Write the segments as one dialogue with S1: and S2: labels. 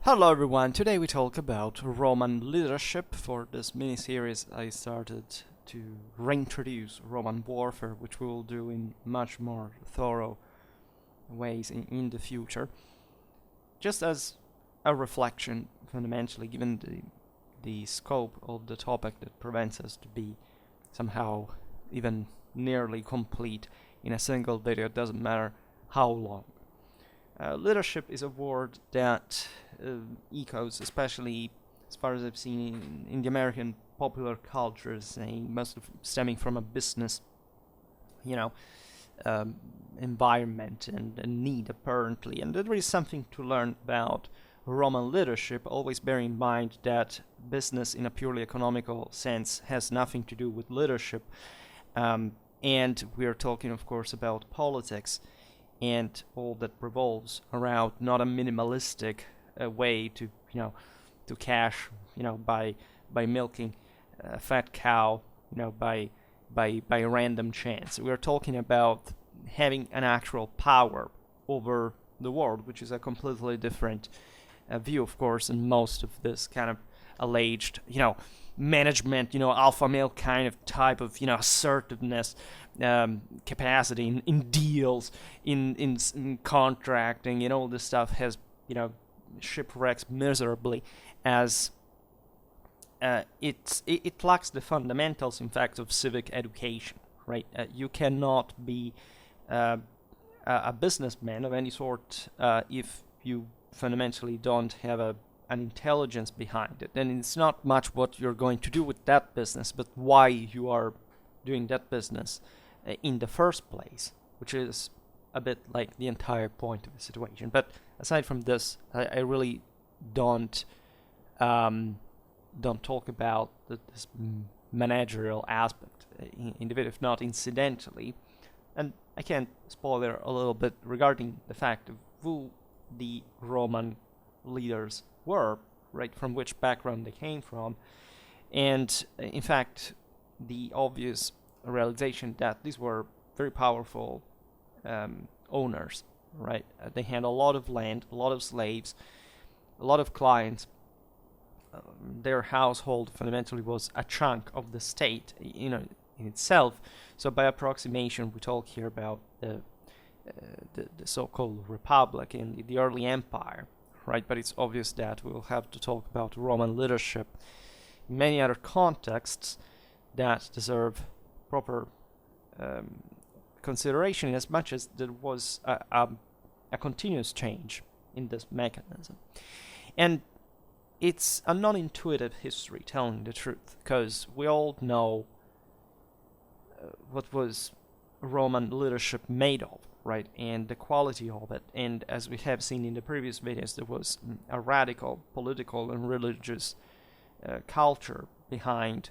S1: Hello everyone, today we talk about Roman leadership. For this mini-series I started to reintroduce Roman warfare, which we will do in much more thorough ways in the future. Just as a reflection, fundamentally, given the scope of the topic that prevents us to be somehow even nearly complete in a single video, it doesn't matter how long. Leadership is a word that echoes, especially as far as I've seen in the American popular culture, saying most of stemming from a business, you know, environment and need apparently. And there is something to learn about Roman leadership, always bearing in mind that business in a purely economical sense has nothing to do with leadership. And we are talking, of course, about politics and all that revolves around not a minimalistic way to cash by milking a fat cow by random chance. We are talking about having an actual power over the world, which is a completely different view, of course, and most of this kind of alleged management, alpha male kind of type of assertiveness, capacity in deals, in contracting, all this stuff has shipwrecks miserably, as it lacks the fundamentals, in fact, of civic education. Right? You cannot be a businessman of any sort if you fundamentally don't have an intelligence behind it. And it's not much what you're going to do with that business, but why you are doing that business in the first place, which is a bit like the entire point of the situation. But aside from this, I really don't talk about this managerial aspect in the video, if not incidentally. And I can spoiler a little bit regarding the fact of who the Roman leaders were, right, from which background they came from, and in fact the obvious realization that these were very powerful owners, right? They had a lot of land, a lot of slaves, a lot of clients. Their household fundamentally was a chunk of the state, in itself. So by approximation, we talk here about the so-called republic in the early empire, right? But it's obvious that we'll have to talk about Roman leadership in many other contexts that deserve proper consideration, as much as there was a continuous change in this mechanism. And it's a non-intuitive history, telling the truth, because we all know what was Roman leadership made of, right, and the quality of it. And as we have seen in the previous videos, there was a radical political and religious culture behind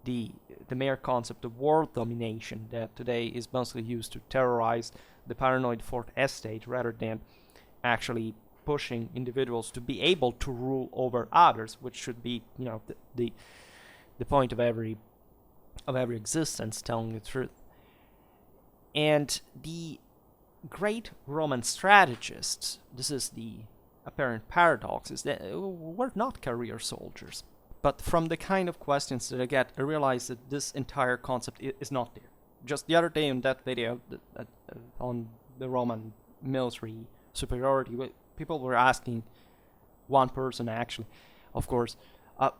S1: the mere concept of world domination that today is mostly used to terrorize the paranoid fourth estate, rather than actually pushing individuals to be able to rule over others, which should be the point of every existence, telling the truth. And the great Roman strategists, this is the apparent paradox, is that we're not career soldiers. But from the kind of questions that I get, I realize that this entire concept is not there. Just the other day in that video on the Roman military superiority, people were asking, one person actually, of course,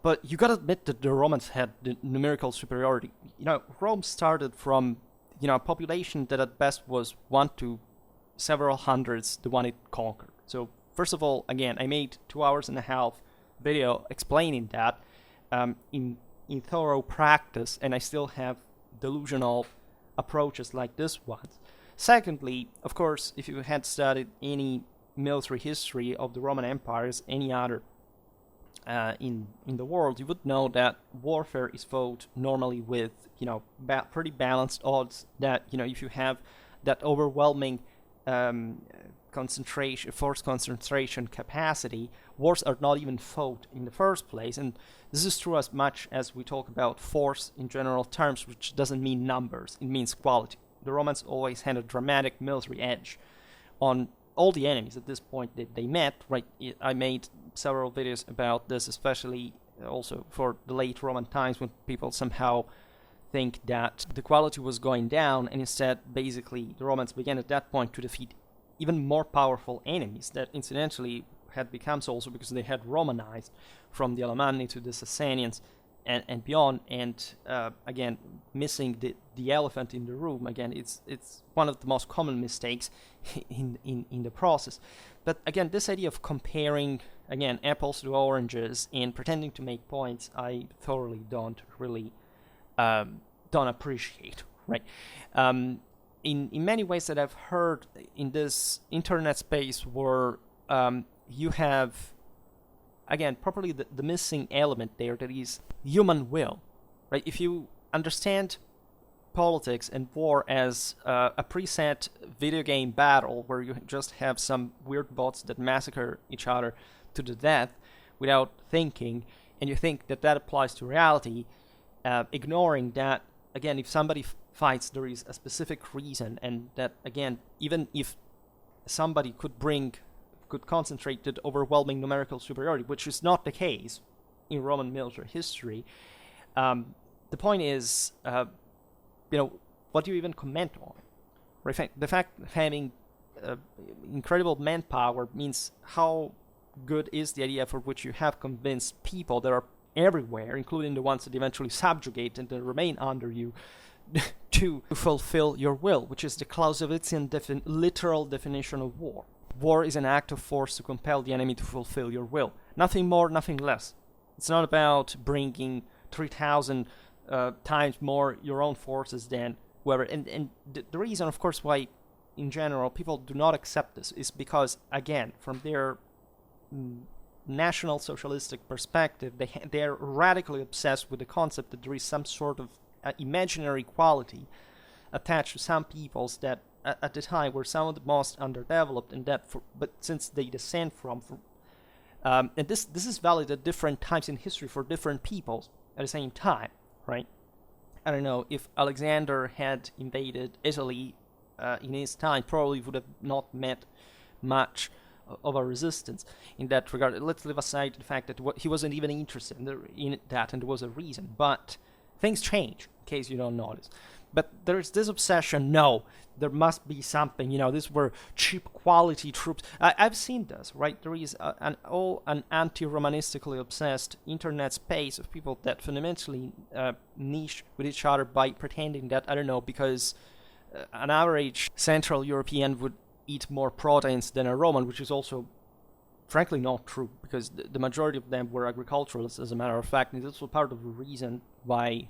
S1: but you gotta admit that the Romans had the numerical superiority. Rome started from a population that at best was 1 to several hundreds the one it conquered. So first of all, again, I made 2 hours and a half video explaining that in thorough practice, and I still have delusional approaches like this one. Secondly, of course, if you had studied any military history of the Roman empires, any other in the world, you would know that warfare is fought normally with pretty balanced odds. That if you have that overwhelming force concentration capacity, wars are not even fought in the first place. And this is true as much as we talk about force in general terms, which doesn't mean numbers, it means quality. The Romans always had a dramatic military edge on all the enemies at this point that they met, right? I made several videos about this, especially also for the late Roman times, when people somehow think that the quality was going down, and instead, basically, the Romans began at that point to defeat even more powerful enemies that incidentally had become so also because they had Romanized from the Alemanni to the Sasanians and beyond. And again, missing the elephant in the room, again, it's one of the most common mistakes in the process. But again, this idea of comparing, again, apples to oranges and pretending to make points, I thoroughly don't really don't appreciate, right? In many ways that I've heard in this internet space where you have, again, probably the missing element there, that is human will, right? If you understand politics and war as a preset video game battle where you just have some weird bots that massacre each other to the death without thinking, and you think that applies to reality, ignoring that, again, if somebody fights, there is a specific reason, and that, again, even if somebody could concentrate that overwhelming numerical superiority, which is not the case in Roman military history, the point is, what do you even comment on? Right? The fact that having incredible manpower means how good is the idea for which you have convinced people that are everywhere, including the ones that eventually subjugate and then remain under you, to fulfill your will, which is the Clausewitzian literal definition of war. War is an act of force to compel the enemy to fulfill your will. Nothing more, nothing less. It's not about bringing 3,000 times more your own forces than whoever. And the reason, of course, why in general people do not accept this is because, again, from their national socialistic perspective, they're radically obsessed with the concept that there is some sort of imaginary quality attached to some peoples that at the time were some of the most underdeveloped, and but since they descend from and this is valid at different times in history for different peoples at the same time, right? I don't know, if Alexander had invaded Italy in his time, probably would have not met much of a resistance in that regard. Let's leave aside the fact that he wasn't even interested in that, and there was a reason. But things change, in case you don't notice. But there's this obsession, no, there must be something, these were cheap quality troops. I've seen this, right? There is an anti-Romanistically obsessed internet space of people that fundamentally niche with each other by pretending that, I don't know, because an average Central European would eat more proteins than a Roman, which is also frankly not true, because the majority of them were agriculturalists, as a matter of fact, and this was part of the reason why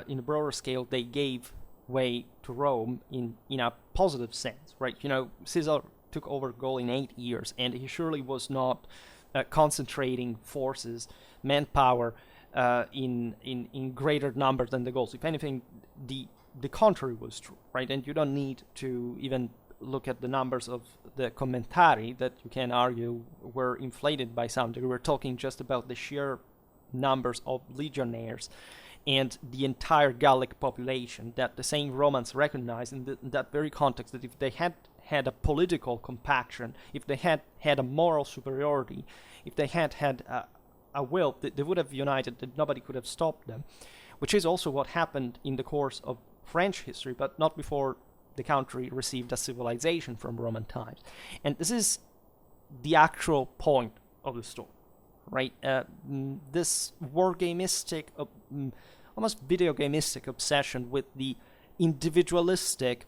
S1: in a broader scale they gave way to Rome in a positive sense, right? Caesar took over Gaul in 8 years, and he surely was not concentrating forces, manpower in greater number than the Gauls. If anything, the contrary was true, right? And you don't need to even look at the numbers of the commentari that you can argue were inflated by some degree. We're talking just about the sheer numbers of legionnaires and the entire Gallic population that the same Romans recognized in that very context, that if they had a political compaction, if they had a moral superiority, if they had a will, they would have united, that nobody could have stopped them, which is also what happened in the course of French history, but not before the country received a civilization from Roman times. And this is the actual point of the story, right? This wargamistic, almost video gamistic obsession with the individualistic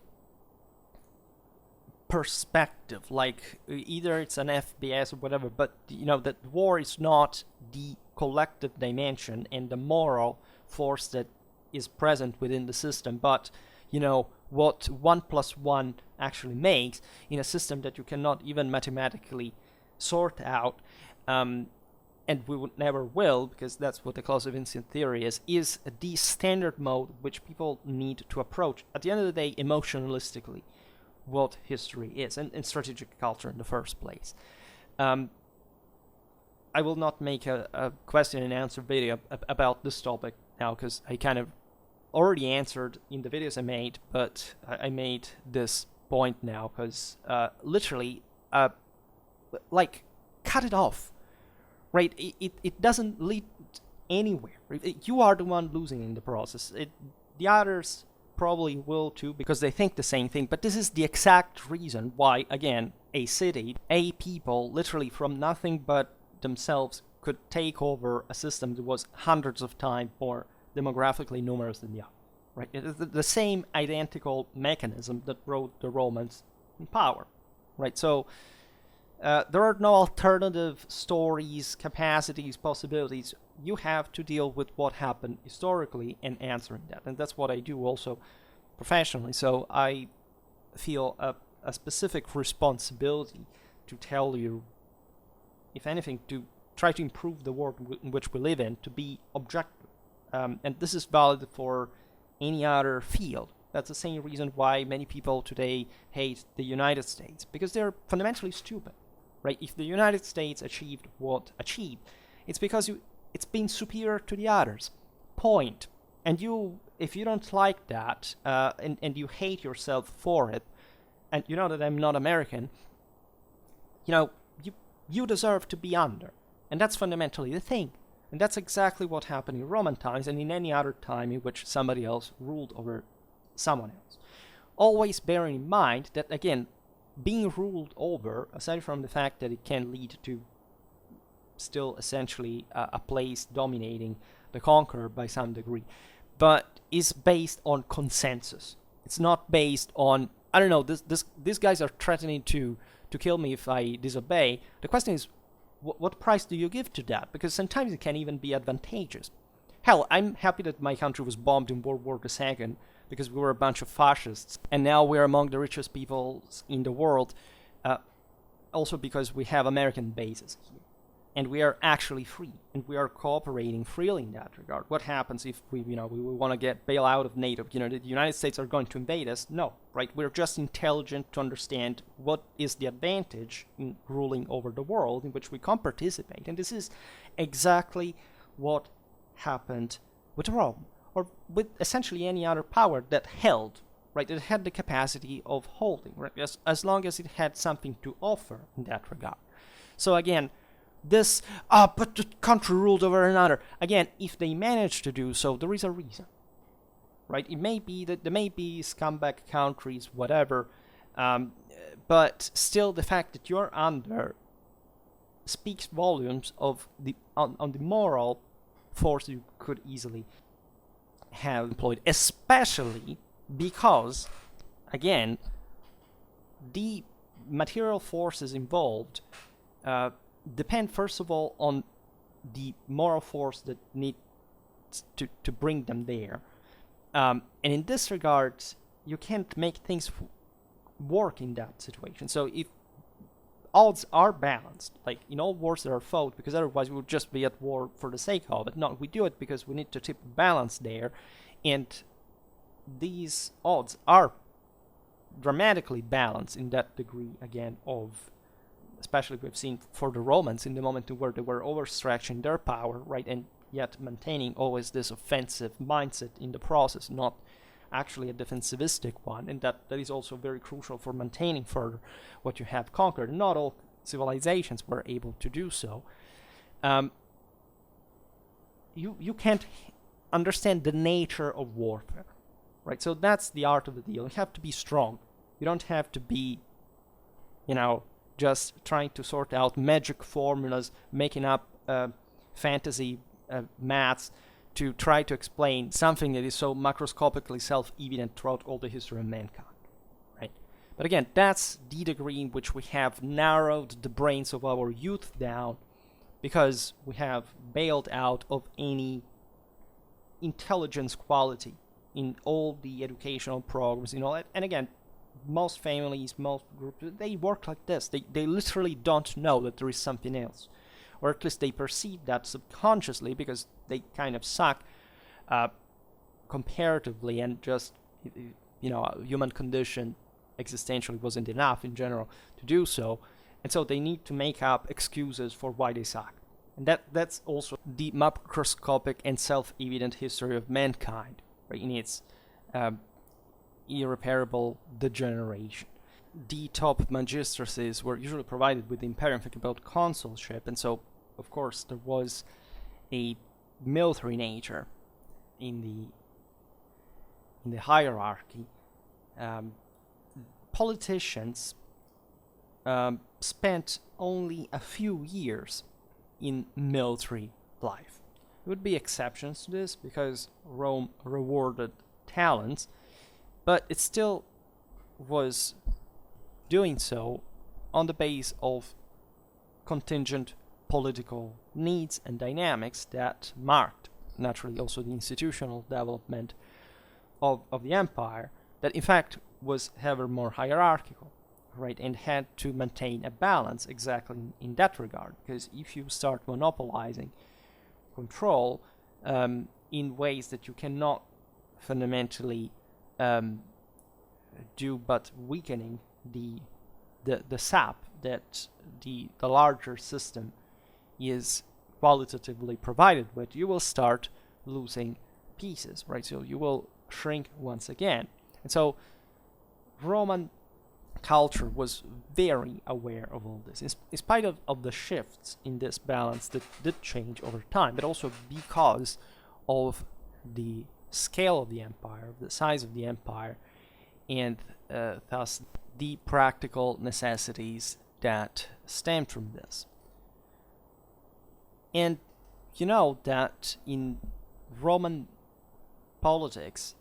S1: perspective, like either it's an FBS or whatever, but that war is not the collective dimension and the moral force that is present within the system, but what 1 + 1 actually makes in a system that you cannot even mathematically sort out, and we would never will, because that's what the Clausewitzian theory is the standard mode which people need to approach, at the end of the day, emotionalistically, what history is, and strategic culture in the first place. I will not make a question and answer video about this topic now, because I kind of already answered in the videos I made, but I made this point now, because literally, like, cut it off, right? It doesn't lead anywhere. You are the one losing in the process. The others probably will too, because they think the same thing, but this is the exact reason why, again, a city, a people, literally from nothing but themselves, could take over a system that was hundreds of times more demographically numerous than the other. Right? It is the same identical mechanism that brought the Romans in power. Right? So there are no alternative stories, capacities, possibilities. You have to deal with what happened historically and answering that. And that's what I do also professionally. So I feel a specific responsibility to tell you, if anything, to try to improve the world in which we live in, to be objective. And this is valid for any other field. That's the same reason why many people today hate the United States, because they're fundamentally stupid. Right? If the United States achieved what achieved, it's because it's been superior to the others. Point. And if you don't like that, and you hate yourself for it, and you know that I'm not American, you deserve to be under. And that's fundamentally the thing. And that's exactly what happened in Roman times and in any other time in which somebody else ruled over someone else. Always bearing in mind that, again, being ruled over, aside from the fact that it can lead to still essentially a place dominating the conqueror by some degree, but is based on consensus. It's not based on, I don't know, these guys are threatening to kill me if I disobey. The question is, what price do you give to that? Because sometimes it can even be advantageous. Hell, I'm happy that my country was bombed in World War II because we were a bunch of fascists, and now we're among the richest people in the world, also because we have American bases here. And we are actually free, and we are cooperating freely in that regard. What happens if we want to get bail out of NATO? The United States are going to invade us? No, right? We're just intelligent to understand what is the advantage in ruling over the world in which we can participate. And this is exactly what happened with Rome, or with essentially any other power that held, right? It had the capacity of holding, right? As long as it had something to offer in that regard. So again, but the country ruled over another. Again, if they manage to do so, there is a reason, right? It may be that there may be scumbag countries, whatever, but still the fact that you're under speaks volumes of on the moral force you could easily have employed, especially because, again, the material forces involved depend first of all on the moral force that needs to bring them there. And in this regard, you can't make things work in that situation. So if odds are balanced, like in all wars that are fought, because otherwise we would just be at war for the sake of it. No, we do it because we need to tip balance there, and these odds are dramatically balanced in that degree, again, of, especially we've seen for the Romans in the moment where they were overstretching their power, right, and yet maintaining always this offensive mindset in the process, not actually a defensivistic one, and that is also very crucial for maintaining further what you have conquered. Not all civilizations were able to do so. You can't understand the nature of warfare, right? So that's the art of the deal. You have to be strong. You don't have to be, just trying to sort out magic formulas, making up fantasy maths to try to explain something that is so macroscopically self-evident throughout all the history of mankind, right? But again, that's the degree in which we have narrowed the brains of our youth down, because we have bailed out of any intelligence quality in all the educational programs, and again, most families, most groups, they work like this. They literally don't know that there is something else, or at least they perceive that subconsciously because they kind of suck comparatively, and just human condition existentially wasn't enough in general to do so, and so they need to make up excuses for why they suck. And that's also the macroscopic and self-evident history of mankind, right, in its irreparable degeneration. the top magistracies were usually provided with the imperium. Think about consulship, and so of course there was a military nature in the hierarchy. Politicians spent only a few years in military life. There would be exceptions to this because Rome rewarded talents, but it still was doing so on the base of contingent political needs and dynamics that marked naturally also the institutional development of the empire, that in fact was ever more hierarchical, right, and had to maintain a balance exactly in that regard, because if you start monopolizing control in ways that you cannot fundamentally do but weakening the sap that the larger system is qualitatively provided with, you will start losing pieces, right? So you will shrink once again. And so Roman culture was very aware of all this, in spite of the shifts in this balance that did change over time, but also because of the scale of the empire, the size of the empire, and thus the practical necessities that stemmed from this. And you know that in Roman politics,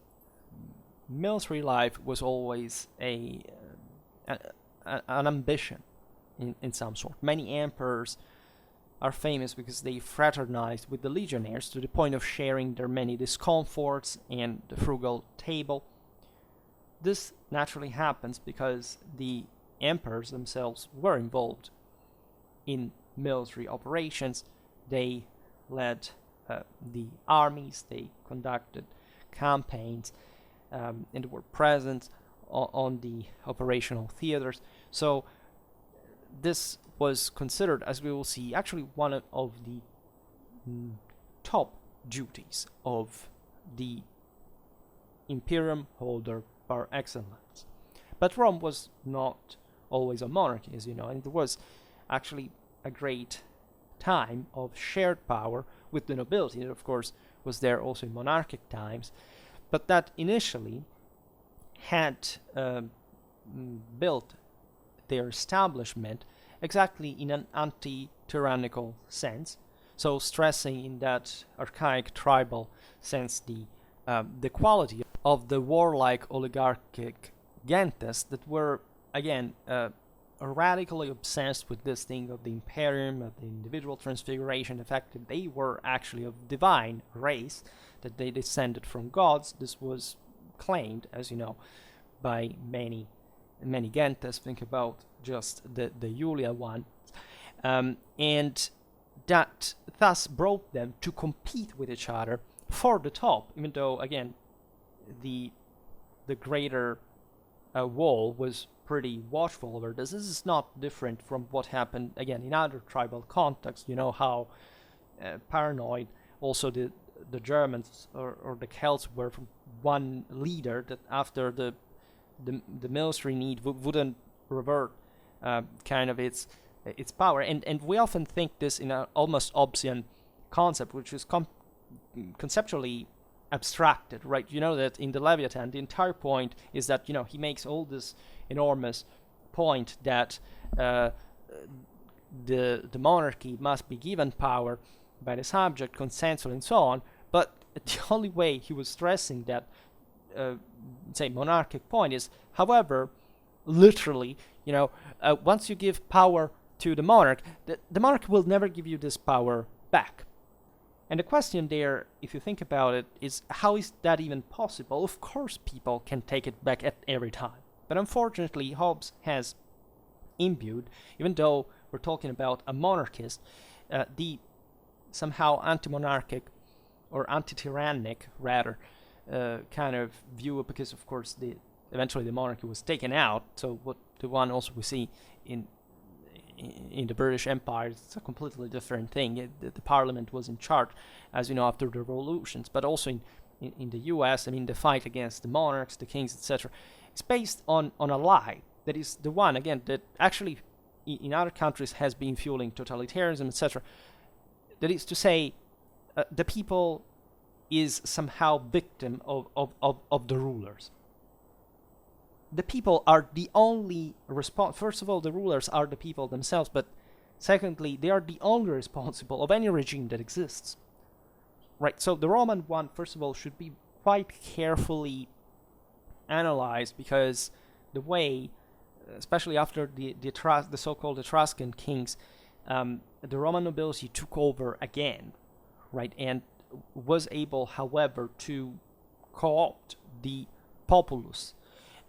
S1: military life was always an ambition in some sort. Many emperors are famous because they fraternized with the legionnaires to the point of sharing their many discomforts and the frugal table. This naturally happens because the emperors themselves were involved in military operations. They led the armies, they conducted campaigns, and were present on the operational theaters. So this was considered, as we will see, actually one of the top duties of the imperium holder par excellence. But Rome was not always a monarchy, as you know, and it was actually a great time of shared power with the nobility. That, of course, was there also in monarchic times, but that initially had built their establishment exactly in an anti-tyrannical sense, so stressing in that archaic tribal sense the quality of the warlike oligarchic gentes that were, again, radically obsessed with this thing of the imperium, of the individual transfiguration, the fact that they were actually of divine race, that they descended from gods. This was claimed, as you know, by many gentes. Think about just the Julia one, and that thus brought them to compete with each other for the top, even though, again, the greater wall was pretty watchful over this. This is not different from what happened, again, in other tribal contexts. You know how paranoid also the Germans or the Celts were from one leader, that after the military need wouldn't revert kind of its power. And we often think this in an almost Hobbesian concept, which is conceptually abstracted, right? You know that in the Leviathan, the entire point is that, you know, he makes all this enormous point that the monarchy must be given power by the subject, consensual, and so on. But the only way he was stressing that, say, monarchic point is, however, literally, you know, once you give power to the monarch will never give you this power back. And the question there, if you think about it, is how is that even possible? Of course people can take it back at every time. But unfortunately, Hobbes has imbued, even though we're talking about a monarchist, the somehow anti-monarchic or anti-tyrannic, rather, kind of view, because of course eventually the monarchy was taken out. So what the one also we see in the British Empire, it's a completely different thing. The parliament was in charge, as you know, after the revolutions, but also in the US, I mean, the fight against the monarchs, the kings, etc., it's based on a lie, that is the one, again, that actually in other countries has been fueling totalitarianism, etc. That is to say, the people is somehow victim of the rulers. The people are the only first of all, the rulers are the people themselves, but secondly, they are the only responsible of any regime that exists. Right, so the Roman one, first of all, should be quite carefully analyzed, because the way, especially after the so-called Etruscan kings, the Roman nobility took over again, right, and was able, however, to co-opt the populace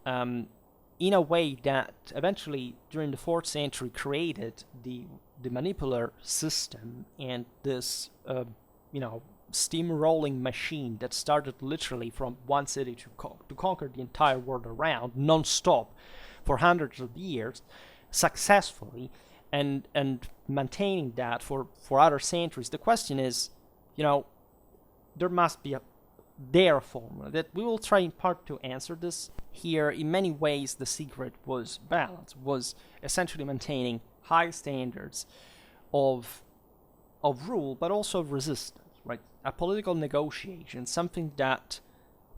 S1: in a way that eventually, during the 4th century, created the manipular system and this, steam-rolling machine that started literally from one city to conquer the entire world around, non-stop, for hundreds of years, successfully, and maintaining that for other centuries. The question is, there must be their formula that we will try in part to answer this here. In many ways, the secret was balance, was essentially maintaining high standards of rule, but also of resistance, right? A political negotiation, something that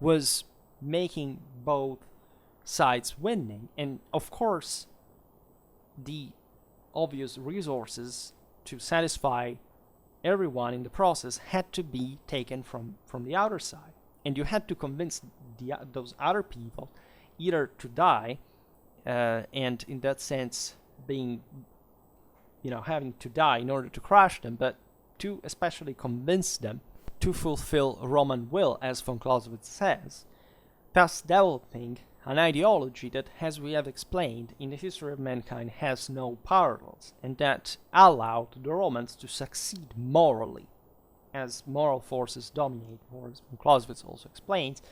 S1: was making both sides winning, and of course, the obvious resources to satisfy everyone in the process had to be taken from the outer side, and you had to convince those other people either to die, and in that sense being, having to die in order to crush them, but to especially convince them to fulfill Roman will, as von Clausewitz says, thus developing an ideology that, as we have explained, in the history of mankind has no parallels, and that allowed the Romans to succeed morally, as moral forces dominate war, as von Clausewitz also explains.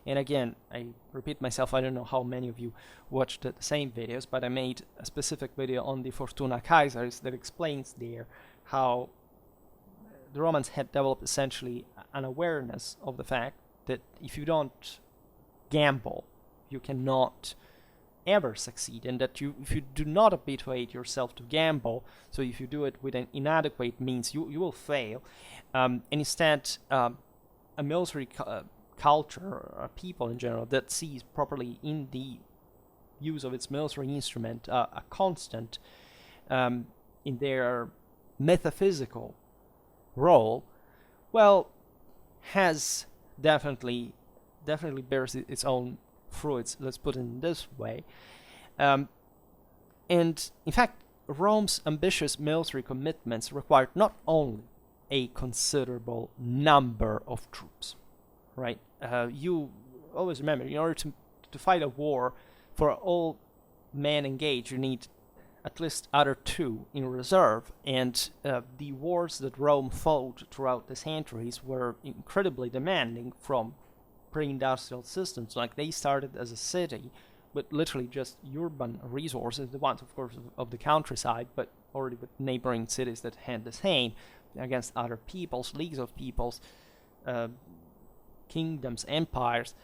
S1: And again, I repeat myself, I don't know how many of you watched the same videos, but I made a specific video on the Fortuna Caesaris that explains there how the Romans had developed essentially an awareness of the fact that if you don't gamble, you cannot ever succeed, and that if you do not habituate yourself to gamble, so if you do it with an inadequate means, you will fail, and instead a military culture, a people in general, that sees properly in the use of its military instrument a constant in their metaphysical role, well, has definitely bears its own fruits, let's put it in this way. And in fact, Rome's ambitious military commitments required not only a considerable number of troops, right? You always remember, in order to fight a war for all men engaged, you need at least other 2 in reserve, and the wars that Rome fought throughout the centuries were incredibly demanding from pre-industrial systems. Like, they started as a city with literally just urban resources, the ones, of course, of the countryside, but already with neighboring cities that had the same, against other peoples, leagues of peoples, kingdoms, empires,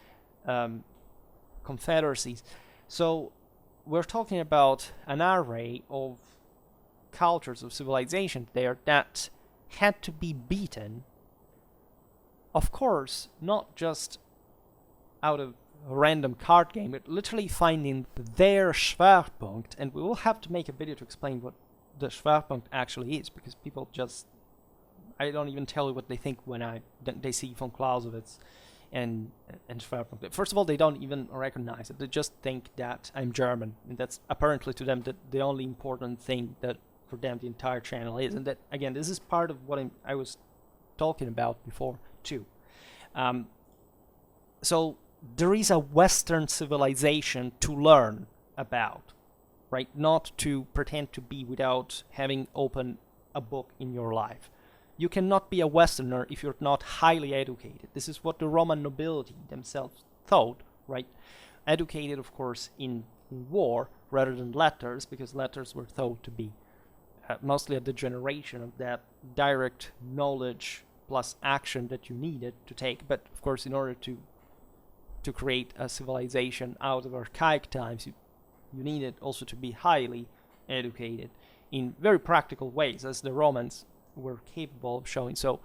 S1: confederacies. So we're talking about an array of cultures, of civilization there that had to be beaten, of course, not just out of a random card game, but literally finding their Schwerpunkt, and we will have to make a video to explain what the Schwerpunkt actually is, because people just, I don't even tell you what they think when they see von Clausewitz and Schwerpunkt. First of all, they don't even recognize it. They just think that I'm German, and that's apparently to them the only important thing that for them the entire channel is. And that, again, this is part of what I was talking about before too. So there is a Western civilization to learn about, right? Not to pretend to be without having opened a book in your life. You cannot be a Westerner if you're not highly educated. This is what the Roman nobility themselves thought, right? Educated, of course, in war rather than letters, because letters were thought to be mostly a degeneration of that direct knowledge plus action that you needed to take. But, of course, in order to create a civilization out of archaic times, you you needed also to be highly educated in very practical ways, as the Romans were capable of showing. So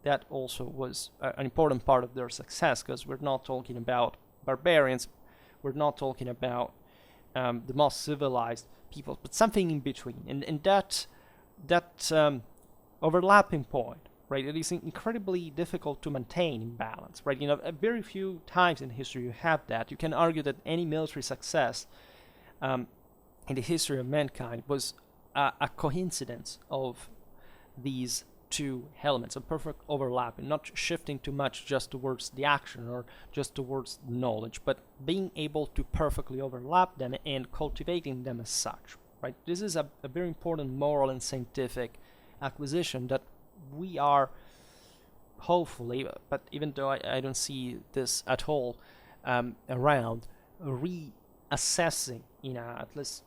S1: that also was an important part of their success, because we're not talking about barbarians, we're not talking about the most civilized people, but something in between. And that overlapping point, right, it is incredibly difficult to maintain in balance, right? Very few times in history you have that. You can argue that any military success in the history of mankind was a coincidence of these two elements, a perfect overlapping, not shifting too much just towards the action or just towards knowledge, but being able to perfectly overlap them and cultivating them as such, right? This is a very important moral and scientific acquisition that we are hopefully, but even though I don't see this at all around, reassessing, at least,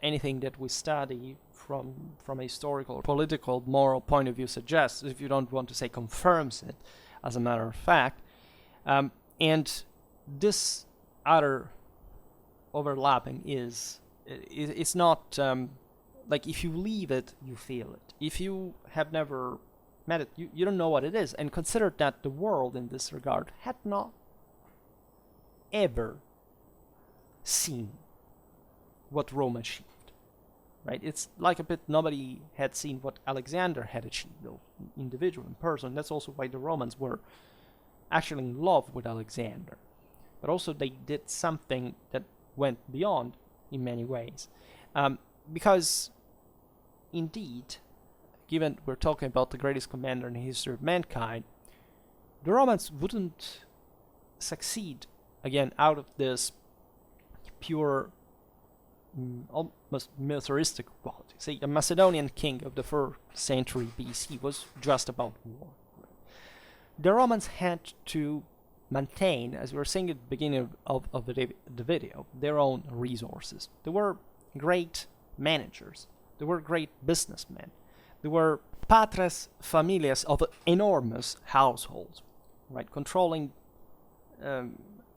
S1: anything that we study from a historical, political, moral point of view suggests, if you don't want to say confirms it, as a matter of fact. And this other overlapping it's not like if you leave it, you feel it. If you have never met it, you don't know what it is. And consider that the world in this regard had not ever seen what Rome achieved. Right? It's like a bit nobody had seen what Alexander had achieved, though, individual, in person. That's also why the Romans were actually in love with Alexander. But also they did something that went beyond in many ways. Because, indeed, given we're talking about the greatest commander in the history of mankind, the Romans wouldn't succeed, again, out of this pure almost militaristic quality. Say, a Macedonian king of the 1st century BC was just about war. The Romans had to maintain, as we were saying at the beginning of the video, their own resources. They were great managers. They were great businessmen. They were patres familias of enormous households, right, controlling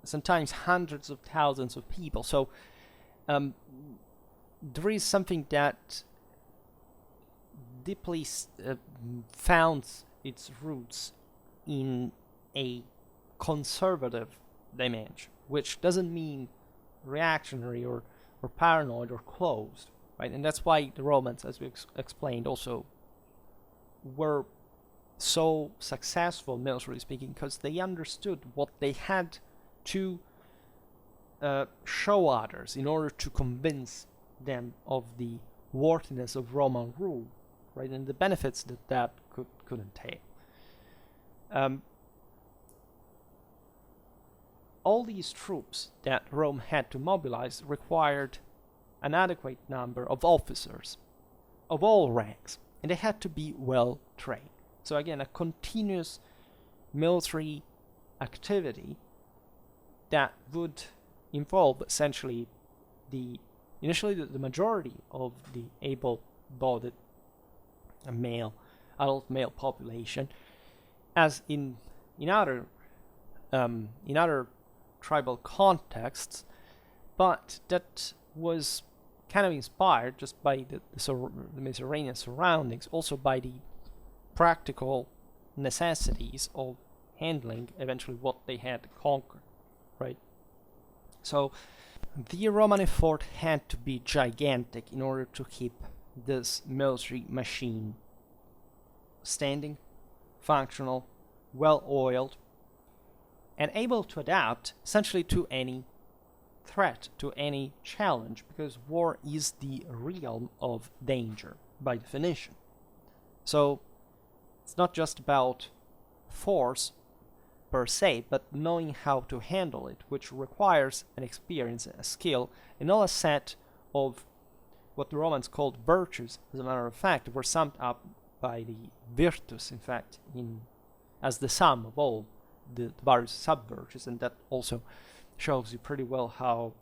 S1: sometimes hundreds of thousands of people. So there is something that deeply found its roots in a conservative dimension, which doesn't mean reactionary or paranoid or closed, right? And that's why the Romans, as we explained, also were so successful, militarily speaking, because they understood what they had to show others in order to convince them of the worthiness of Roman rule, right, and the benefits that could entail. All these troops that Rome had to mobilize required an adequate number of officers of all ranks, and they had to be well trained. So again, a continuous military activity that would involve essentially initially the majority of the able-bodied adult male population, as in other tribal contexts, but that was kind of inspired just by the Mediterranean surroundings, also by the practical necessities of handling eventually what they had conquered, right? So the Roman effort had to be gigantic in order to keep this military machine standing, functional, well-oiled, and able to adapt essentially to any threat, to any challenge, because war is the realm of danger by definition. So it's not just about force per se, but knowing how to handle it, which requires an experience, a skill, and all a set of what the Romans called virtues. As a matter of fact, were summed up by the virtus, in fact, as the sum of all the various sub-virtues, and that also shows you pretty well how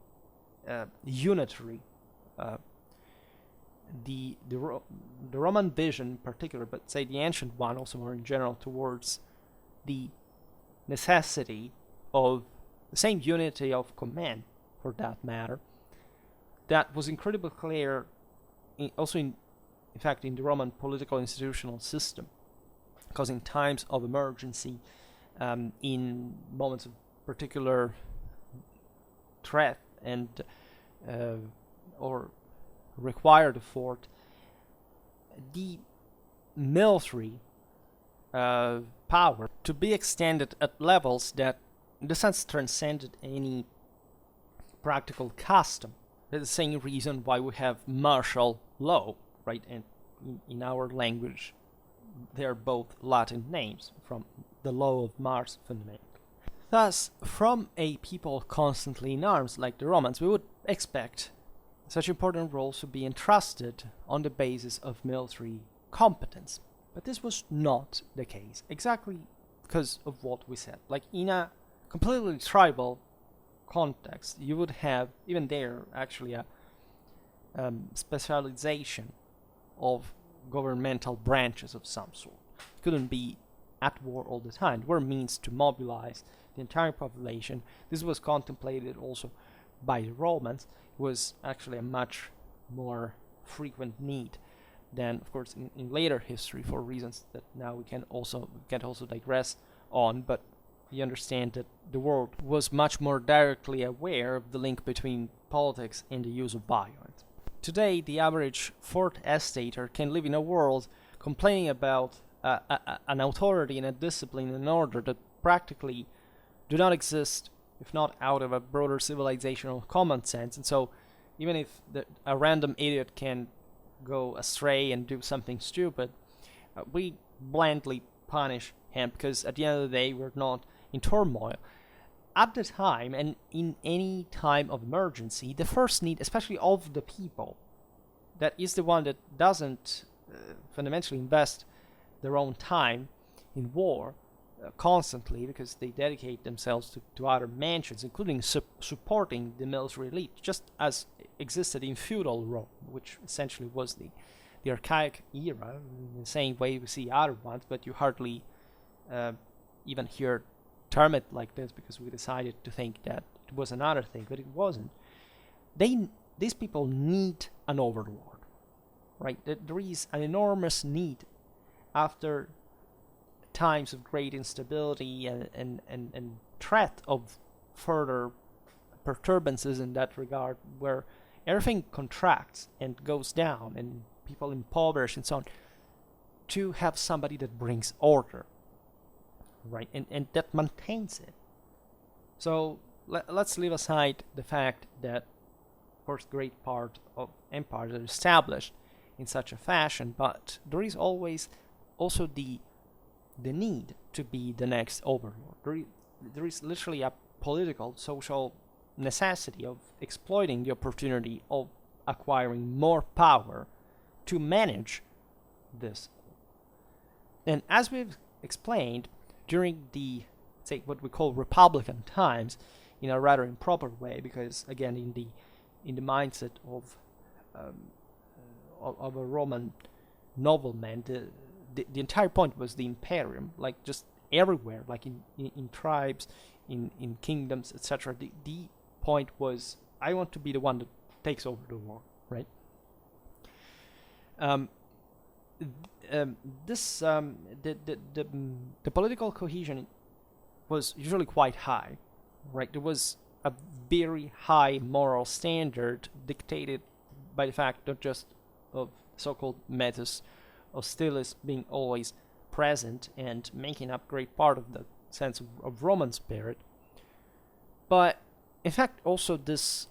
S1: unitary the Roman vision in particular, but say the ancient one also more in general, towards the necessity of the same unity of command, for that matter, that was incredibly clear also in fact in the Roman political institutional system, because in times of emergency, in moments of particular threat and or required effort, the military power to be extended at levels that in the sense transcended any practical custom. That's the same reason why we have martial law, right? And in our language, they're both Latin names from the law of Mars fundamentally. Thus, from a people constantly in arms like the Romans, we would expect such important roles to be entrusted on the basis of military competence. But this was not the case, exactly because of what we said. Like in a completely tribal context, you would have, even there, actually a specialization of governmental branches of some sort. It couldn't be at war all the time. There were means to mobilize the entire population. This was contemplated also by the Romans. It was actually a much more frequent need than, of course, in later history, for reasons that now we can't also digress on. But you understand that the world was much more directly aware of the link between politics and the use of violence. Today, the average fourth estater can live in a world complaining about an authority and a discipline and order that practically do not exist, if not out of a broader civilizational common sense. And so, even if a random idiot can go astray and do something stupid, we blandly punish him because at the end of the day, we're not in turmoil. At the time, and in any time of emergency, the first need, especially of the people, that is the one that doesn't fundamentally invest their own time in war constantly, because they dedicate themselves to other mansions, including supporting the military elite, just as existed in feudal Rome, which essentially was the archaic era, in the same way we see other ones, but you hardly even hear term it like this, because we decided to think that it was another thing, but it wasn't. These people need an overlord, right? There is an enormous need after times of great instability and threat of further perturbances in that regard, where everything contracts and goes down and people impoverish and so on, to have somebody that brings order, right, and that maintains it. So let's leave aside the fact that, of course, great part of empires are established in such a fashion, but there is always also the need to be the next overlord. There is literally a political, social necessity of exploiting the opportunity of acquiring more power to manage this. And as we've explained, during the, say, what we call Republican times, in a rather improper way, because again, in the mindset of a Roman nobleman, the entire point was the imperium, like just everywhere, like in tribes, in kingdoms, etc. The point was, I want to be the one that takes over the war, right? The political cohesion was usually quite high, right? There was a very high moral standard dictated by the fact not just of so-called metus hostilis being always present and making up great part of the sense of Roman spirit, but in fact also this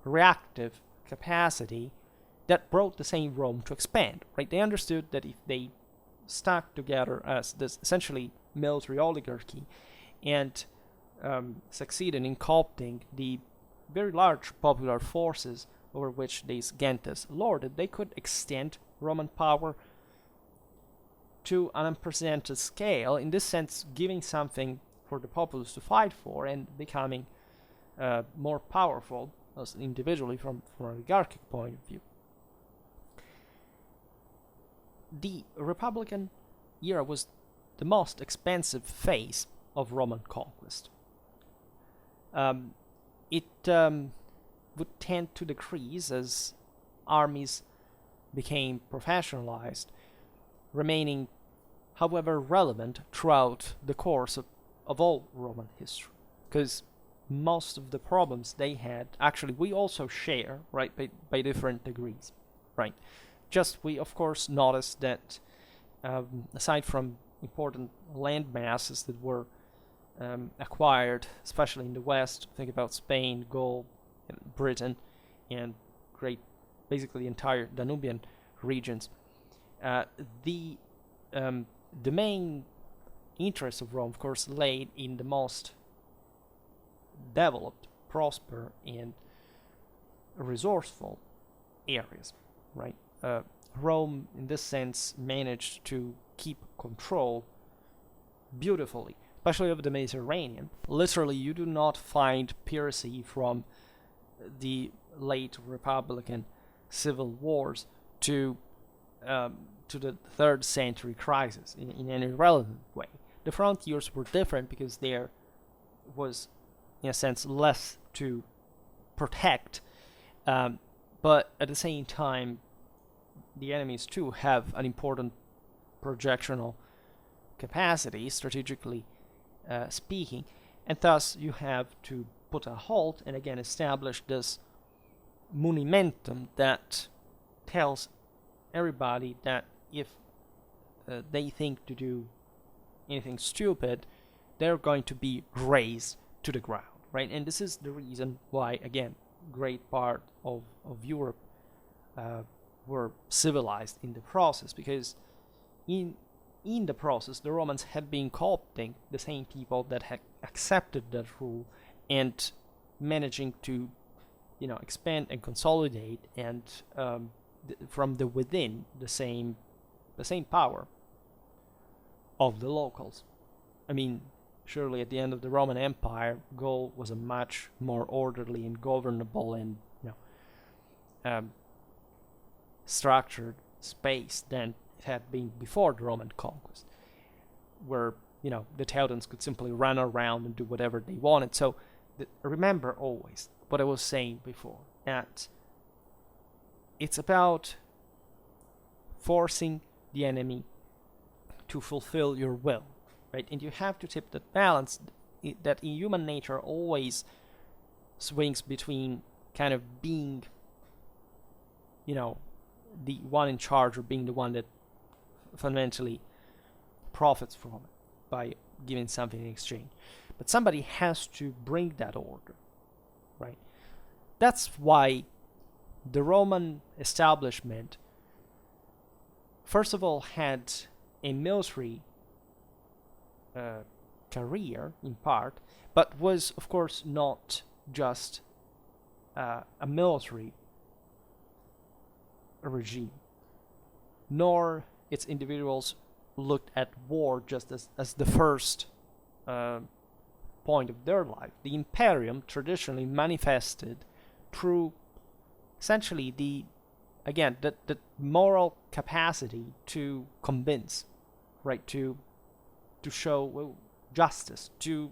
S1: reactive capacity that brought the same Rome to expand, right? They understood that if they stuck together as this essentially military oligarchy and succeeded in co-opting the very large popular forces over which these gentes lorded, they could extend Roman power to an unprecedented scale, in this sense giving something for the populace to fight for and becoming more powerful as individually from an oligarchic point of view. The Republican era was the most expensive phase of Roman conquest. It would tend to decrease as armies became professionalized, remaining, however, relevant throughout the course of all Roman history. Because most of the problems they had, actually, we also share, right, by different degrees, right? Just we, of course, noticed that aside from important land masses that were acquired, especially in the West, think about Spain, Gaul, and Britain, and basically the entire Danubian regions, the main interest of Rome, of course, lay in the most developed, prosper, and resourceful areas, right? Rome, in this sense, managed to keep control beautifully, especially over the Mediterranean. Literally, you do not find piracy from the late Republican civil wars to the 3rd century crisis in any relevant way. The frontiers were different because there was, in a sense, less to protect, but at the same time, the enemies too have an important projectional capacity, strategically speaking, and thus you have to put a halt and again establish this monumentum that tells everybody that if they think to do anything stupid, they're going to be razed to the ground, right? And this is the reason why, again, great part of Europe were civilized in the process, because in the process the Romans had been co-opting the same people that had accepted that rule and managing to, expand and consolidate and from the within the same power of the locals. I mean, surely at the end of the Roman Empire, Gaul was a much more orderly and governable and structured space than it had been before the Roman conquest, where the Teutons could simply run around and do whatever they wanted. So remember always what I was saying before, that it's about forcing the enemy to fulfill your will, right? And you have to tip that balance that in human nature always swings between kind of being, the one in charge or being the one that fundamentally profits from it by giving something in exchange. But somebody has to bring that order, right? That's why the Roman establishment, first of all, had a military career in part, but was, of course, not just a military regime, nor its individuals looked at war just as the first point of their life. The imperium traditionally manifested through essentially the moral capacity to convince, right, to show justice, to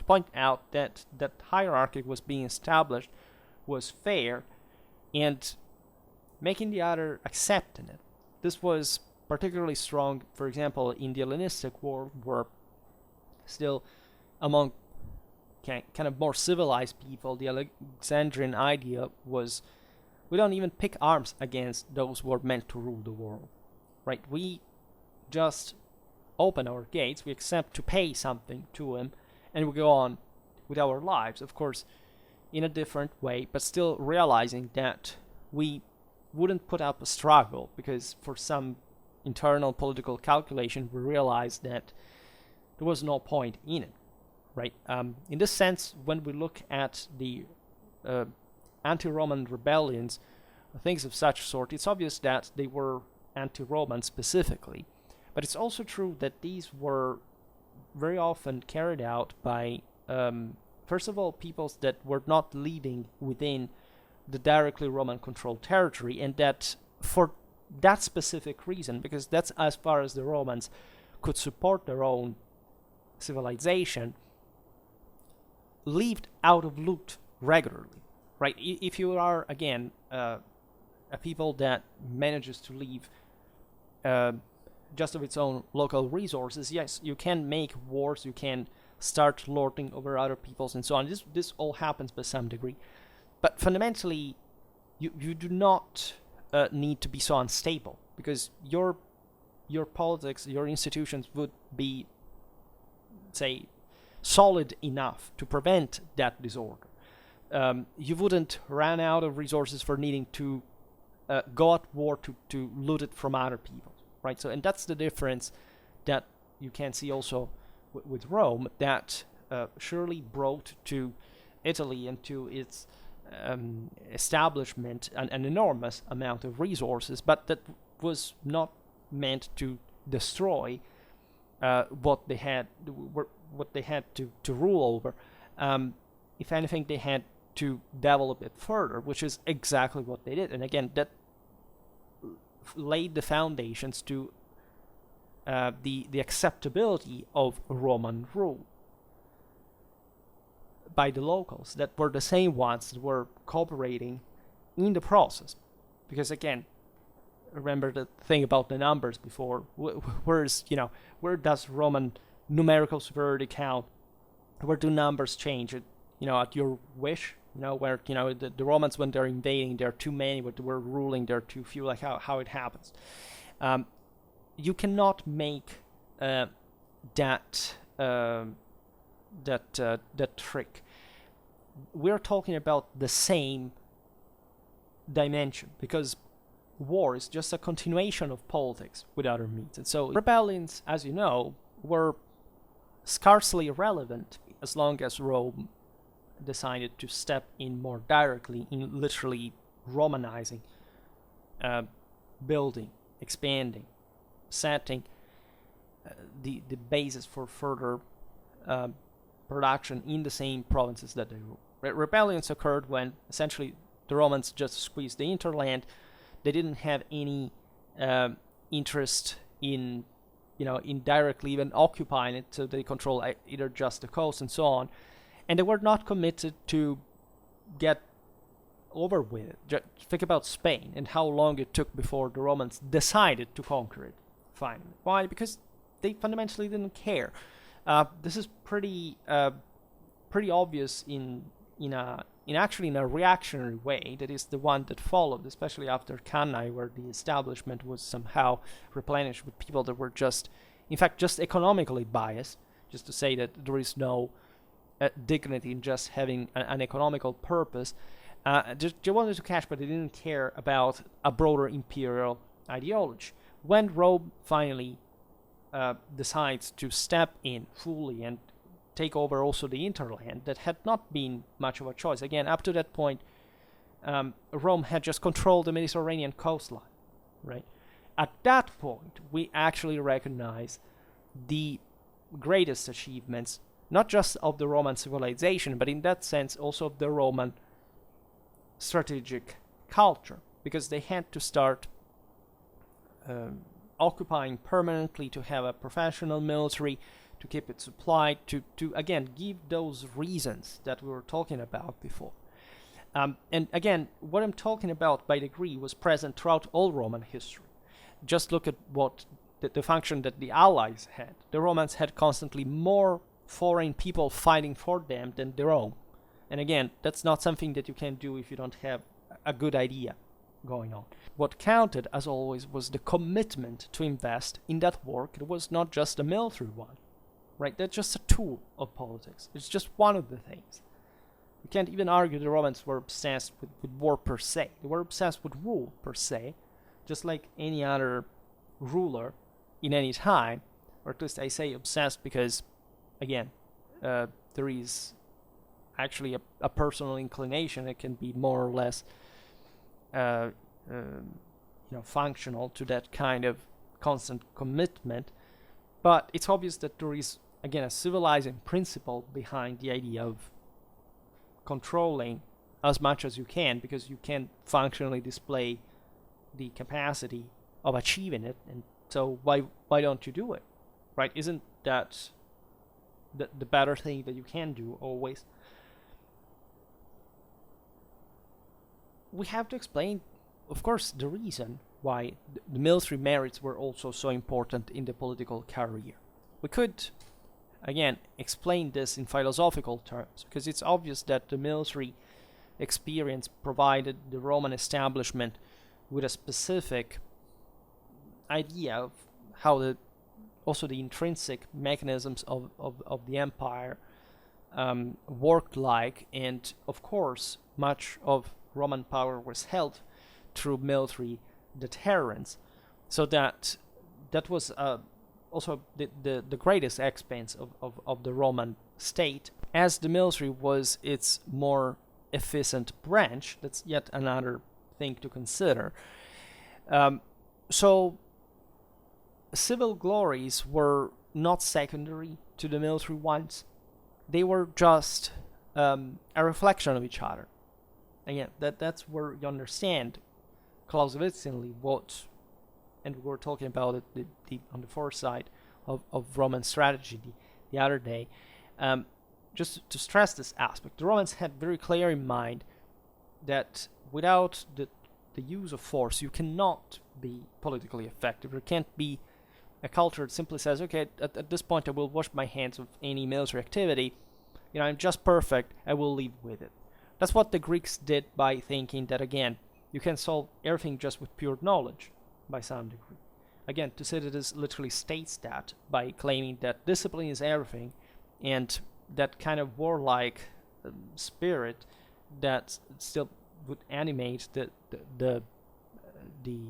S1: point out that hierarchy was being established was fair, and making the other accepting it. This was particularly strong, for example, in the Hellenistic world, where still among kind of more civilized people, the Alexandrian idea was, we don't even pick arms against those who are meant to rule the world, right? We just open our gates, we accept to pay something to him, and we go on with our lives, of course, in a different way, but still realizing that we wouldn't put up a struggle, because for some internal political calculation, we realized that there was no point in it, right? In this sense, when we look at the anti-Roman rebellions, things of such sort, it's obvious that they were anti-Roman specifically, but it's also true that these were very often carried out by, first of all, peoples that were not leading within the directly Roman-controlled territory, and that for that specific reason, because that's as far as the Romans could support their own civilization, lived out of loot regularly, right? If you are, again, a people that manages to live just of its own local resources, yes, you can make wars, you can start lording over other peoples and so on. This all happens by some degree. But fundamentally, you do not need to be so unstable, because your politics, your institutions would be, say, solid enough to prevent that disorder. You wouldn't run out of resources for needing to go at war to loot it from other people, right? So, and that's the difference that you can see also with Rome, that surely brought to Italy and to its establishment an enormous amount of resources, but that was not meant to destroy what they had to rule over. If anything, they had to develop it further, which is exactly what they did. And again, that laid the foundations to the acceptability of Roman rule by the locals, that were the same ones that were cooperating in the process. Because again, remember the thing about the numbers before. Where does Roman numerical superiority count? Where do numbers change? At your wish. Where the Romans, when they're invading, they're too many, but we're ruling, they're too few. Like how it happens. You cannot make that trick. We're talking about the same dimension, because war is just a continuation of politics with other means. And so rebellions, as you know, were scarcely relevant as long as Rome decided to step in more directly in literally Romanizing, building, expanding, setting the basis for further production in the same provinces that they rule. Rebellions occurred when essentially the Romans just squeezed the hinterland. They didn't have any interest in directly even occupying it, so they control either just the coast and so on, and they were not committed to get over with it. Just think about Spain and how long it took before the Romans decided to conquer it finally. Why? Because they fundamentally didn't care. This is pretty obvious in a reactionary way. That is the one that followed, especially after Cannae, where the establishment was somehow replenished with people that were just economically biased, just to say that there is no dignity in just having an economical purpose. They wanted to cash, but they didn't care about a broader imperial ideology. When Rome finally decides to step in fully and take over also the hinterland, that had not been much of a choice. Again, up to that point, Rome had just controlled the Mediterranean coastline, right? At that point, we actually recognize the greatest achievements, not just of the Roman civilization, but in that sense also of the Roman strategic culture, because they had to start occupying permanently, to have a professional military, to keep it supplied, to again give those reasons that we were talking about before. And again, what I'm talking about by degree was present throughout all Roman history. Just look at what the function that the Allies had. The Romans had constantly more foreign people fighting for them than their own. And again, that's not something that you can do if you don't have a good idea going on. What counted, as always, was the commitment to invest in that work. It was not just a military one, right? That's just a tool of politics. It's just one of the things. You can't even argue the Romans were obsessed with war per se. They were obsessed with rule per se, just like any other ruler in any time, or at least I say obsessed because, again, there is actually a personal inclination that can be more or less functional to that kind of constant commitment. But it's obvious that there is, again, a civilizing principle behind the idea of controlling as much as you can, because you can functionally display the capacity of achieving it, and so why don't you do it, right? Isn't that the better thing that you can do always? we have to explain, of course, the reason why the military merits were also so important in the political career. We could, again, explain this in philosophical terms, because it's obvious that the military experience provided the Roman establishment with a specific idea of how also the intrinsic mechanisms of the empire worked like, and of course much of Roman power was held through military deterrence, so that was also the greatest expense of the Roman state, as the military was its more efficient branch. That's yet another thing to consider. So civil glories were not secondary to the military ones. They were just a reflection of each other. Again, that's where you understand Clausewitzianly what, and we were talking about it on the foresight of Roman strategy the other day. Just to stress this aspect, the Romans had very clear in mind that without the use of force, you cannot be politically effective. There can't be a culture that simply says, okay, at this point I will wash my hands of any military activity. I'm just perfect, I will live with it. That's what the Greeks did by thinking that, again, you can solve everything just with pure knowledge, by some degree. Again, Thucydides literally states that by claiming that discipline is everything, and that kind of warlike spirit that still would animate the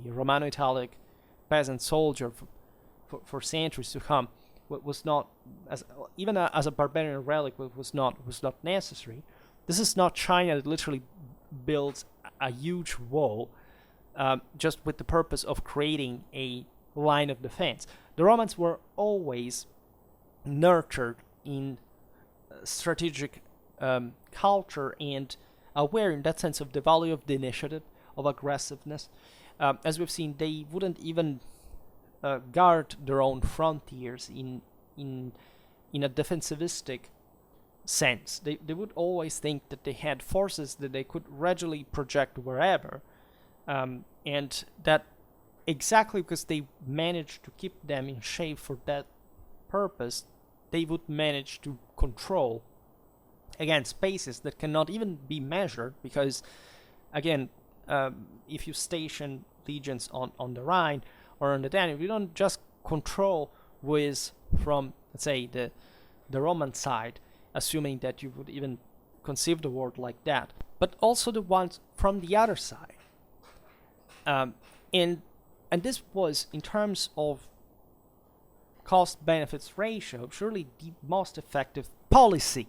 S1: Romano-Italic peasant soldier for centuries to come was not, even as a barbarian relic, was not necessary. This is not China that literally builds a huge wall just with the purpose of creating a line of defense. The Romans were always nurtured in strategic culture and aware in that sense of the value of the initiative, of aggressiveness. As we've seen, they wouldn't even guard their own frontiers in a defensivistic sense. They would always think that they had forces that they could readily project wherever, and that exactly because they managed to keep them in shape for that purpose, they would manage to control, again, spaces that cannot even be measured, because, again, if you station legions on the Rhine or on the Danube, you don't just control who is from, let's say, the Roman side, assuming that you would even conceive the word like that, but also the ones from the other side. And this was, in terms of cost-benefits ratio, surely the most effective policy.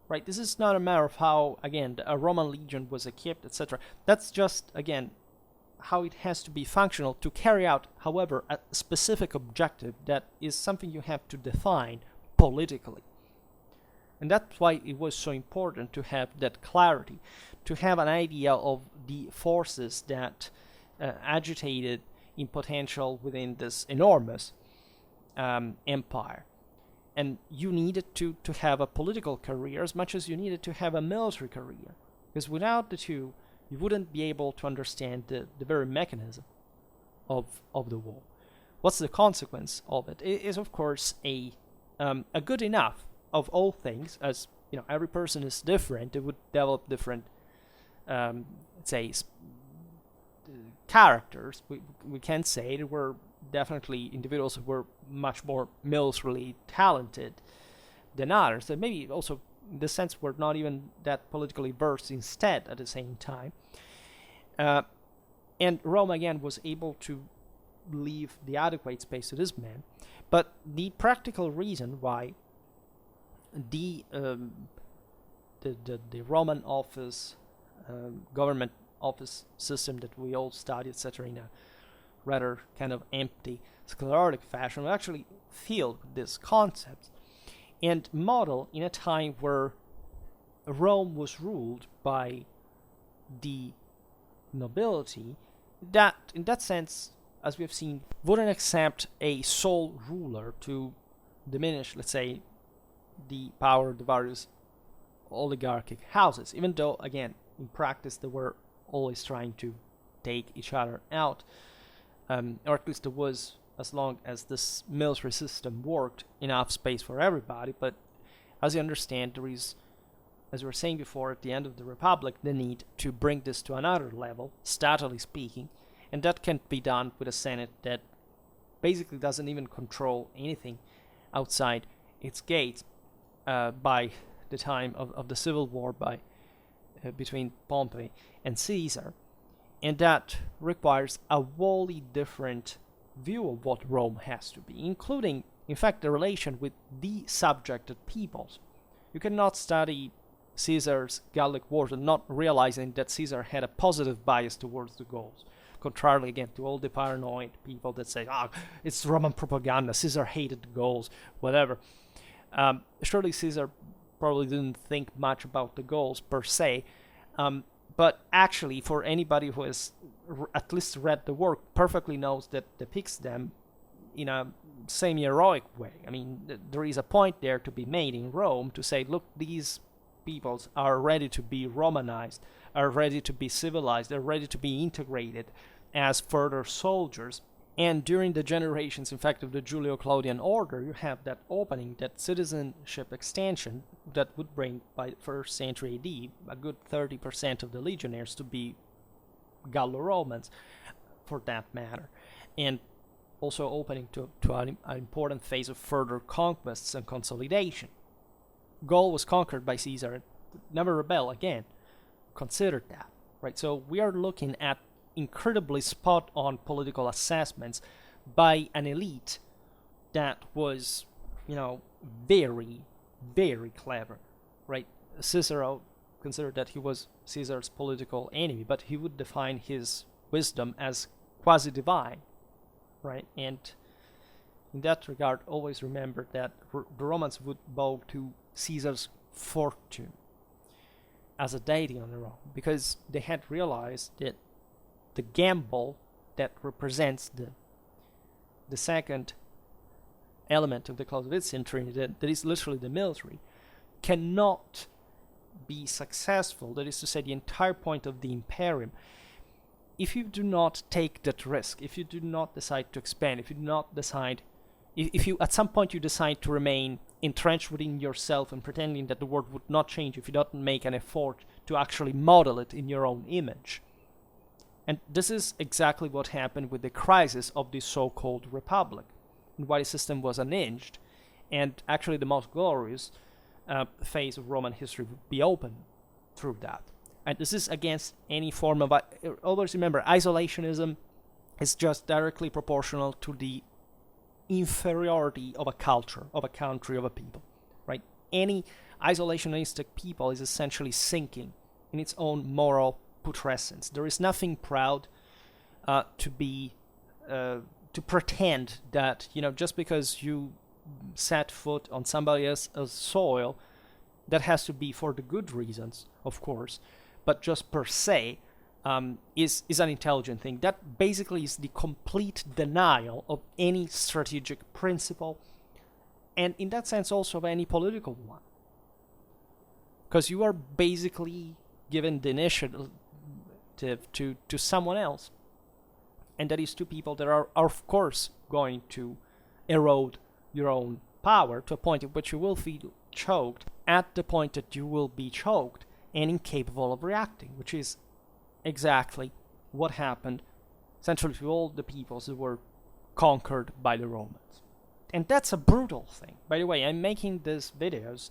S1: Right? This is not a matter of how, again, a Roman legion was equipped, etc. That's just, again, how it has to be functional to carry out, however, a specific objective that is something you have to define politically. And that's why it was so important to have that clarity, to have an idea of the forces that agitated in potential within this enormous empire. And you needed to have a political career as much as you needed to have a military career. Because without the two, you wouldn't be able to understand the very mechanism of the war. What's the consequence of it? It is, of course, a good enough of all things, as every person is different. They would develop different, let's say, characters. We can say there were definitely individuals who were much more militarily talented than others, that maybe also in the sense were not even that politically versed instead at the same time. And Rome again was able to leave the adequate space to this man. But the practical reason why the Roman office, government office system that we all study, etc., in a rather kind of empty, sclerotic fashion, was actually filled with these concepts and model in a time where Rome was ruled by the nobility that, in that sense, as we have seen, wouldn't accept a sole ruler to diminish, let's say, the power of the various oligarchic houses, even though, again, in practice, they were always trying to take each other out, or at least there was, as long as this military system worked, enough space for everybody. But as you understand, there is, as we were saying before, at the end of the Republic, the need to bring this to another level, statally speaking, and that can't be done with a Senate that basically doesn't even control anything outside its gates by the time of the Civil War between Pompey and Caesar. And that requires a wholly different view of what Rome has to be, including, in fact, the relation with the subjected peoples. You cannot study Caesar's Gallic Wars and not realizing that Caesar had a positive bias towards the Gauls, contrarily again to all the paranoid people that say, it's Roman propaganda, Caesar hated the Gauls, whatever. Surely Caesar probably didn't think much about the Gauls per se, but actually, for anybody who has at least read the work, perfectly knows that depicts them in a semi-heroic way. I mean, there is a point there to be made in Rome to say, look, these peoples are ready to be Romanized, are ready to be civilized, are ready to be integrated as further soldiers. And during the generations, in fact, of the Julio-Claudian order, you have that opening, that citizenship extension that would bring, by the 1st century AD, a good 30% of the legionnaires to be Gallo-Romans, for that matter. And also opening to an important phase of further conquests and consolidation. Gaul was conquered by Caesar, never rebel again. Consider that, right? So we are looking at incredibly spot-on political assessments by an elite that was, very, very clever, right? Cicero considered that he was Caesar's political enemy, but he would define his wisdom as quasi-divine, right? And in that regard, always remember that the Romans would bow to Caesar's fortune as a deity on their own, because they had realized that the gamble that represents the second element of the Clausewitzian Trinity, that is literally the military, cannot be successful, that is to say, the entire point of the Imperium, if you do not take that risk, if you do not decide to expand, if you do not decide, if you at some point you decide to remain entrenched within yourself and pretending that the world would not change if you don't make an effort to actually model it in your own image. And this is exactly what happened with the crisis of the so-called Republic, and why the system was unhinged, and actually the most glorious phase of Roman history would be opened through that. And this is against any form of... always remember, isolationism is just directly proportional to the inferiority of a culture, of a country, of a people, right? Any isolationistic people is essentially sinking in its own moral putrescence. There is nothing proud to pretend that, just because you set foot on somebody else's soil, that has to be for the good reasons, of course, but just per se is an intelligent thing. That basically is the complete denial of any strategic principle, and in that sense also of any political one, because you are basically given the initiative to someone else, and that is to people that are of course going to erode your own power to a point at which you will feel choked, at the point that you will be choked and incapable of reacting, which is exactly what happened essentially to all the peoples that were conquered by the Romans. And that's a brutal thing. By the way, I'm making these videos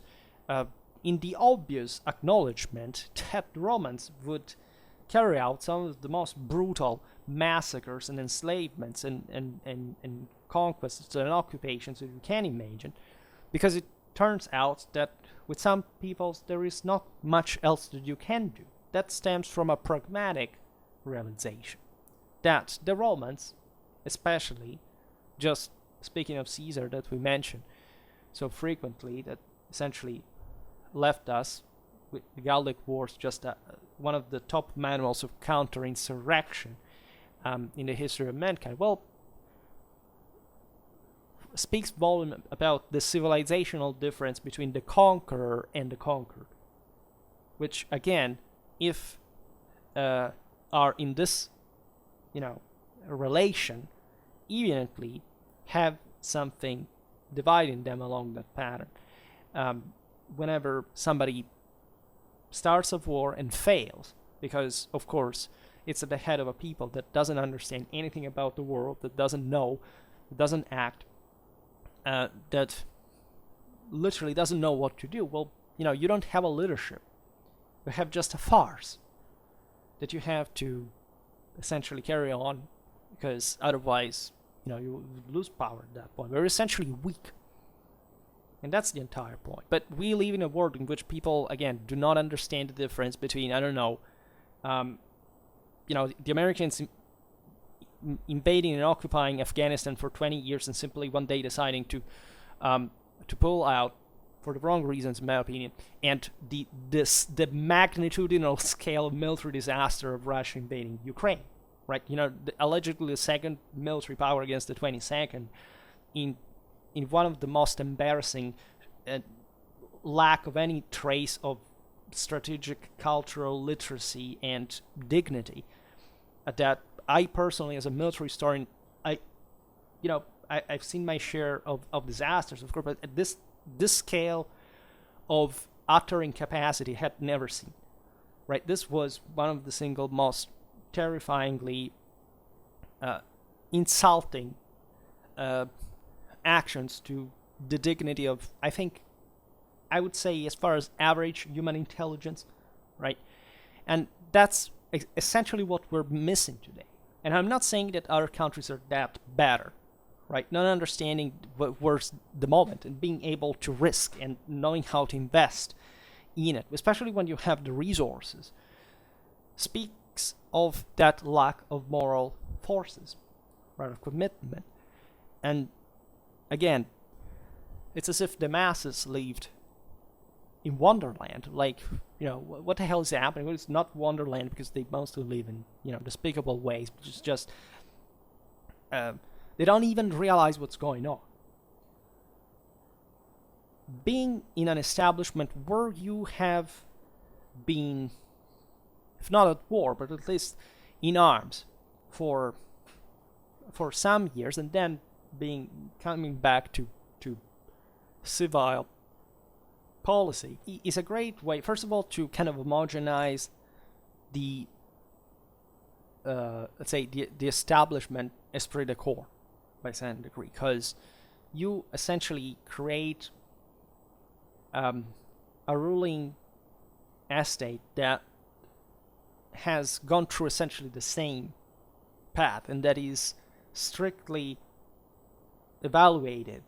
S1: in the obvious acknowledgement that the Romans would carry out some of the most brutal massacres and enslavements and conquests and occupations that you can imagine, because it turns out that with some peoples there is not much else that you can do. That stems from a pragmatic realization that the Romans, especially, just speaking of Caesar that we mentioned so frequently, that essentially left us with the Gallic Wars just one of the top manuals of counter-insurrection in the history of mankind, well, speaks volume about the civilizational difference between the conqueror and the conquered, which again, if are in this, relation, evidently have something dividing them along that pattern. Whenever somebody starts a war and fails, because of course it's at the head of a people that doesn't understand anything about the world, that doesn't know, doesn't act, that literally doesn't know what to do. Well, you don't have a leadership. You have just a farce that you have to essentially carry on, because otherwise, you lose power at that point. We're essentially weak. And that's the entire point. But we live in a world in which people, again, do not understand the difference between, the Americans invading and occupying Afghanistan for 20 years and simply one day deciding to pull out for the wrong reasons, in my opinion, and the magnitudinal scale of military disaster of Russia invading Ukraine, right? Allegedly the second military power against the 22nd, in one of the most embarrassing lack of any trace of strategic cultural literacy and dignity, that I personally, as a military historian, I've seen my share of disasters, of course, but at this scale of utter incapacity had never seen, right? This was one of the single most terrifyingly insulting actions to the dignity of, I would say, as far as average human intelligence, right? And that's essentially what we're missing today. And I'm not saying that other countries are that better, right? Not understanding where's the moment and being able to risk and knowing how to invest in it, especially when you have the resources, speaks of that lack of moral forces, right, of commitment. And again, it's as if the masses lived in Wonderland. Like, what the hell is happening? Well, it's not Wonderland because they mostly live in, despicable ways. It's just, they don't even realize what's going on. Being in an establishment where you have been, if not at war, but at least in arms for some years, and then coming back to civil policy is a great way, first of all, to kind of homogenize the let's say the establishment esprit de corps by some degree, because you essentially create a ruling estate that has gone through essentially the same path, and that is strictly evaluated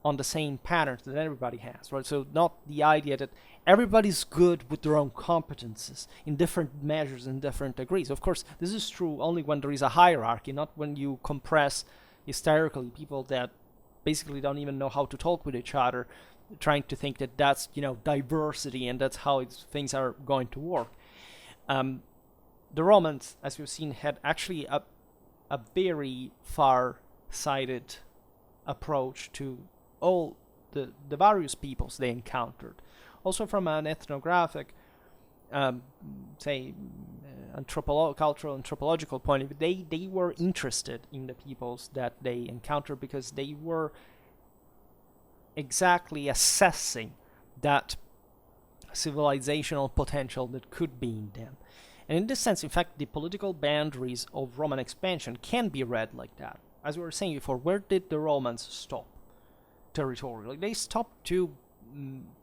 S1: on the same patterns that everybody has, right? So not the idea that everybody's good with their own competences in different measures and different degrees. Of course, this is true only when there is a hierarchy, not when you compress hysterically people that basically don't even know how to talk with each other, trying to think that that's, diversity and that's how things are going to work. The Romans, as we've seen, had actually a very far-sighted approach to all the various peoples they encountered. Also from an ethnographic, cultural anthropological point of view, they were interested in the peoples that they encountered because they were exactly assessing that civilizational potential that could be in them. And in this sense, in fact, the political boundaries of Roman expansion can be read like that. As we were saying before, where did the Romans stop territorially? They stopped to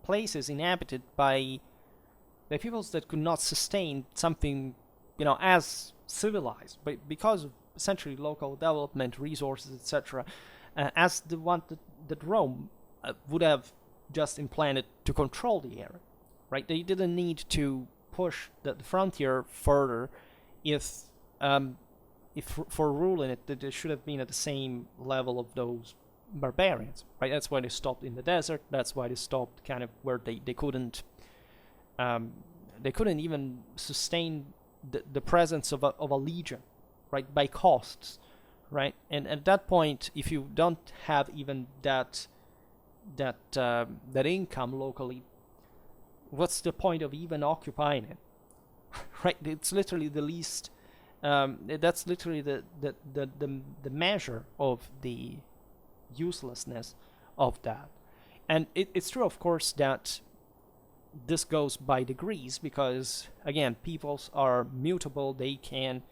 S1: places inhabited by peoples that could not sustain something, as civilized, but because of essentially local development, resources, etc., as the one that Rome would have just implanted to control the area, right? They didn't need to push the frontier further if for ruling it, that they should have been at the same level of those barbarians, right? That's why they stopped in the desert. That's why they stopped kind of where they couldn't even sustain the presence of a legion, right? By costs, right? And at that point, if you don't have even that income locally, what's the point of even occupying it? Right? It's literally the least That's literally the measure of the uselessness of that. And it's true, of course, that this goes by degrees because, again, peoples are mutable. They can,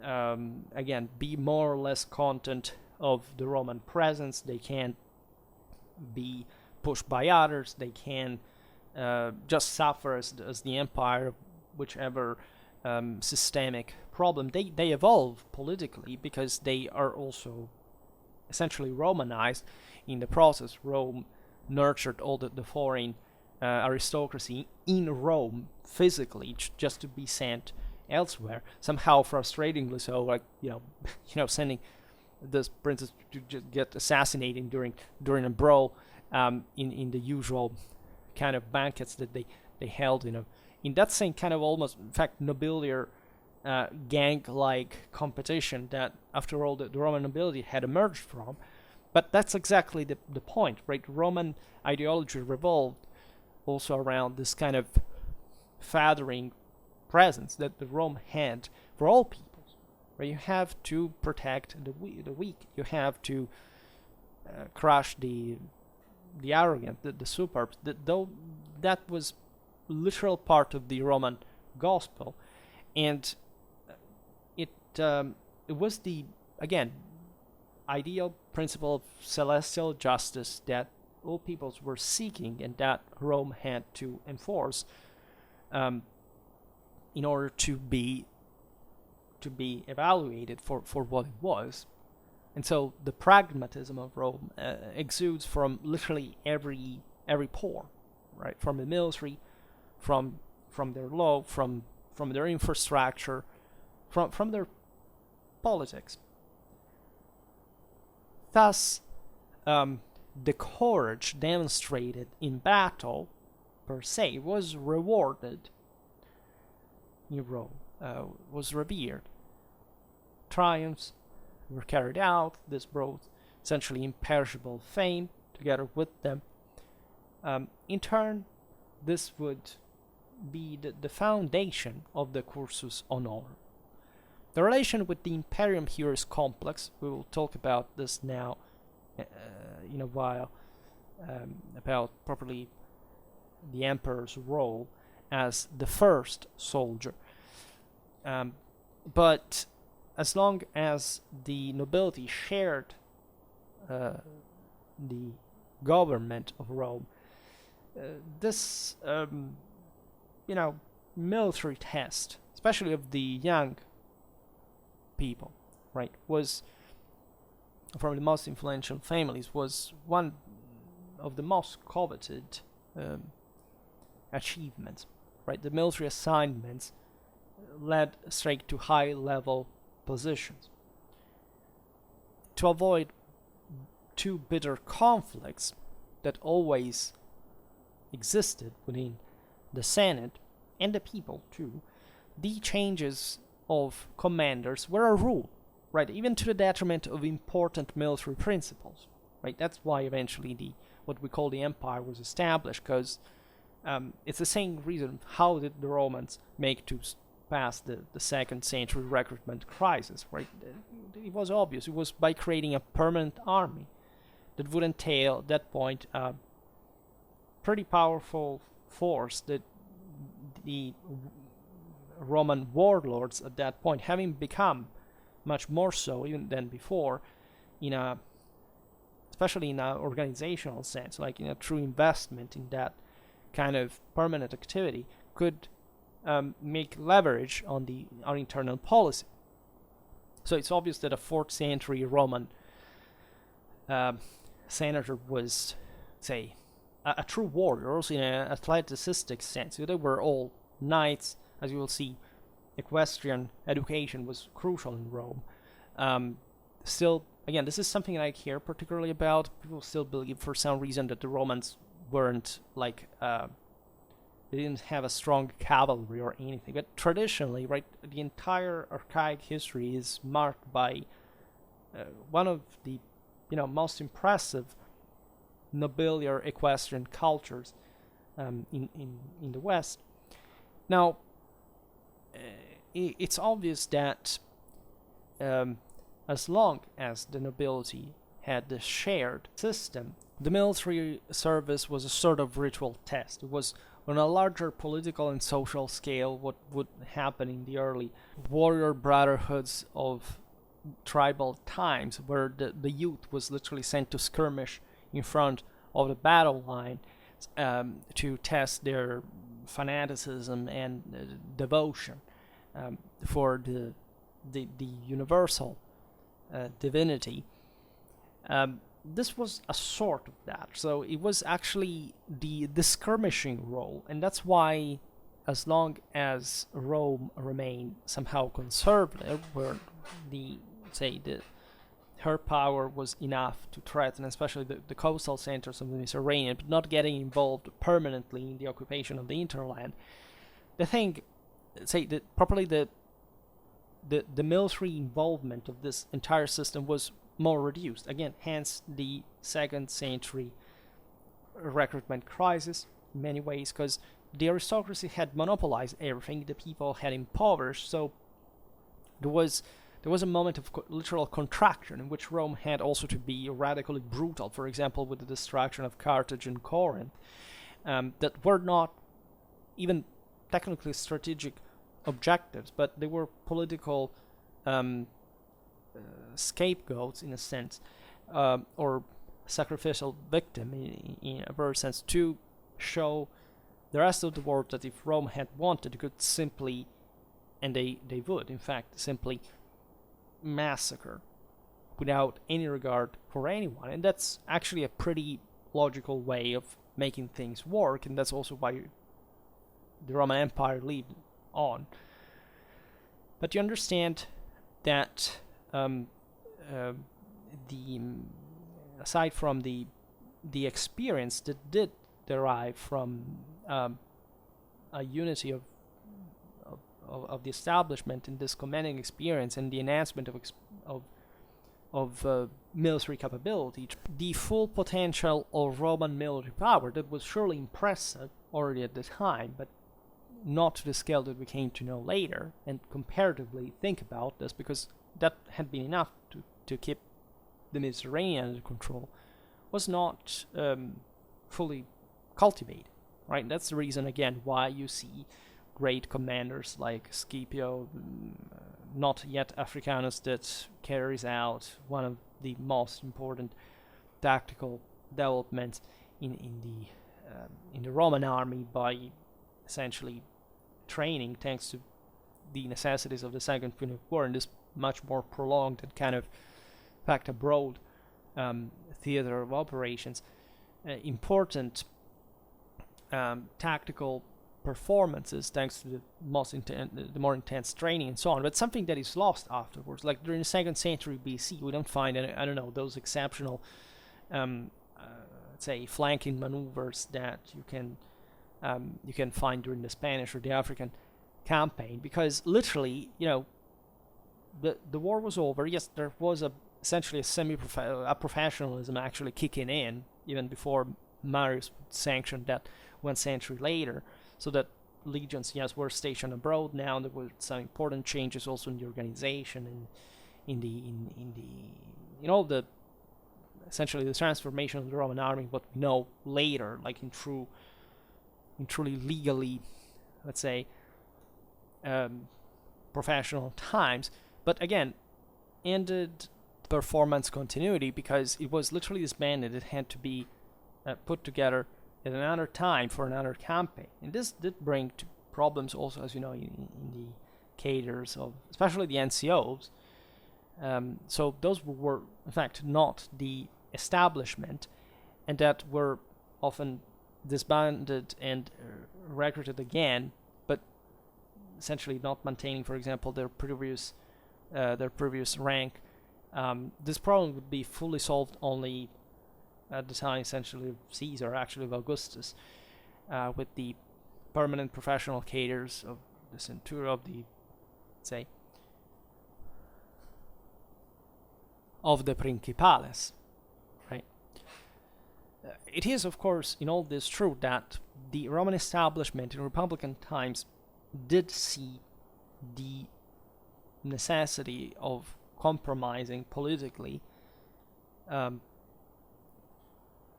S1: again, be more or less content of the Roman presence. They can be pushed by others. They can just suffer as the empire, whichever systemic problem. They evolve politically because they are also essentially Romanized in the process. Rome nurtured all the foreign aristocracy in Rome physically just to be sent elsewhere, somehow frustratingly so, like sending this princess to just get assassinated during a brawl in the usual kind of banquets that they held in that same kind of almost, in fact, nobiliar gang-like competition that, after all, the Roman nobility had emerged from. But that's exactly the point, right? Roman ideology revolved also around this kind of fathering presence that the Rome had for all peoples, right? You have to protect the weak. You have to crush the arrogant, the superbs. Though that was literal part of the Roman gospel, and it was the, again, ideal principle of celestial justice that all peoples were seeking and that Rome had to enforce in order to be evaluated for what it was. And so the pragmatism of Rome exudes from literally every pore, right? From the military, from their law, from their infrastructure, from their politics. Thus, the courage demonstrated in battle, per se, was rewarded in Rome, was revered. Triumphs were carried out. This brought essentially imperishable fame together with them. In turn, this would be the foundation of the cursus honorum. The relation with the imperium here is complex. We will talk about this now in a while, about properly the emperor's role as the first soldier. But as long as the nobility shared the government of Rome, this military test, especially of the young people, right, was from the most influential families, was one of the most coveted achievements, right? The military assignments led straight to high-level positions. To avoid two bitter conflicts that always existed within the Senate and the people too, the changes of commanders were a rule, right? Even to the detriment of important military principles, right? That's why eventually what we call the empire was established, because it's the same reason. How did the Romans make to pass the 2nd century recruitment crisis, right? It was obvious. It was by creating a permanent army that would entail, at that point, a pretty powerful force that the Roman warlords at that point, having become much more so even than before, especially in an organizational sense, like in a true investment in that kind of permanent activity, could make leverage on our internal policy. So it's obvious that a 4th century Roman senator was, say, a true warrior, also in an athleticistic sense. They were all knights. As you will see, equestrian education was crucial in Rome. Still, again, this is something I care particularly about. People still believe, for some reason, that the Romans weren't like they didn't have a strong cavalry or anything. But traditionally, right, the entire archaic history is marked by one of the most impressive nobiliar equestrian cultures in the West. Now, it's obvious that as long as the nobility had the shared system, the military service was a sort of ritual test. It was on a larger political and social scale what would happen in the early warrior brotherhoods of tribal times, where the youth was literally sent to skirmish in front of the battle line to test their fanaticism and devotion for the universal divinity. This was a sort of that. So it was actually the skirmishing role, and that's why, as long as Rome remained somehow conservative, where her power was enough to threaten, especially the coastal centers of the Mediterranean, but not getting involved permanently in the occupation of the hinterland. The thing, properly the military involvement of this entire system was more reduced. Again, hence the 2nd century recruitment crisis in many ways, because the aristocracy had monopolized everything, the people had impoverished, so there was a moment of literal contraction in which Rome had also to be radically brutal, for example with the destruction of Carthage and Corinth, that were not even technically strategic objectives, but they were political scapegoats in a sense, or sacrificial victim in a broader sense, to show the rest of the world that if Rome had wanted, it could simply, and they would in fact simply massacre without any regard for anyone. And that's actually a pretty logical way of making things work, and that's also why the Roman Empire lived on. But you understand that aside from the experience that did derive from a unity of the establishment in this commanding experience and the enhancement of military capability, the full potential of Roman military power that was surely impressive already at the time, but not to the scale that we came to know later, and comparatively think about this, because that had been enough to keep the Mediterranean under control, was not fully cultivated, right? That's the reason, again, why you see great commanders like Scipio, not yet Africanus, that carries out one of the most important tactical developments in the Roman army by essentially training, thanks to the necessities of the Second Punic War, in this much more prolonged and kind of, in fact, a broad theater of operations, important tactical performances, thanks to the more intense training and so on. But something that is lost afterwards, like during the 2nd century BC, we don't find I don't know, those exceptional let's say flanking maneuvers that you can find during the Spanish or the African campaign, because literally, the war was over. Yes, there was essentially a professionalism actually kicking in even before Marius sanctioned that 1 century later, so that legions, yes, were stationed abroad now. There were some important changes also in the organization and in essentially the transformation of the Roman army, what we know later, like in truly legally, let's say, professional times. But again, ended performance continuity, because it was literally disbanded. It had to be put together at another time for another campaign, and this did bring to problems also, as you know, in the cadres of especially the NCOs. So those were in fact not the establishment, and that were often disbanded and recruited again, but essentially not maintaining, for example, their previous rank. This problem would be fully solved only at the time, essentially, of Caesar, actually of Augustus, with the permanent professional cadres of the centura, of the, say, of the principales, right? It is, of course, in all this true that the Roman establishment in Republican times did see the necessity of compromising politically,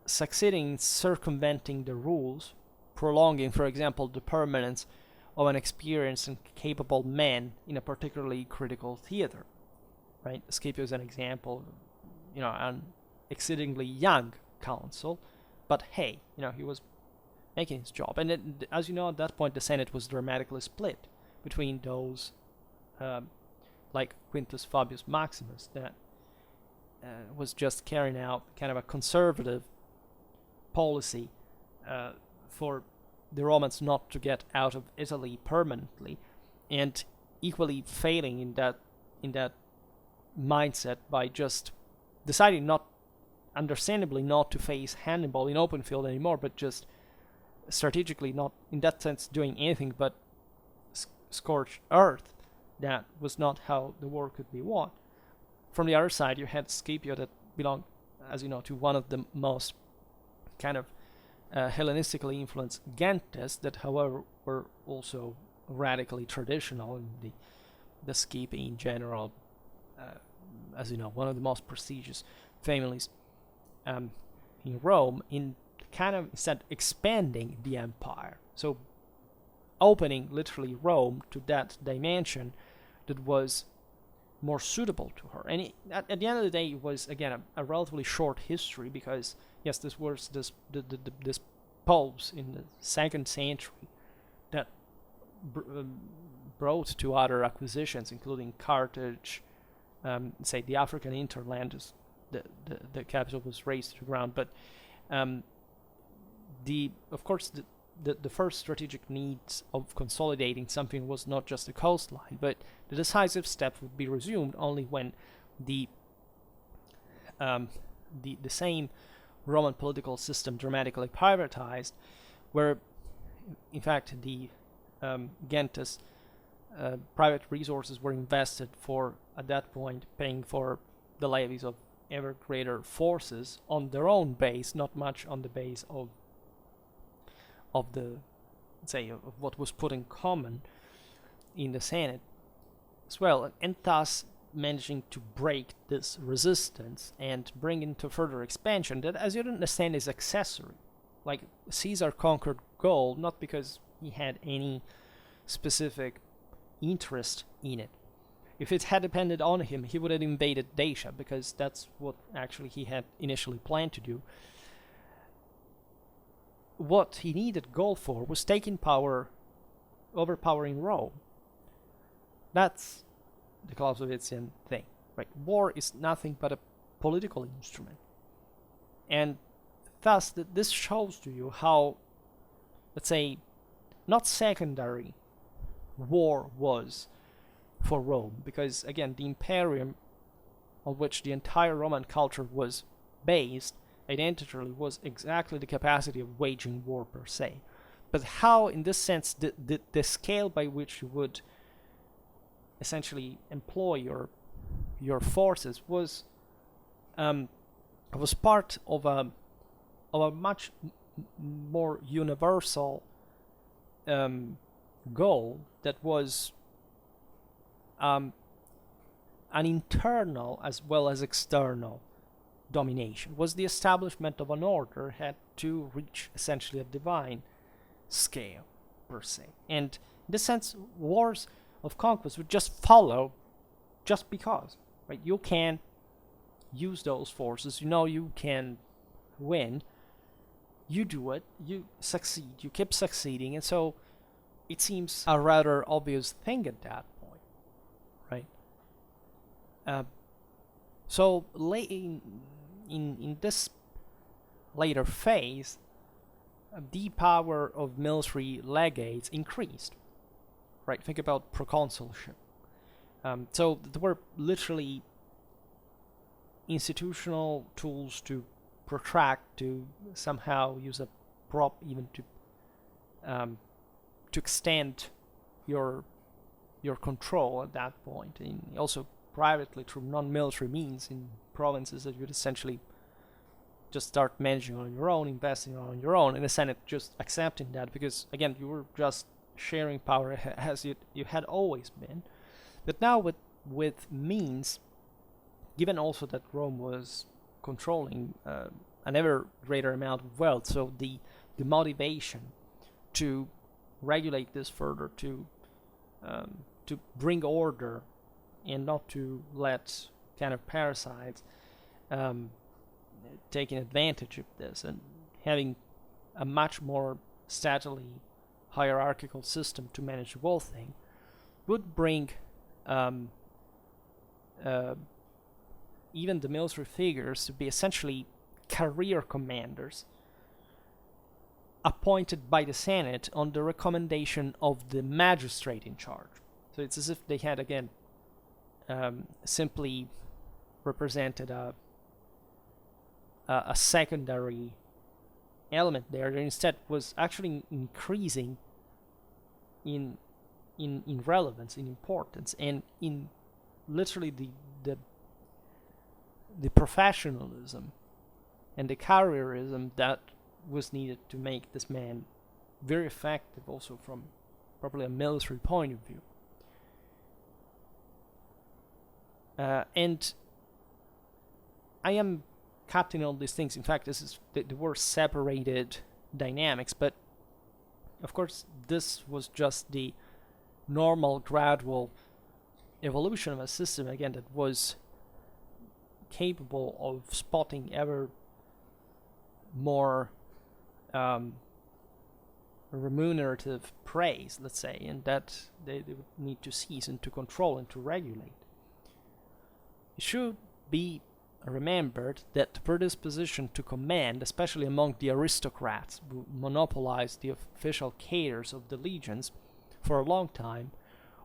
S1: succeeding in circumventing the rules, prolonging, for example, the permanence of an experienced and capable man in a particularly critical theater. Right? Scipio is an example, an exceedingly young consul, but hey, he was making his job. And as you know, at that point, the Senate was dramatically split between those, like Quintus Fabius Maximus, that was just carrying out kind of a conservative policy for the Romans not to get out of Italy permanently, and equally failing in that mindset by just deciding understandably not to face Hannibal in open field anymore, but just strategically not, in that sense, doing anything but scorched earth. That was not how the war could be won. From the other side, you had Scipio, that belonged, as you know, to one of the most kind of Hellenistically influenced Gentes, that, however, were also radically traditional, in the Scipi in general, as you know, one of the most prestigious families in Rome, in kind of instead expanding the empire, so opening literally Rome to that dimension that was more suitable to her. And at the end of the day, it was again a relatively short history, because yes, this was this popes in the 2nd century that brought to other acquisitions, including Carthage, say the African hinterland, the capital was razed to the ground. But of course the first strategic needs of consolidating something was not just the coastline, but the decisive step would be resumed only when the same Roman political system dramatically privatized, where in fact the Gentes private resources were invested for, at that point, paying for the levies of ever greater forces on their own base, not much on the base of what was put in common in the Senate as well, and thus managing to break this resistance and bring into further expansion that, as you understand, is accessory. Like, Caesar conquered Gaul not because he had any specific interest in it. If it had depended on him, he would have invaded Dacia, because that's what actually he had initially planned to do. What he needed Gaul for was taking power, overpowering Rome. That's the Clausewitzian thing, right? War is nothing but a political instrument. And thus, this shows to you how, let's say, not secondary war was for Rome, because again, the imperium on which the entire Roman culture was based identitarily was exactly the capacity of waging war per se. But how, in this sense, the scale by which you would essentially employ your forces was part of a much more universal goal that was an internal as well as external domination. Was the establishment of an order had to reach essentially a divine scale per se. And in this sense, wars of conquest would just follow just because, right? You can use those forces, you can win, you do it, you succeed, you keep succeeding, and so it seems a rather obvious thing at that point, right? So in this later phase, the power of military legates increased, right? Think about proconsulship. So there were literally institutional tools to protract, to somehow use a prop even to extend your control at that point, and also privately through non-military means in provinces that you'd essentially just start managing on your own, investing on your own, and the Senate just accepting that, because again, you were just sharing power as you had always been. But now with means, given also that Rome was controlling an ever greater amount of wealth, so the motivation to regulate this further, to bring order, and not to let kind of parasites taking advantage of this, and having a much more steadily hierarchical system to manage the whole thing, would bring even the military figures to be essentially career commanders appointed by the Senate on the recommendation of the magistrate in charge. So it's as if they had, again, simply represented a secondary element there that instead was actually increasing in relevance, in importance, and in literally the professionalism and the careerism that was needed to make this man very effective, also from probably a military point of view. And I am cutting all these things. In fact, they were separated dynamics, but of course this was just the normal, gradual evolution of a system, again, that was capable of spotting ever more remunerative praise, let's say, and that they would need to seize and to control and to regulate. It should be remembered that the predisposition to command, especially among the aristocrats who monopolized the official cares of the legions for a long time,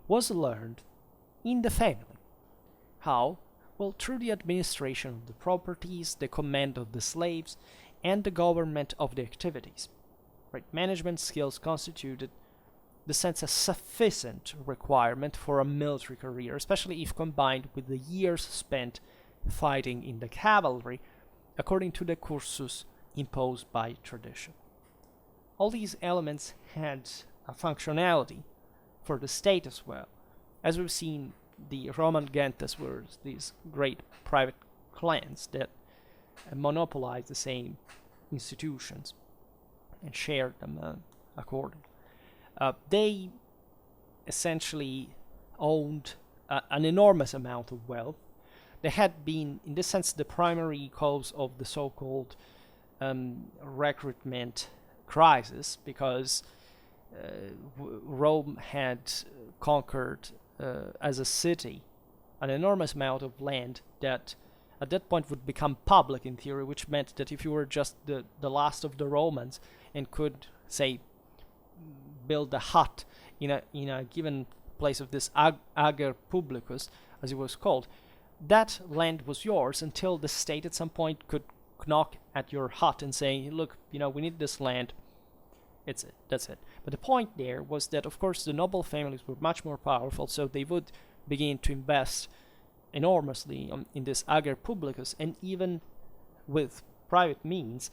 S1: was learned in the family. How? Well, through the administration of the properties, the command of the slaves, and the government of the activities. Right? Management skills constituted the sense a sufficient requirement for a military career, especially if combined with the years spent fighting in the cavalry, according to the cursus imposed by tradition. All these elements had a functionality for the state as well. As we've seen, the Roman gentes were these great private clans that monopolized the same institutions and shared them accordingly. They essentially owned an enormous amount of wealth. They had been, in this sense, the primary cause of the so-called recruitment crisis, because Rome had conquered as a city an enormous amount of land that at that point would become public in theory, which meant that if you were just the last of the Romans and could, say, build a hut in a given place of this ager publicus, as it was called, that land was yours until the state at some point could knock at your hut and say, look, we need this land. That's it. But the point there was that, of course, the noble families were much more powerful, so they would begin to invest enormously in this ager publicus, and even with private means,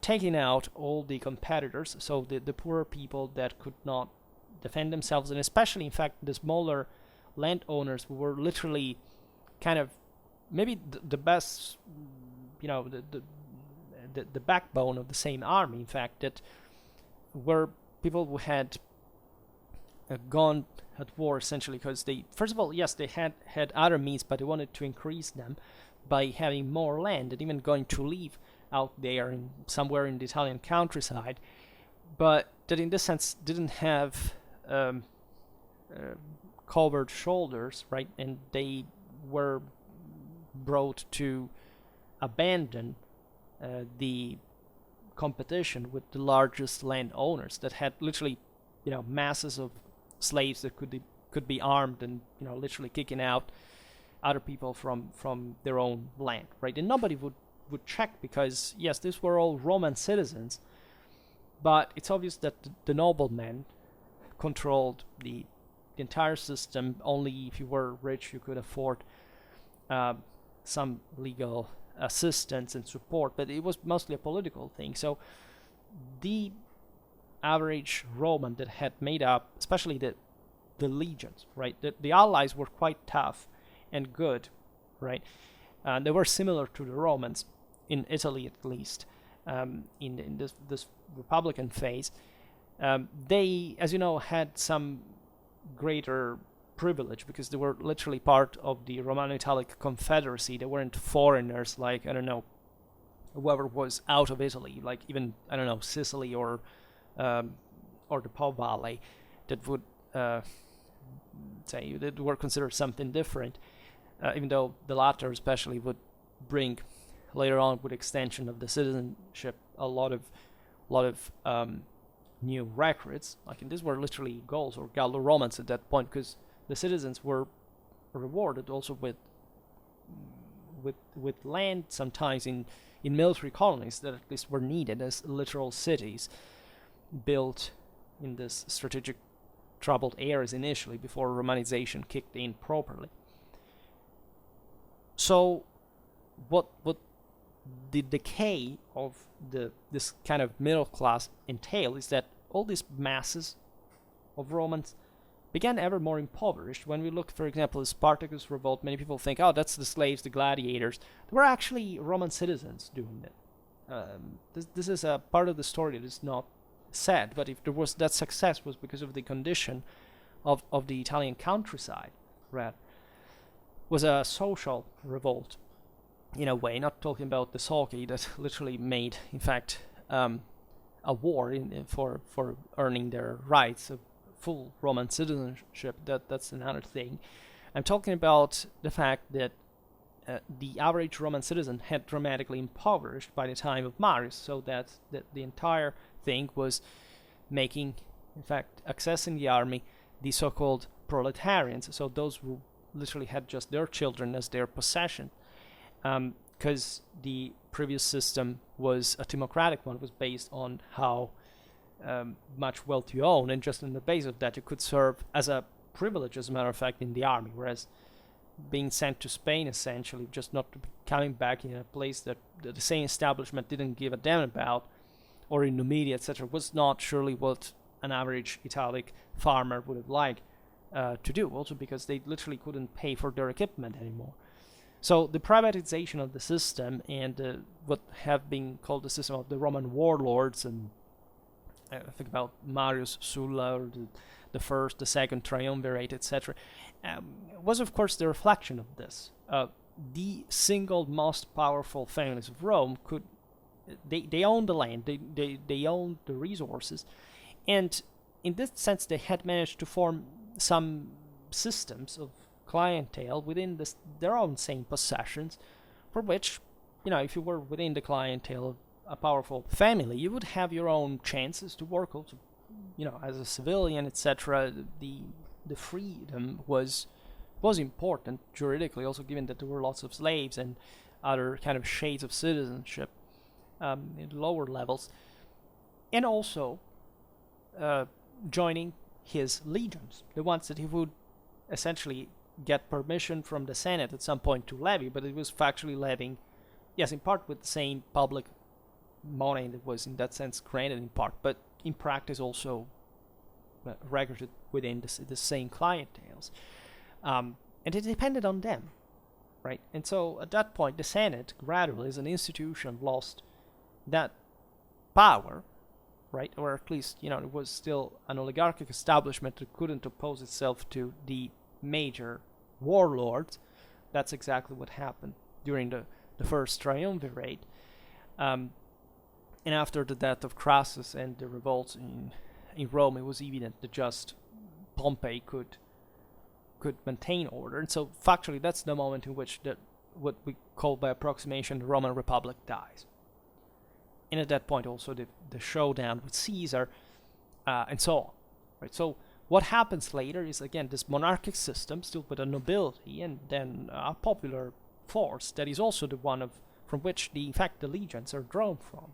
S1: taking out all the competitors, so the poorer people that could not defend themselves, and especially, in fact, the smaller landowners who were literally kind of maybe the best, the backbone of the same army, in fact, that were people who had gone at war essentially because they, first of all, yes, they had other means, but they wanted to increase them by having more land and even going to live out there somewhere in the Italian countryside, but that in this sense didn't have covered shoulders, right? And they were brought to abandon the competition with the largest landowners that had literally, masses of slaves that could be armed and literally kicking out other people from their own land, right? And nobody would check, because yes, these were all Roman citizens, but it's obvious that the noblemen controlled the entire system. Only if you were rich you could afford some legal assistance and support, but it was mostly a political thing. So the average Roman that had made up, especially the legions, right? The allies were quite tough and good, right? They were similar to the Romans in Italy, at least, in this Republican phase. They, as you know, had some greater privilege because they were literally part of the Romano-Italic Confederacy. They weren't foreigners like, I don't know, whoever was out of Italy, like even, I don't know, Sicily or the Po Valley, that would say that were considered something different, even though the latter especially would bring later on with extension of the citizenship a lot of new recruits. Like, and these were literally Gauls or Gallo-Romans at that point, because the citizens were rewarded also with land, sometimes in military colonies that at least were needed as literal cities built in this strategic troubled areas initially before Romanization kicked in properly. So what the decay of this kind of middle class entail is that all these masses of Romans began ever more impoverished. When we look, for example, at Spartacus revolt, many people think, oh, that's the slaves, the gladiators. There were actually Roman citizens doing it. This is a part of the story that is not said, but if there was that success was because of the condition of the Italian countryside, right? Was a social revolt in a way, not talking about the Sulci that literally made, in fact, a war for earning their rights of full Roman citizenship. That's another thing. I'm talking about the fact that the average Roman citizen had dramatically impoverished by the time of Marius, so that the entire thing was making, in fact, accessing the army, the so-called proletarians, so those who literally had just their children as their possession, because the previous system was a democratic one, was based on how much wealth you own, and just on the basis of that you could serve as a privilege, as a matter of fact, in the army, whereas being sent to Spain, essentially, just not coming back in a place that the same establishment didn't give a damn about, or in Numidia, etc., was not surely what an average Italic farmer would have liked to do, also because they literally couldn't pay for their equipment anymore. So the privatization of the system and what have been called the system of the Roman warlords, and I think about Marius Sulla, or the first, the second triumvirate, etc., was of course the reflection of this. The single most powerful families of Rome they owned the land, they owned the resources, and in this sense they had managed to form some systems of clientele within their own same possessions, for which, if you were within the clientele of a powerful family, you would have your own chances to work also, as a civilian, etc. The freedom was important juridically, also given that there were lots of slaves and other kind of shades of citizenship in lower levels, and also joining his legions, the ones that he would essentially get permission from the Senate at some point to levy, but it was factually levying, yes, in part with the same public money that was in that sense granted in part, but in practice also recruited within the same clienteles. And it depended on them, right? And so at that point, the Senate gradually, as an institution, lost that power, right? Or at least, it was still an oligarchic establishment that couldn't oppose itself to the major warlords. That's exactly what happened during the first triumvirate. And after the death of Crassus and the revolts in Rome, it was evident that just Pompey could maintain order. And so factually, that's the moment in which what we call by approximation the Roman Republic dies. And at that point also the showdown with Caesar and so on. Right? So what happens later is, again, this monarchic system, still with a nobility, and then a popular force that is also the one from which in fact the legions are drawn from,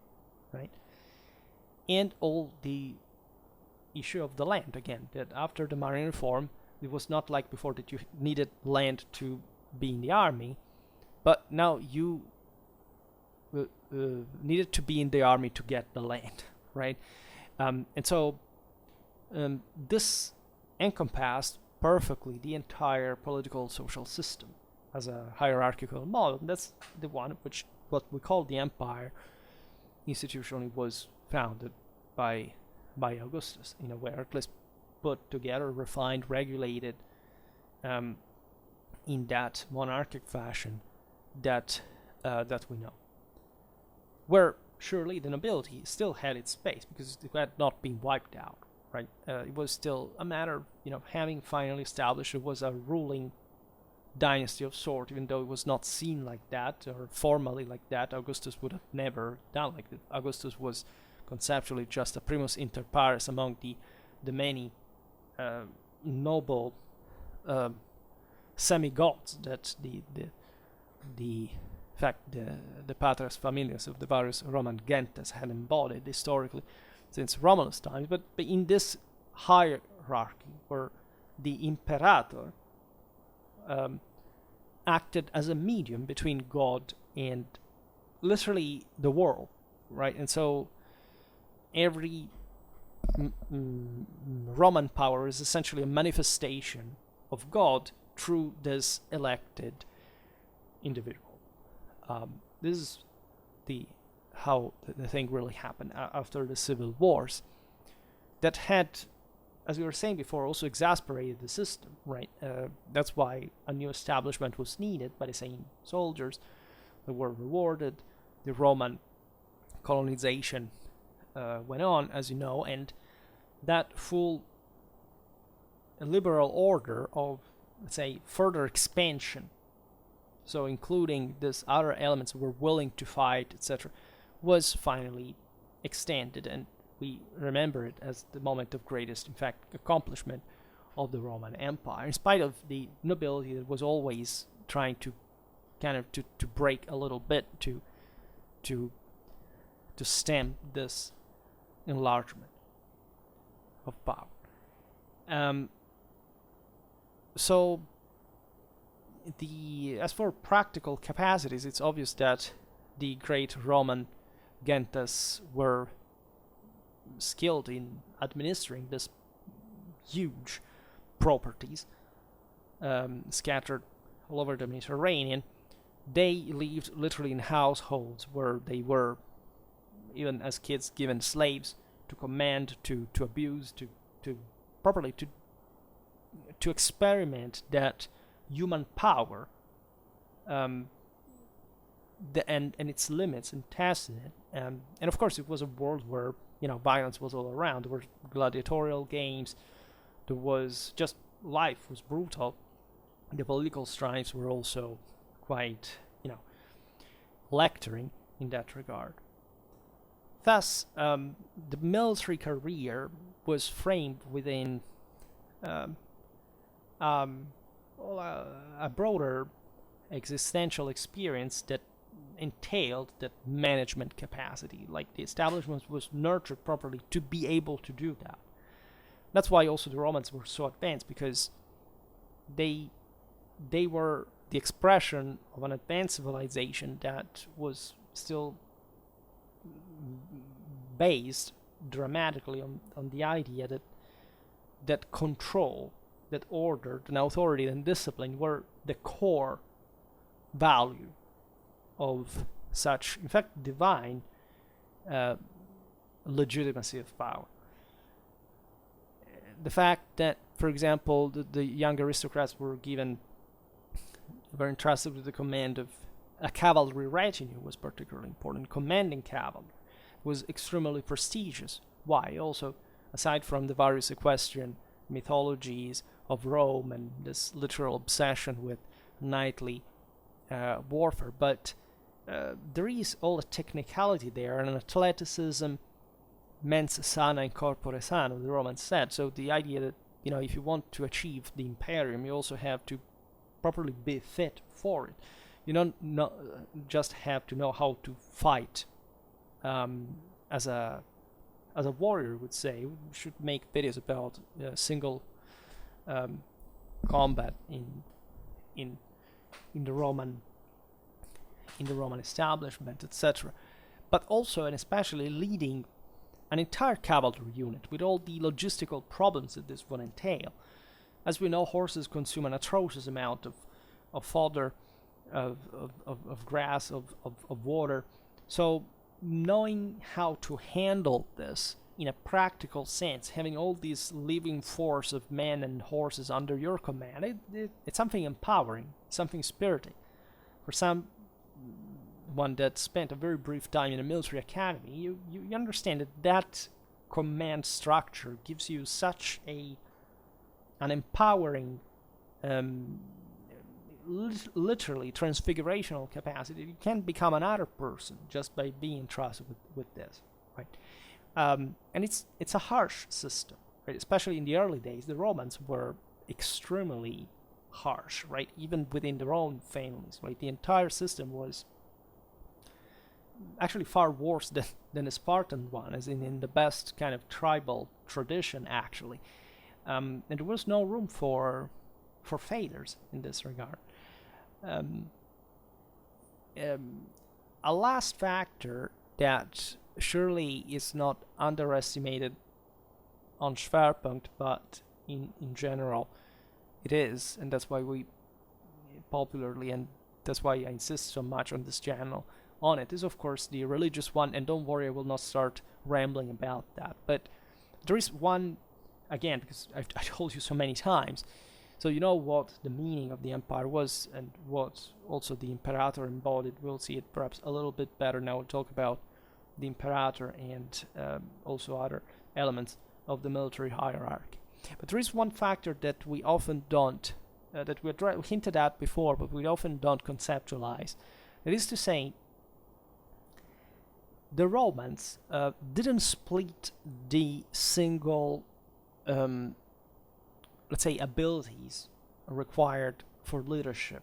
S1: right? And all the issue of the land, again, that after the Marian reform, it was not like before that you needed land to be in the army, but now you needed to be in the army to get the land, right? And so this encompassed perfectly the entire political social system as a hierarchical model. And that's the one which what we call the empire institutionally was founded by Augustus, in a way, or at least put together, refined, regulated in that monarchic fashion that we know. Where surely the nobility still had its space because it had not been wiped out, right? It was still a matter of, having finally established it was a ruling dynasty of sort, even though it was not seen like that or formally like that. Augustus would have never done like that. Augustus was conceptually just a primus inter pares among the many noble semi-gods that the patres familias of the various Roman gentes had embodied historically since Romulus times. But in this hierarchy where the imperator acted as a medium between God and literally the world, right? And so every Roman power is essentially a manifestation of God through this elected individual. This is how the thing really happened after the civil wars that had, as we were saying before, also exasperated the system, right? That's why a new establishment was needed by the same soldiers that were rewarded. The Roman colonization went on, as you know, and that full liberal order of, let's say, further expansion, so including these other elements were willing to fight, etc., was finally extended, and we remember it as the moment of greatest, in fact, accomplishment of the Roman Empire, in spite of the nobility that was always trying to kind of to break a little bit to stem this enlargement of power. So as for practical capacities, it's obvious that the great Roman gentes were skilled in administering these huge properties scattered all over the Mediterranean. They lived literally in households where they were, even as kids, given slaves to command, to abuse, to properly to experiment that human power and its limits and testing it. And of course, it was a world where violence was all around. There were gladiatorial games. There was just life was brutal. The political strifes were also quite lecturing in that regard. Thus, the military career was framed within a broader existential experience that entailed that management capacity. Like the establishment was nurtured properly to be able to do that. That's why also the Romans were so advanced, because they were the expression of an advanced civilization that was still based dramatically on the idea that control, that order, and authority and discipline were the core value of such, in fact, divine legitimacy of power. The fact that, for example, the young aristocrats were entrusted with the command of a cavalry retinue was particularly important. Commanding cavalry was extremely prestigious. Why? Also, aside from the various equestrian mythologies of Rome and this literal obsession with knightly warfare, but there is all a technicality there and an athleticism, mens sana in corpore sano, the Romans said. So the idea that if you want to achieve the imperium, you also have to properly be fit for it. You don't just have to know how to fight as a warrior would say. We should make videos about single combat in the Roman establishment, etc. But also and especially leading an entire cavalry unit with all the logistical problems that this would entail. As we know, horses consume an atrocious amount of fodder, of grass, of water. So knowing how to handle this in a practical sense, having all this living force of men and horses under your command, it's something empowering, something spiriting. For someone that spent a very brief time in a military academy, you understand that command structure gives you such an empowering, literally transfigurational capacity. You can become another person just by being entrusted with this, right? And it's a harsh system, right? Especially in the early days, the Romans were extremely harsh, right? Even within their own families, right? The entire system was actually far worse than the Spartan one, as in the best kind of tribal tradition, actually. And there was no room for failures in this regard. A last factor that surely is not underestimated on Schwerpunkt, but in general it is, and that's why we popularly, and that's why I insist so much on this channel on it, is of course the religious one. And don't worry, I will not start rambling about that, but there is one, again, because I told you so many times, so you know what the meaning of the empire was and what also the imperator embodied. We'll see it perhaps a little bit better now. We'll talk about the imperator and also other elements of the military hierarchy. But there is one factor that we often don't, that we hinted at before, but we often don't conceptualize. That is to say, the Romans didn't split the single, let's say, abilities required for leadership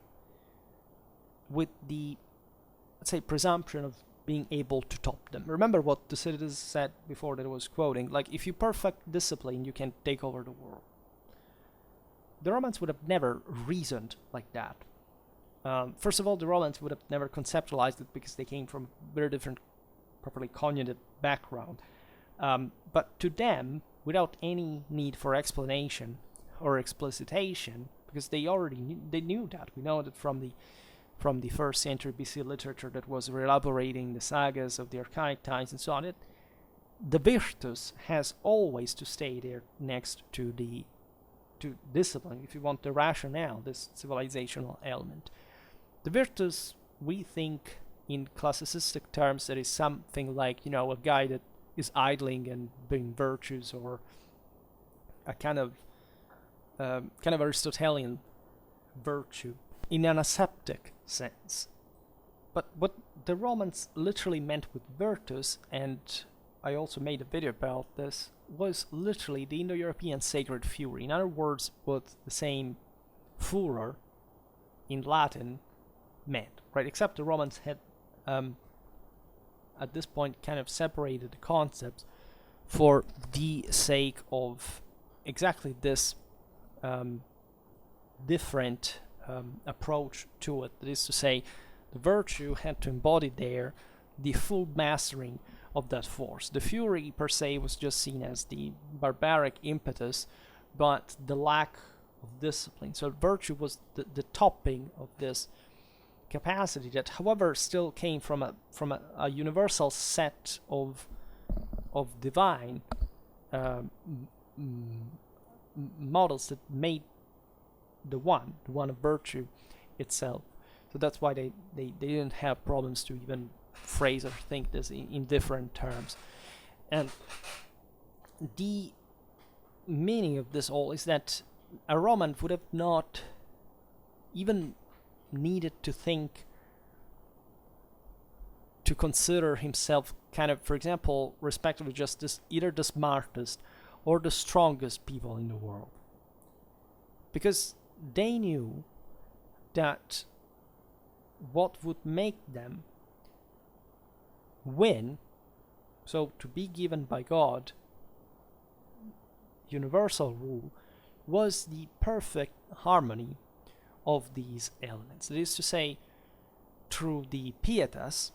S1: with the, let's say, presumption of being able to top them. Remember what Thucydides said before that I was quoting, like, if you perfect discipline, you can take over the world. The Romans would have never reasoned like that. First of all, the Romans would have never conceptualized it because they came from very different, properly cognitive background. But to them, without any need for explanation or explicitation, because they already knew that. We know that from the 1st century BC literature that was elaborating the sagas of the archaic times and so on, the virtus has always to stay there next to discipline, if you want the rationale, this civilizational element. The virtus, we think in classicistic terms, that is something like, a guy that is idling and being virtuous, or a kind of Aristotelian virtue in an ascetic sense. But what the Romans literally meant with virtus, and I also made a video about this, was literally the Indo-European sacred fury. In other words, what the same furor in Latin meant, right? Except the Romans had, at this point, kind of separated the concepts for the sake of exactly this different approach to it. That is to say, the virtue had to embody there the full mastering of that force. The fury per se was just seen as the barbaric impetus, but the lack of discipline. So virtue was the topping of this capacity that, however, still came from a universal set of divine models that made the one of virtue itself. So that's why they didn't have problems to even phrase or think this in different terms. And the meaning of this all is that a Roman would have not even needed to think to consider himself kind of, for example, respectively, just either the smartest or the strongest people in the world, because they knew that what would make them win, so to be given by God, universal rule, was the perfect harmony of these elements. That is to say, through the pietas,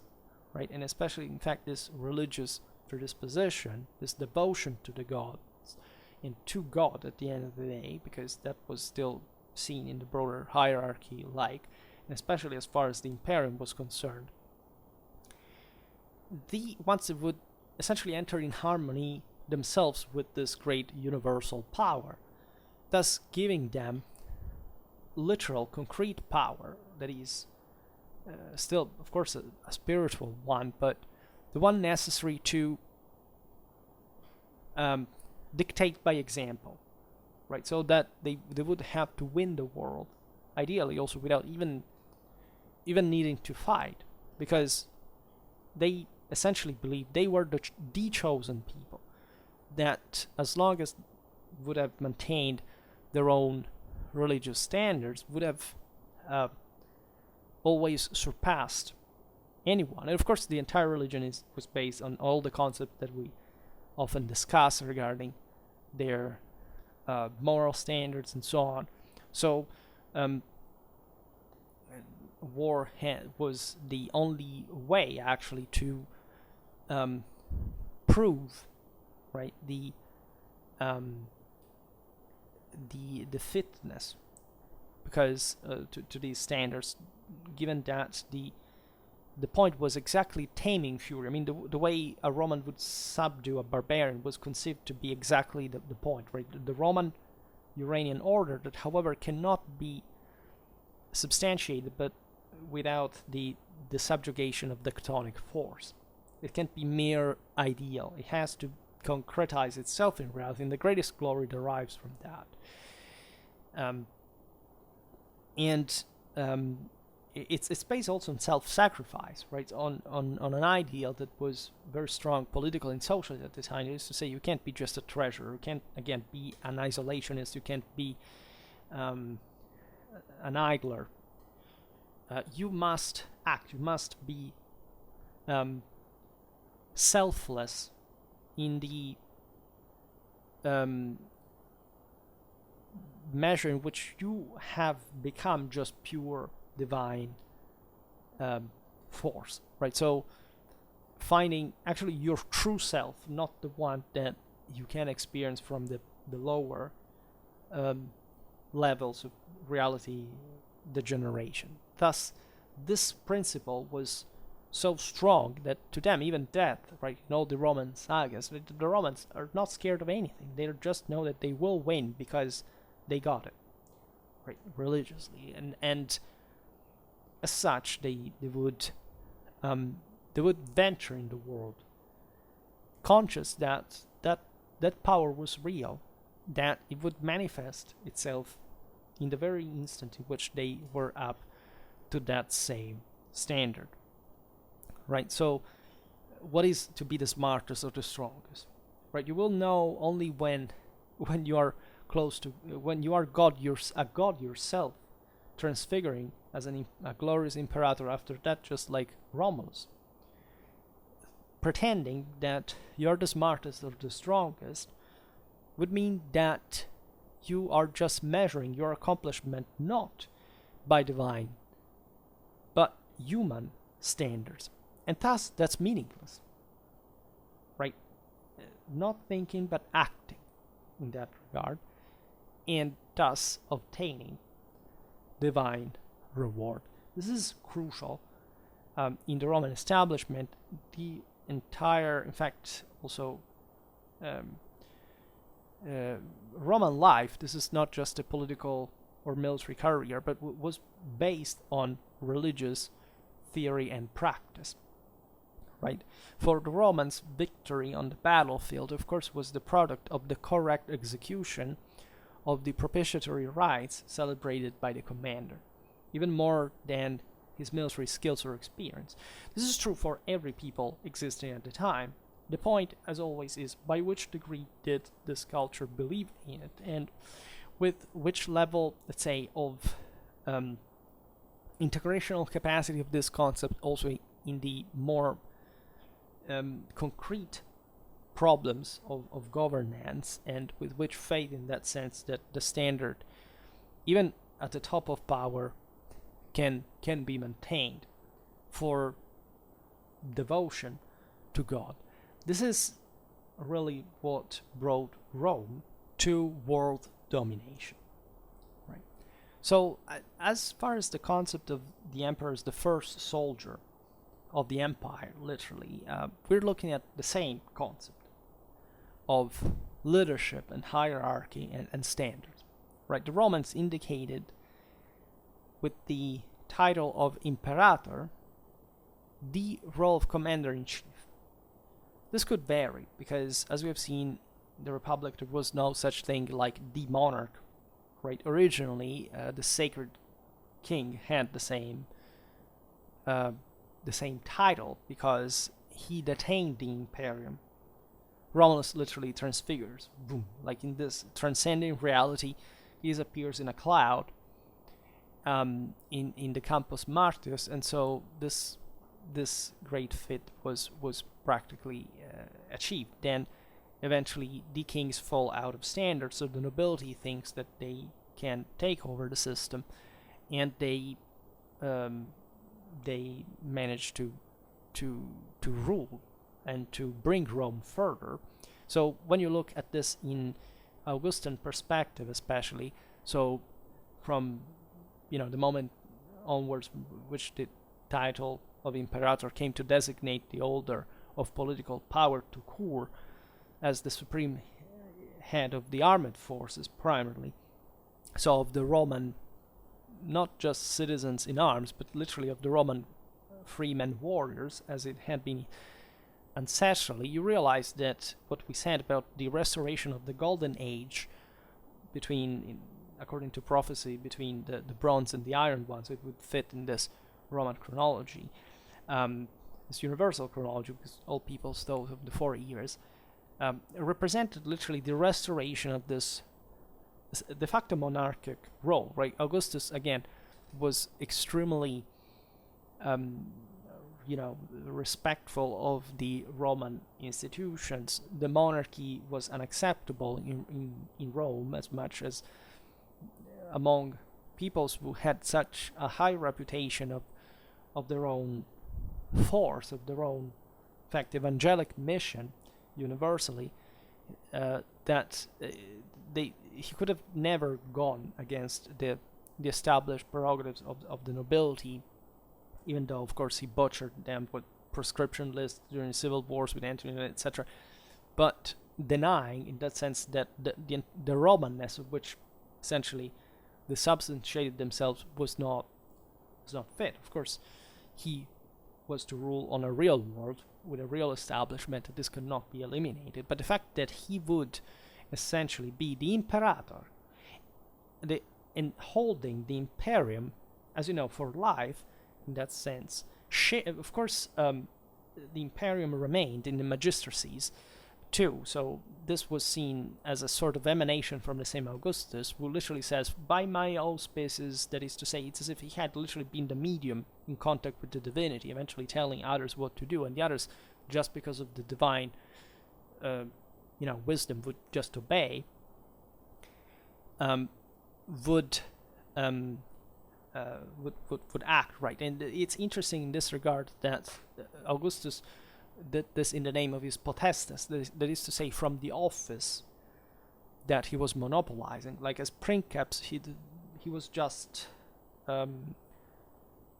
S1: right, and especially, in fact, this religious predisposition, this devotion to the gods and to God at the end of the day, because that was still seen in the broader hierarchy, and especially as far as the Imperium was concerned. Once it would essentially enter in harmony themselves with this great universal power, thus giving them literal, concrete power that is still, of course, a spiritual one, but the one necessary to dictate by example, right? So that they would have to win the world, ideally also without even needing to fight, because they essentially believed they were the chosen people, that as long as would have maintained their own religious standards, would have always surpassed anyone. And of course, the entire religion was based on all the concepts that we often discuss regarding their moral standards and so on. So war was the only way actually to prove, right, the fitness, because to these standards, given that the point was exactly taming fury. I mean, the way a Roman would subdue a barbarian was conceived to be exactly the point, right? The Roman Uranian order that, however, cannot be substantiated but without the subjugation of the chthonic force. It can't be mere ideal. It has to concretize itself in reality, and the greatest glory derives from that. It's based also on self-sacrifice, right? On an ideal that was very strong politically and socially at the time. It is to say, you can't be just a treasurer. You can't, again, be an isolationist. You can't be an idler. You must act. You must be selfless in the measure in which you have become just pure divine force, right? So finding actually your true self, not the one that you can experience from the lower levels of reality degeneration. Thus, this principle was so strong that to them, even death, right? You know, the Roman sagas, the Romans are not scared of anything. They just know that they will win because they got it, right? Religiously, and as such, they would venture in the world, conscious that power was real, that it would manifest itself in the very instant in which they were up to that same standard, right? So, what is to be the smartest or the strongest, right? You will know only when you are close to, when you are a god yourself, transfiguring as a glorious imperator after that, just like Romulus, pretending that you're the smartest or the strongest would mean that you are just measuring your accomplishment not by divine but human standards, and thus that's meaningless, right? Not thinking but acting in that regard, and thus obtaining divine reward. This is crucial in the Roman establishment. The entire, in fact, also Roman life, this is not just a political or military career, but was based on religious theory and practice, right? For the Romans, victory on the battlefield, of course, was the product of the correct execution of the propitiatory rites celebrated by the commander, even more than his military skills or experience. This is true for every people existing at the time. The point, as always, is by which degree did this culture believe in it, and with which level, let's say, of integrational capacity of this concept also in the more concrete problems of governance, and with which faith in that sense that the standard, even at the top of power, can be maintained for devotion to God. this is really what brought Rome to world domination, right? So as far as the concept of the emperor as the first soldier of the empire, literally, we're looking at the same concept of leadership and hierarchy and standards, right? The Romans indicated with the title of imperator the role of commander-in-chief. This could vary because, as we have seen, in the Republic there was no such thing like the monarch, right? Originally, the sacred king had the same title because he detained the imperium. Romulus literally transfigures, boom, like in this transcending reality. He appears in a cloud in the Campus Martius, and so this great fit was practically achieved. Then eventually the kings fall out of standard, so the nobility thinks that they can take over the system, and they manage to rule and to bring Rome further. So when you look at this in Augustan perspective, especially, so from the moment onwards which the title of imperator came to designate the holder of political power to cour as the supreme head of the armed forces primarily, so of the Roman, not just citizens in arms, but literally of the Roman freemen warriors, as it had been ancestrally, you realize that what we said about the restoration of the Golden Age according to prophecy, between the Bronze and the Iron ones, it would fit in this Roman chronology, this universal chronology, because all peoples, those of the 4 years, represented literally the restoration of this de facto monarchic role, right? Augustus, again, was extremely respectful of the Roman institutions. The monarchy was unacceptable in Rome, as much as among peoples who had such a high reputation of their own force, of their own, in fact, evangelic mission universally, that he could have never gone against the established prerogatives of the nobility, even though, of course, he butchered them with proscription lists during civil wars with Antony, etc. But denying, in that sense, that the Romanness of which essentially the substantiated themselves was not fit. Of course, he was to rule on a real world with a real establishment. This could not be eliminated. But the fact that he would essentially be the imperator, in holding the imperium, as you know, for life, in that sense, of course, the imperium remained in the magistracies too. So this was seen as a sort of emanation from the same Augustus, who literally says, by my auspices, that is to say, it's as if he had literally been the medium in contact with the divinity, eventually telling others what to do, and the others, just because of the divine wisdom, would just obey, would act, right? And it's interesting in this regard that Augustus did this in the name of his potestas, that is to say, from the office that he was monopolizing. Like as princeps, he was just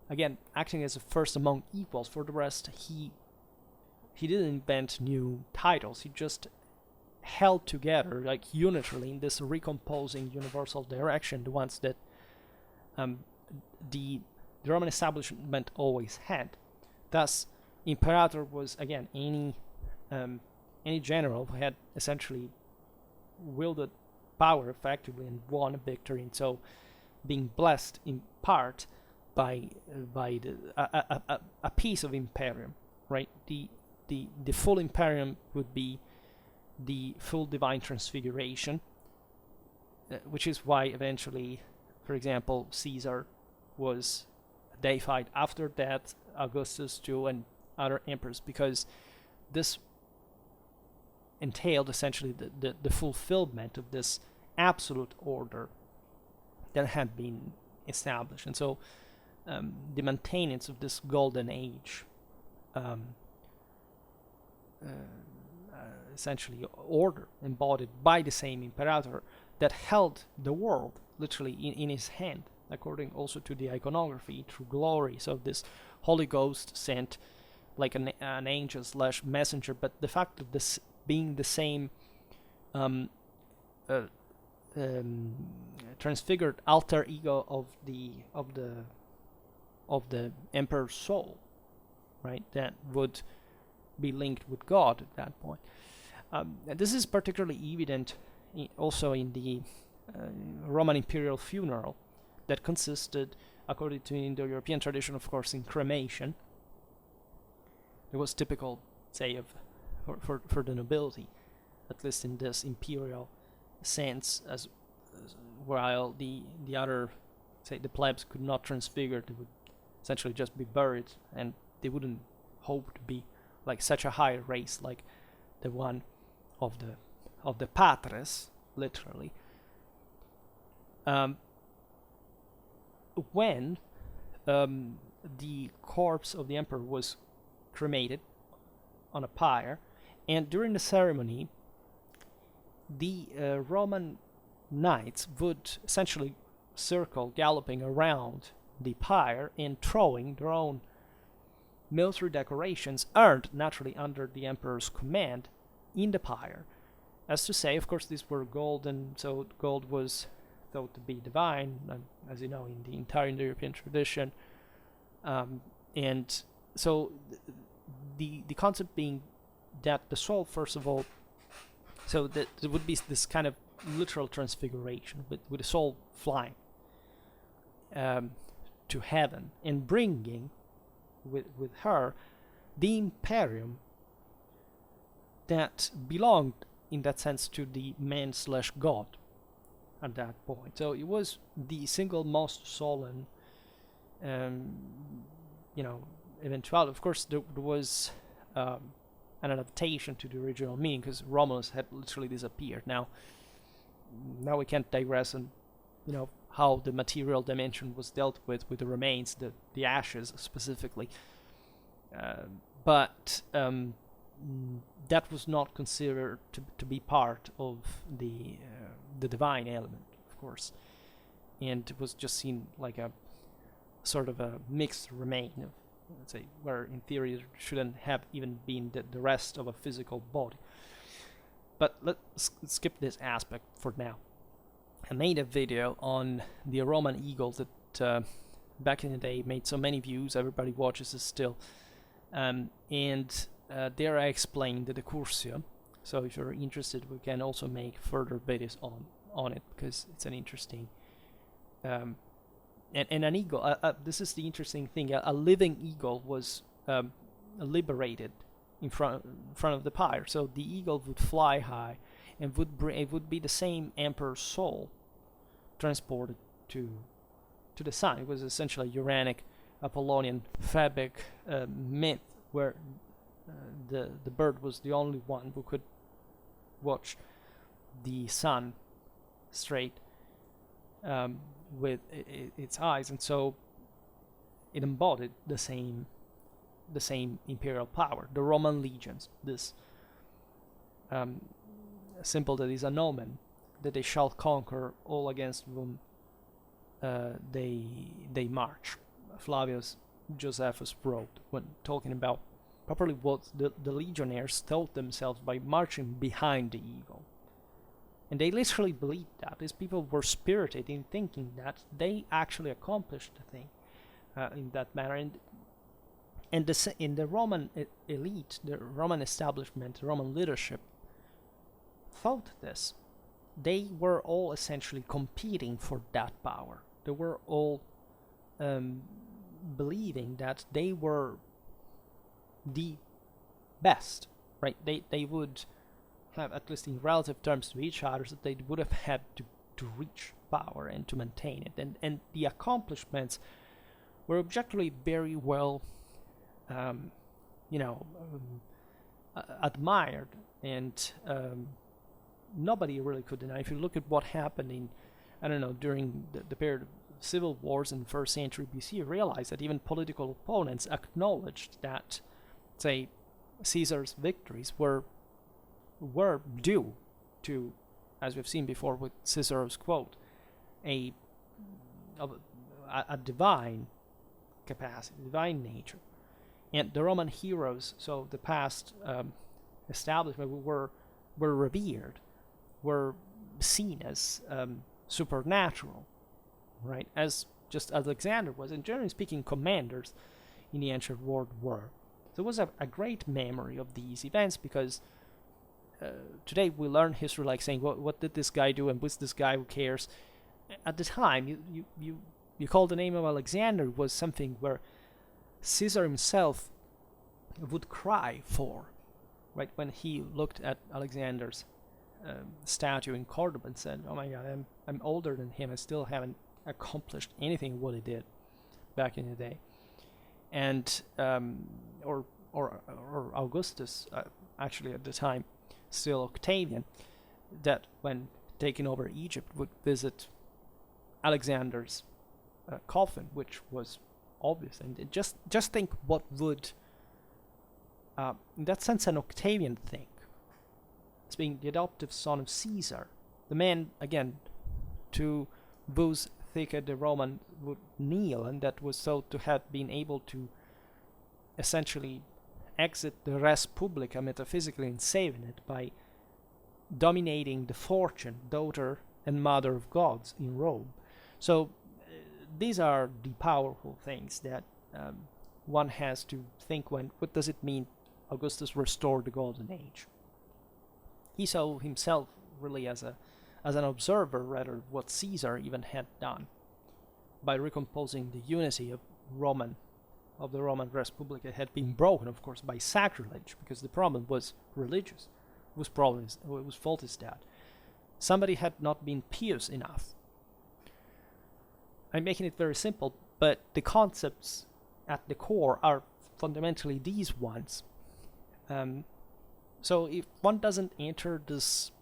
S1: again acting as a first among equals. For the rest, he didn't invent new titles. He just held together, like unitarily, in this recomposing universal direction, the ones that the Roman establishment always had. Thus, imperator was, again, any general who had essentially wielded power effectively and won a victory, and so being blessed in part by a piece of imperium, right? The full imperium would be the full divine transfiguration, which is why eventually, for example, Caesar was deified after that, Augustus too, and other emperors, because this entailed essentially the fulfillment of this absolute order that had been established. And so the maintenance of this golden age essentially order embodied by the same imperator that held the world literally in his hand, according also to the iconography, through glory. So this Holy Ghost sent like an angel slash messenger, but the fact of this being the same transfigured alter ego of the emperor's soul, right? That would be linked with God at that point. This is particularly evident also in the Roman imperial funeral, that consisted, according to Indo-European tradition, of course, in cremation. It was typical, say, for the nobility, at least in this imperial sense, as while the other, say, the plebs could not transfigure. They would essentially just be buried, and they wouldn't hope to be like such a high race like the one of the patres, literally. When the corpse of the emperor was cremated on a pyre, and during the ceremony, the Roman knights would essentially circle, galloping around the pyre and throwing their own military decorations, earned naturally under the emperor's command, in the pyre. As to say, of course, these were golden, so gold was thought to be divine, as you know, in the entire Indo-European tradition. And so the concept being that the soul, first of all, so that there would be this kind of literal transfiguration with the soul flying to heaven and bringing with her the imperium that belonged in that sense to the man slash god at that point. So it was the single most solemn eventuality. Of course there was an adaptation to the original meaning, because Romulus had literally disappeared. Now we can't digress on how the material dimension was dealt with the remains, the ashes specifically, but that was not considered to be part of the divine element, of course, and it was just seen like a sort of a mixed remain of, let's say, where in theory it shouldn't have even been the rest of a physical body. But let's skip this aspect for now. I made a video on the Roman eagle that back in the day made so many views, everybody watches it still, and there I explained the decursio. So if you're interested, we can also make further videos on it, because it's an interesting and an eagle. This is the interesting thing. A living eagle was liberated in front of the pyre. So the eagle would fly high, and it would be the same emperor's soul transported to the sun. It was essentially a Uranic Apollonian Fabic myth, where the bird was the only one who could watch the sun straight with its eyes, and so it embodied the same imperial power, the Roman legions. This symbol that is an omen that they shall conquer all against whom they march. Flavius Josephus wrote, when talking about properly what the legionnaires thought themselves by marching behind the eagle. And they literally believed that. These people were spirited in thinking that they actually accomplished the thing in that manner. And in the Roman elite, the Roman establishment, the Roman leadership thought this. They were all essentially competing for that power. They were all believing that they were the best, right? They would have, at least in relative terms to each other, that they would have had to reach power and to maintain it. And the accomplishments were objectively very well admired, and nobody really could deny. If you look at what happened during the period of civil wars in the 1st century BC, you realize that even political opponents acknowledged that, say, Caesar's victories were were due to, as we've seen before with Cicero's quote, a divine capacity, divine nature. And the Roman heroes, so the past establishment, were revered, were seen as supernatural, right? As just Alexander was, and generally speaking, commanders in the ancient world were. There was a great memory of these events, because today we learn history like saying, what did this guy do, and who's this guy, who cares? At the time, you call the name of Alexander was something where Caesar himself would cry for, right? When he looked at Alexander's statue in Cordoba and said, "Oh my God, I'm older than him. I still haven't accomplished anything of what he did back in the day." And or Augustus, actually at the time, still Octavian, that when taking over Egypt would visit Alexander's coffin, which was obvious. And just think what would, in that sense, an Octavian think, as being the adoptive son of Caesar, the man, again, to whose thicket the Roman would kneel, and that was thought to have been able to essentially exit the res publica metaphysically and saving it by dominating the fortune, daughter and mother of gods in Rome. So these are the powerful things that one has to think when, what does it mean Augustus restored the Golden Age? He saw himself really as an observer, rather, what Caesar even had done by recomposing the unity of the Roman Republic. It had been broken, of course, by sacrilege, because the problem was religious. Whose fault is that? Somebody had not been pious enough. I'm making it very simple, but the concepts at the core are fundamentally these ones. So if one doesn't enter this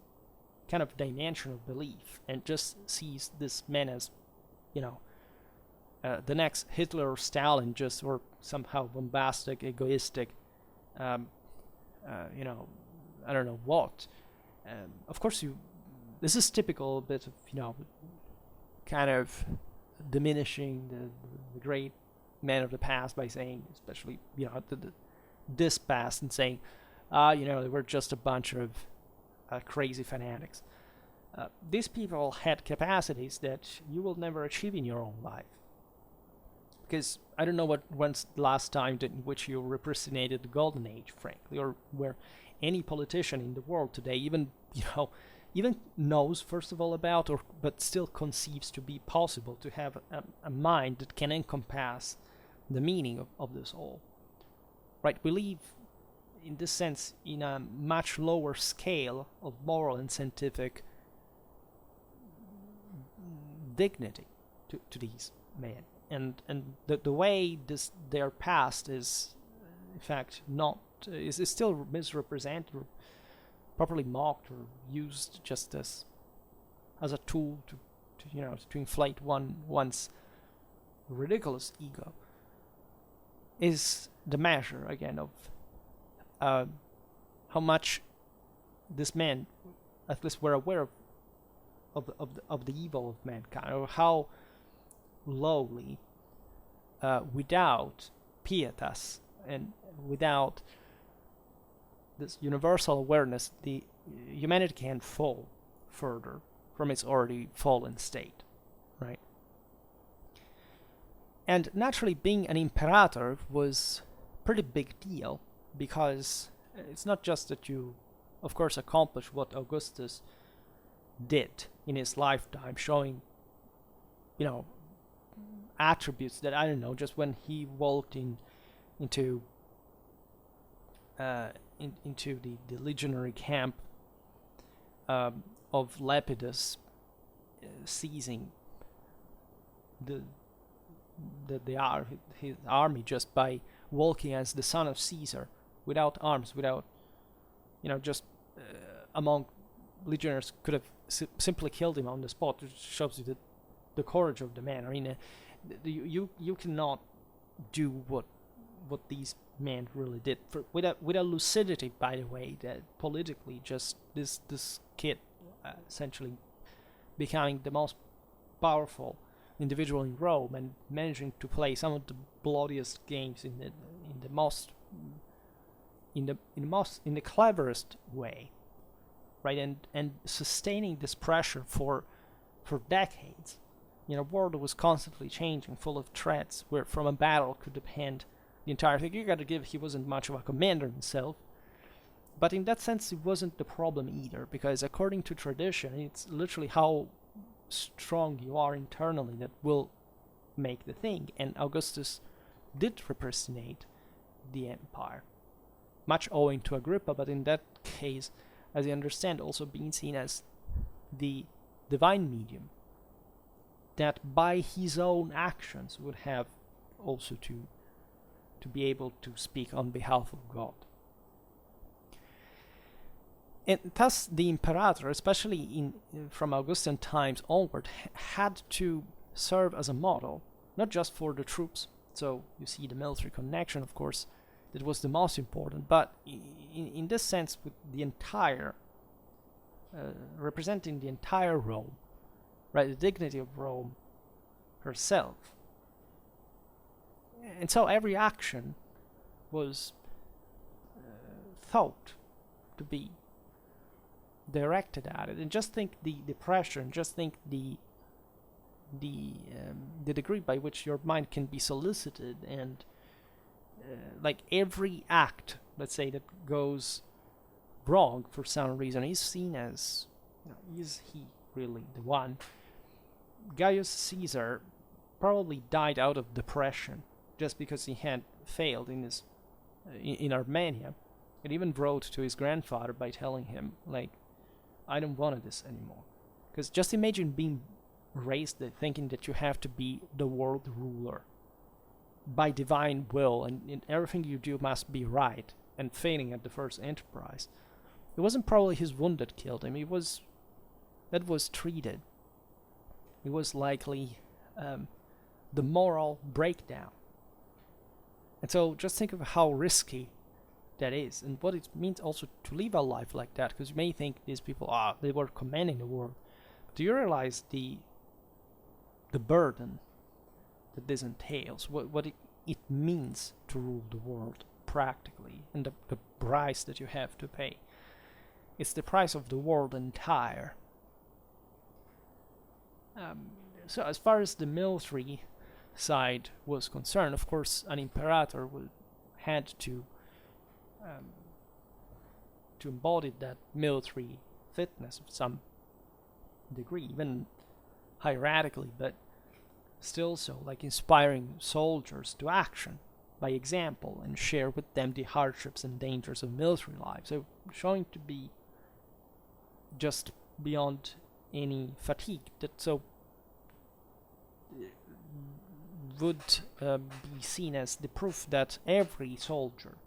S1: kind of dimension of belief and just sees this man as, the next Hitler or Stalin, or somehow bombastic, egoistic, I don't know what. Of course, this is typical bit of, kind of diminishing the great men of the past by saying, especially, this past, and saying, they were just a bunch of crazy fanatics. These people had capacities that you will never achieve in your own life. Because I don't know when's the last time in which you represented the Golden Age, frankly, or where any politician in the world today even knows, first of all, about, but still conceives to be possible to have a mind that can encompass the meaning of this all. Right? We live, in this sense, in a much lower scale of moral and scientific dignity to these men. And the way their past is, in fact, is still misrepresented, or properly mocked, or used just as a tool to inflate one's ridiculous ego, is the measure, again, of how much this man, at least, were aware of the evil of mankind, or how lowly, without pietas and without this universal awareness, the humanity can fall further from its already fallen state, right? And naturally, being an imperator was a pretty big deal, because it's not just that you, of course, accomplish what Augustus did in his lifetime, showing, attributes that, I don't know, just when he walked into the legionary camp of Lepidus, seizing his army just by walking as the son of Caesar, without arms, without, just among legionnaires, could have simply killed him on the spot. It shows you the courage of the man. I mean, you cannot do what these man really did, with a lucidity, by the way, that politically, just this kid essentially becoming the most powerful individual in Rome and managing to play some of the bloodiest games in the cleverest way, right? And sustaining this pressure for decades in a world that was constantly changing, full of threats, where from a battle could depend the entire thing. You gotta give, he wasn't much of a commander himself, but in that sense it wasn't the problem either, because according to tradition, it's literally how strong you are internally that will make the thing, and Augustus did represent the empire, much owing to Agrippa, but in that case, as I understand, also being seen as the divine medium that by his own actions would have also to be able to speak on behalf of God. And thus the imperator, especially from Augustan times onward, had to serve as a model, not just for the troops. So you see the military connection, of course, that was the most important, but in this sense, with the entire, representing the entire Rome, right, the dignity of Rome herself. And so every action was thought to be directed at it. And just think the pressure, and just think the degree by which your mind can be solicited, and like every act, let's say, that goes wrong for some reason is seen as, is he really the one? Gaius Caesar probably died out of depression just because he had failed in his in Armenia, and even wrote to his grandfather by telling him, like, I don't want this anymore. Because just imagine being raised thinking that you have to be the world ruler by divine will, and everything you do must be right, and failing at the first enterprise. It wasn't probably his wound that killed him. That was treated. It was likely the moral breakdown. And so just think of how risky that is, and what it means also to live a life like that, because you may think these people, they were commanding the world. Do you realize the burden that this entails, what it means to rule the world practically, and the price that you have to pay? It's the price of the world entire. So as far as the military side was concerned, of course, an imperator had to embody that military fitness of some degree, even hierarchically, but still so, like inspiring soldiers to action by example and share with them the hardships and dangers of military life. So showing to be just beyond any fatigue, that so would be seen as the proof that every soldier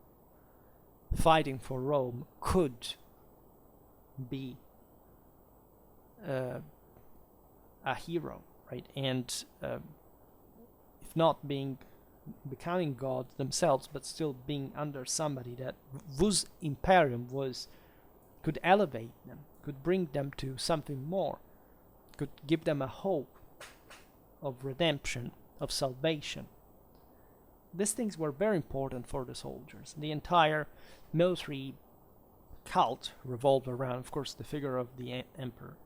S1: fighting for Rome could be a hero, right? And if not becoming gods themselves, but still being under somebody that whose imperium could elevate them, could bring them to something more, could give them a hope of redemption, of salvation. These things were very important for the soldiers. The entire military cult revolved around, of course, the figure of the emperor.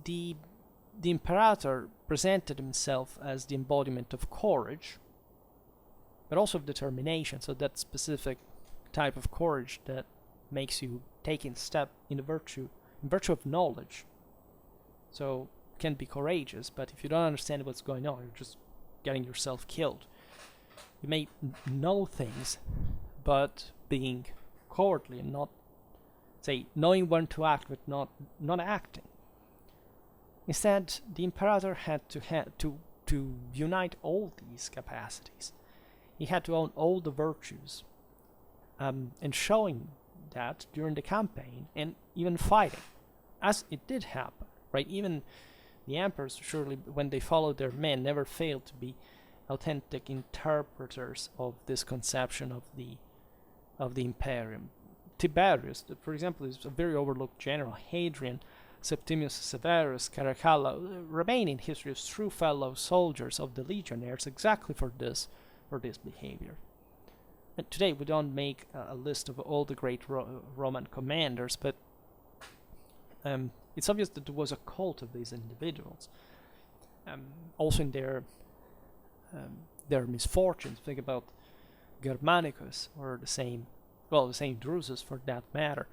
S1: The imperator presented himself as the embodiment of courage, but also of determination. So that specific type of courage that makes you take a step in virtue of knowledge. So you can be courageous, but if you don't understand what's going on, you're just getting yourself killed. You may know things, but being cowardly and not, say, knowing when to act but not acting. Instead, the imperator had to unite all these capacities. He had to own all the virtues, and showing that during the campaign and even fighting, as it did happen, right? Even the emperors, surely, when they followed their men, never failed to be authentic interpreters of this conception of the imperium. Tiberius, for example, is a very overlooked general. Hadrian, Septimius Severus, Caracalla remain in history as true fellow soldiers of the legionaries exactly for this behavior. And today we don't make a list of all the great Roman commanders, but it's obvious that there was a cult of these individuals. Also in their misfortunes. Think about Germanicus, or the same Drusus for that matter.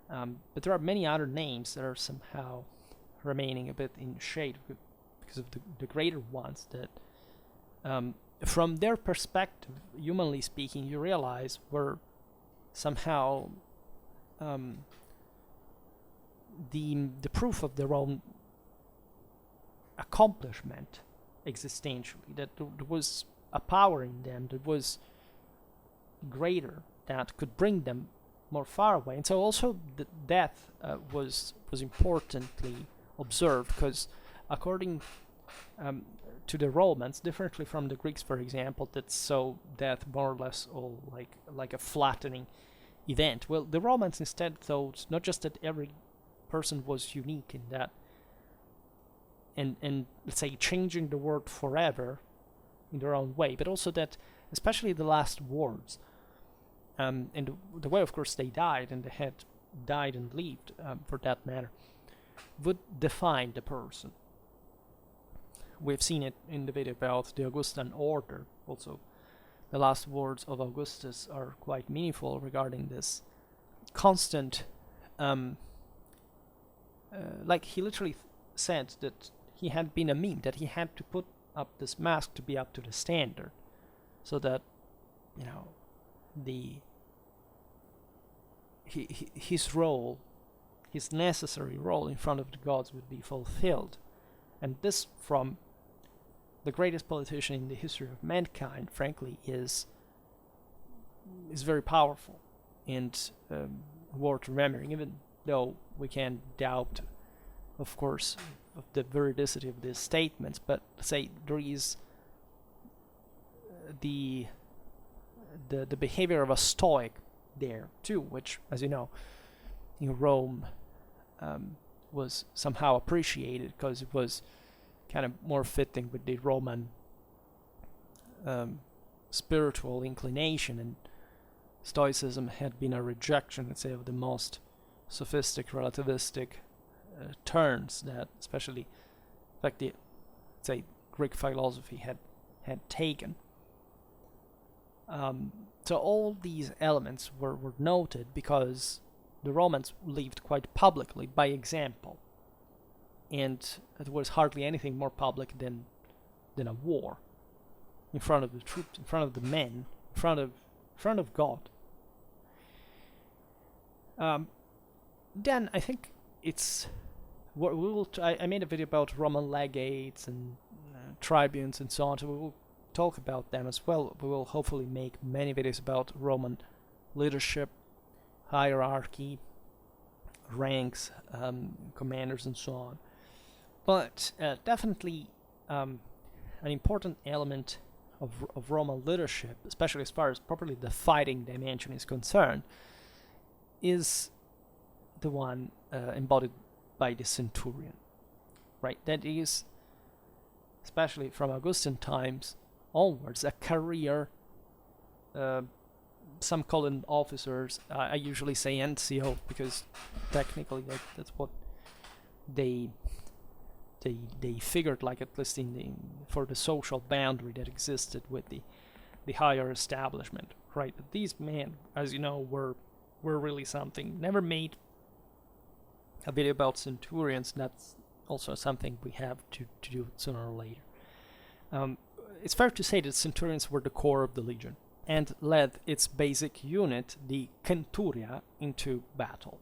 S1: But there are many other names that are somehow remaining a bit in shade because of the greater ones that, from their perspective, humanly speaking, you realize were somehow the proof of their own accomplishment existentially, that there was a power in them that was greater, that could bring them more far away. And so also the death was importantly observed, because according to the Romans, differently from the Greeks, for example, that saw death more or less all like a flattening event. Well, the Romans instead thought not just that every person was unique in that, and let's say changing the world forever in their own way, but also that especially the last words, and the way of course they died, and they had died and lived for that matter, would define the person. We've seen it in the video about the Augustan order. Also, the last words of Augustus are quite meaningful regarding this constant, like he literally said that he had been a meme, that he had to put up this mask to be up to the standard, so that, you know, his role, his necessary role in front of the gods would be fulfilled. And this, from the greatest politician in the history of mankind, frankly, is very powerful and worth remembering, even though we can doubt, of course, of the veridicity of these statements. But say there is the behavior of a Stoic there too, which, as you know, in Rome was somehow appreciated because it was kind of more fitting with the Roman spiritual inclination, and Stoicism had been a rejection, let's say, of the most sophistic relativistic turns that, especially, in fact, the, let's say, Greek philosophy had taken. So all these elements were noted because the Romans lived quite publicly by example, and there was hardly anything more public than a war in front of the troops, in front of the men, in front of God. Then I think it's what we will. I made a video about Roman legates and tribunes and so on. So we will talk about them as well. We will hopefully make many videos about Roman leadership, hierarchy, ranks, commanders, and so on. But definitely an important element of Roman leadership, especially as far as properly the fighting dimension is concerned, is the one embodied by the centurion, right? That is, especially from Augustan times onwards, a career. Some call them officers. I usually say NCO because technically that's what they figured, like, at least for the social boundary that existed with the higher establishment, right? But these men, as you know, were really something. Never made a video about centurions. That's also something we have to do sooner or later. It's fair to say that centurions were the core of the legion and led its basic unit, the centuria, into battle.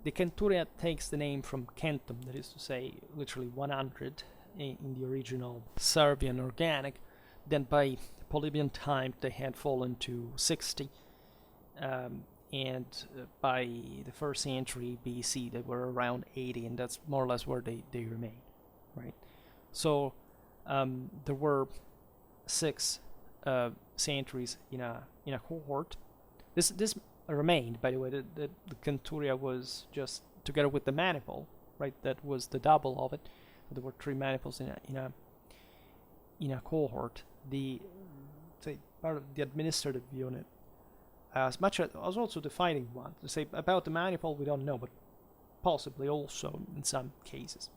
S1: The centuria takes the name from centum, that is to say, literally 100 in the original Serbian organic. Then by Polybian time they had fallen to 60, and by the 1st century BC they were around 80, and that's more or less where they remain, right? So there were 6 sentries in a cohort. This remained, by the way. The Centuria was just together with the maniple, right? That was the double of it. There were 3 maniples in a cohort. The part of the administrative unit, as much as also the fighting one. To say about the maniple, we don't know, but possibly also in some cases.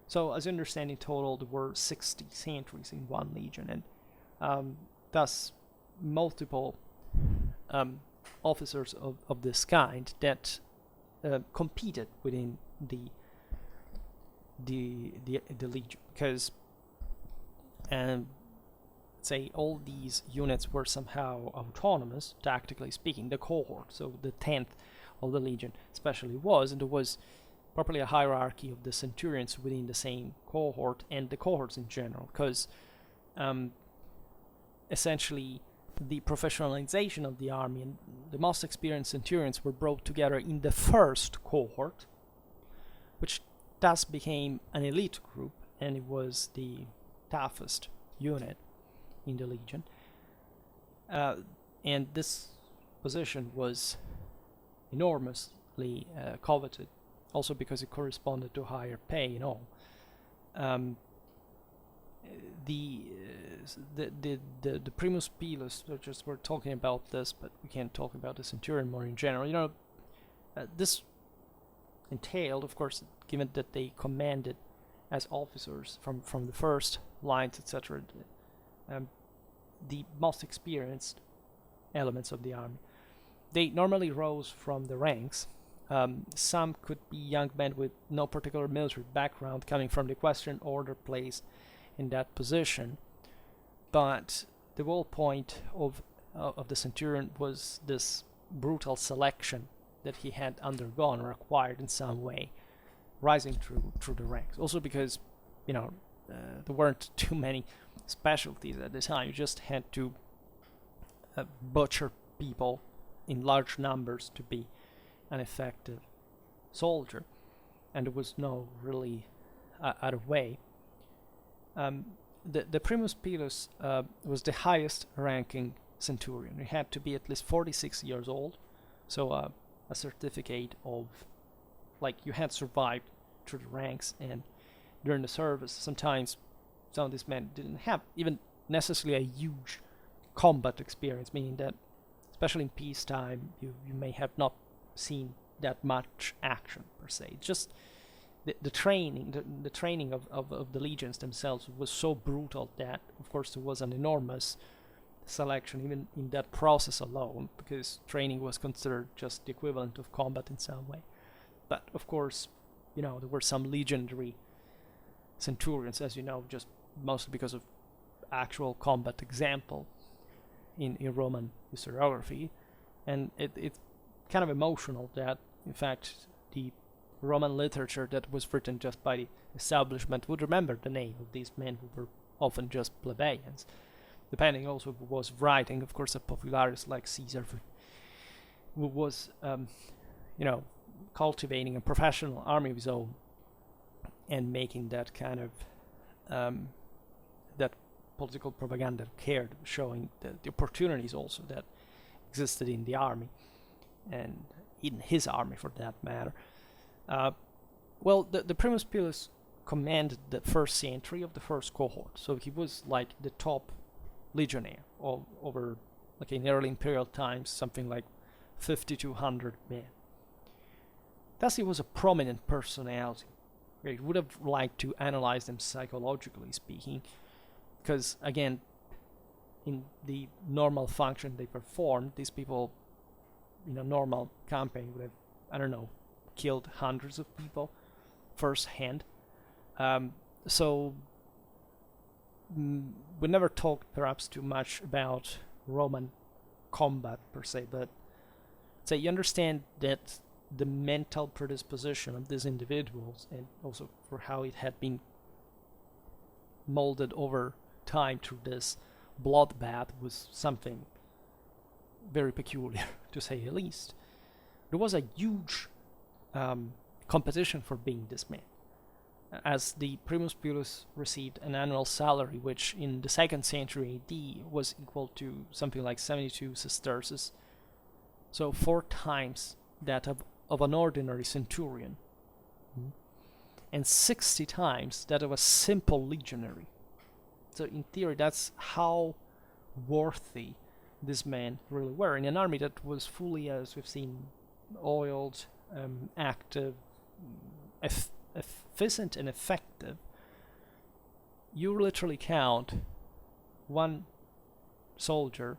S1: So, as you understand, in total there were 60 sentries in one legion, and thus multiple officers of this kind that competed within the legion, because say all these units were somehow autonomous, tactically speaking. The cohort, so the 10th of the legion especially was, and there was properly a hierarchy of the centurions within the same cohort and the cohorts in general, because essentially the professionalization of the army and the most experienced centurions were brought together in the first cohort, which thus became an elite group, and it was the toughest unit in the legion. And this position was enormously coveted, also because it corresponded to higher pay and all. The primus pilus, we're talking about this, but we can't talk about the centurion more in general. This entailed, of course, given that they commanded as officers from the first lines, etc., the most experienced elements of the army. They normally rose from the ranks. Some could be young men with no particular military background, coming from the equestrian order placed in that position. But the whole point of the centurion was this brutal selection that he had undergone or acquired in some way, rising through the ranks. Also because, there weren't too many specialties at the time. You just had to butcher people in large numbers to be an effective soldier, and there was no really other way. The primus pilus was the highest ranking centurion. You had to be at least 46 years old, so a certificate of, like, you had survived through the ranks and during the service. Sometimes some of these men didn't have even necessarily a huge combat experience, meaning that, especially in peacetime, you may have not seen that much action per se. It's just the training, the training of the legions themselves was so brutal that, of course, there was an enormous selection even in that process alone, because training was considered just the equivalent of combat in some way. But of course, there were some legendary centurions, as you know, just mostly because of actual combat example in Roman historiography, and it's kind of emotional that, in fact, the Roman literature that was written just by the establishment would remember the name of these men who were often just plebeians, depending also who was writing. Of course, a popularis like Caesar, who was, cultivating a professional army of his own and making that kind of that political propaganda cared, showing the opportunities also that existed in the army and in his army for that matter. The primus pilus commanded the first century of the first cohort, so he was like the top legionnaire over, like, in early imperial times, something like 5,200 men. Thus, he was a prominent personality. We would have liked to analyze them psychologically speaking, because, again, in the normal function they performed, these people in a normal campaign would have, killed hundreds of people first hand. So we never talked perhaps too much about Roman combat per se, but say you understand that the mental predisposition of these individuals, and also for how it had been molded over time through this bloodbath, was something very peculiar, to say the least. There was a huge competition for being this man. as the primus pilus received an annual salary which in the 2nd century AD was equal to something like 72 sesterces, so 4 times that of an ordinary centurion, and 60 times that of a simple legionary. So in theory, that's how worthy these men really were. In an army that was fully, as we've seen, oiled, active, efficient and effective, you literally count one soldier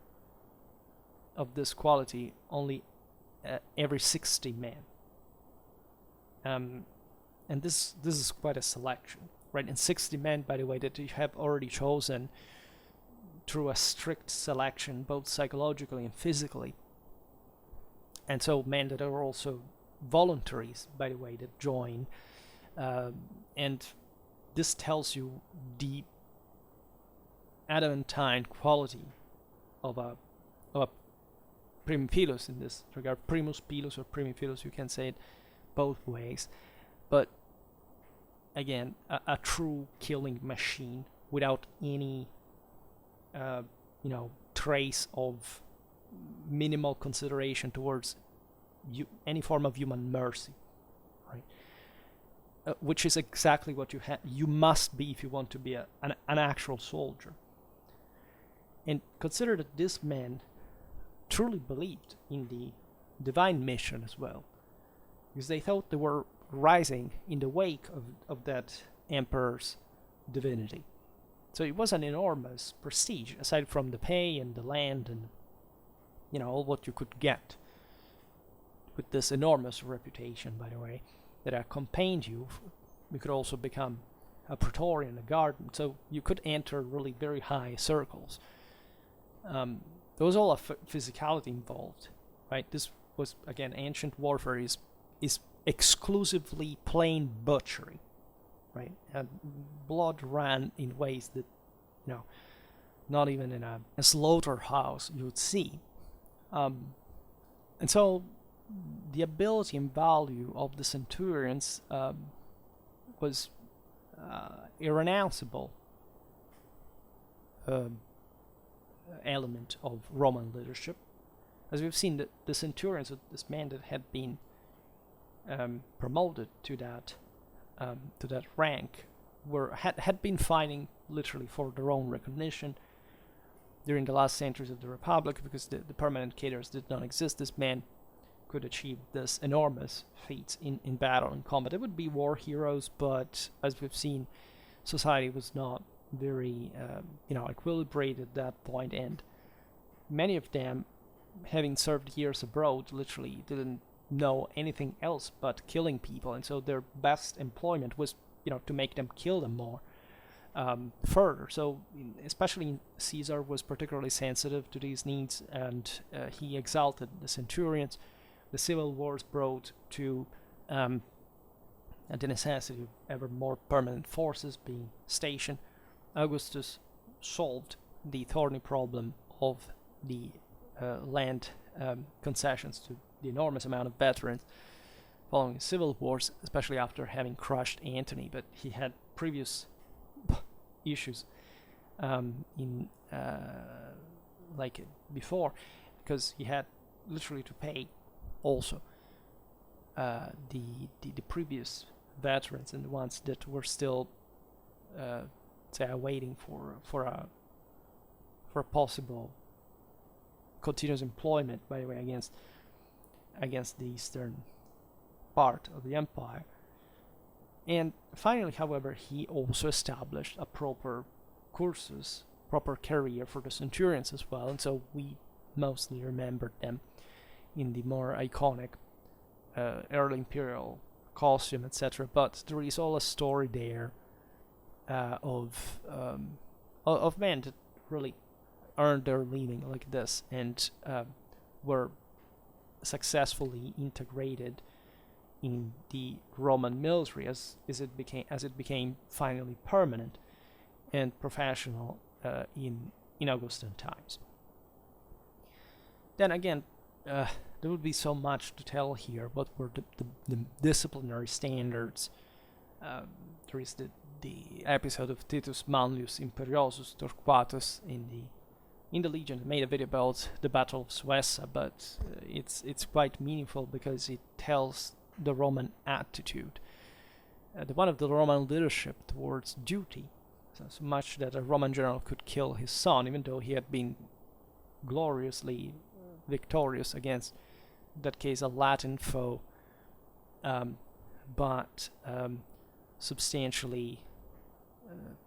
S1: of this quality only every 60 men. And this is quite a selection, right? And 60 men, by the way, that you have already chosen through a strict selection, both psychologically and physically. And so men that are also voluntaries, by the way, that join. And this tells you the adamantine quality of a primipilus in this regard. Primus pilus or primipilus, you can say it both ways. But again, a true killing machine without any trace of minimal consideration towards any form of human mercy, right? Which is exactly what you must be if you want to be an actual soldier. And consider that these men truly believed in the divine mission as well, because they thought they were rising in the wake of that emperor's divinity. So it was an enormous prestige, aside from the pay and the land and all what you could get with this enormous reputation, by the way, that accompanied you. You could also become a praetorian, a guard, so you could enter really very high circles. There was all a physicality involved, right? This was, again, ancient warfare is exclusively plain butchery, right? And blood ran in ways that, not even in a slaughterhouse you would see. And so the ability and value of the centurions was irrenounceable element of Roman leadership. As we've seen, the centurions, this man that had been promoted to that rank, had been fighting literally for their own recognition during the last centuries of the Republic, because the permanent cadres did not exist. This man could achieve this enormous feats in battle and combat. It would be war heroes, but as we've seen, society was not very equilibrated at that point, and many of them, having served years abroad, literally didn't know anything else but killing people, and so their best employment was to make them kill them more further. So especially Caesar was particularly sensitive to these needs, and he exalted the centurions. The civil wars brought to the necessity of ever more permanent forces being stationed. Augustus solved the thorny problem of the land concessions to the enormous amount of veterans following civil wars, especially after having crushed Antony. But he had previous issues before, because he had literally to pay also the previous veterans and the ones that were still waiting for a possible continuous employment, by the way, against the eastern part of the empire. And finally, however, he also established a proper cursus, proper career for the centurions as well, and so we mostly remembered them in the more iconic early imperial costume, etc. But there is all a story there of men that really earned their living like this and were successfully integrated in the Roman military as it became finally permanent and professional in Augustan times. Then again, there would be so much to tell here. What were the disciplinary standards, the there is the episode of Titus Manlius Imperiosus Torquatus in the Legion. I made a video about the Battle of Suessa, but it's quite meaningful because it tells the Roman attitude, the one of the Roman leadership towards duty, so much that a Roman general could kill his son, even though he had been gloriously victorious against, in that case, a Latin foe, but substantially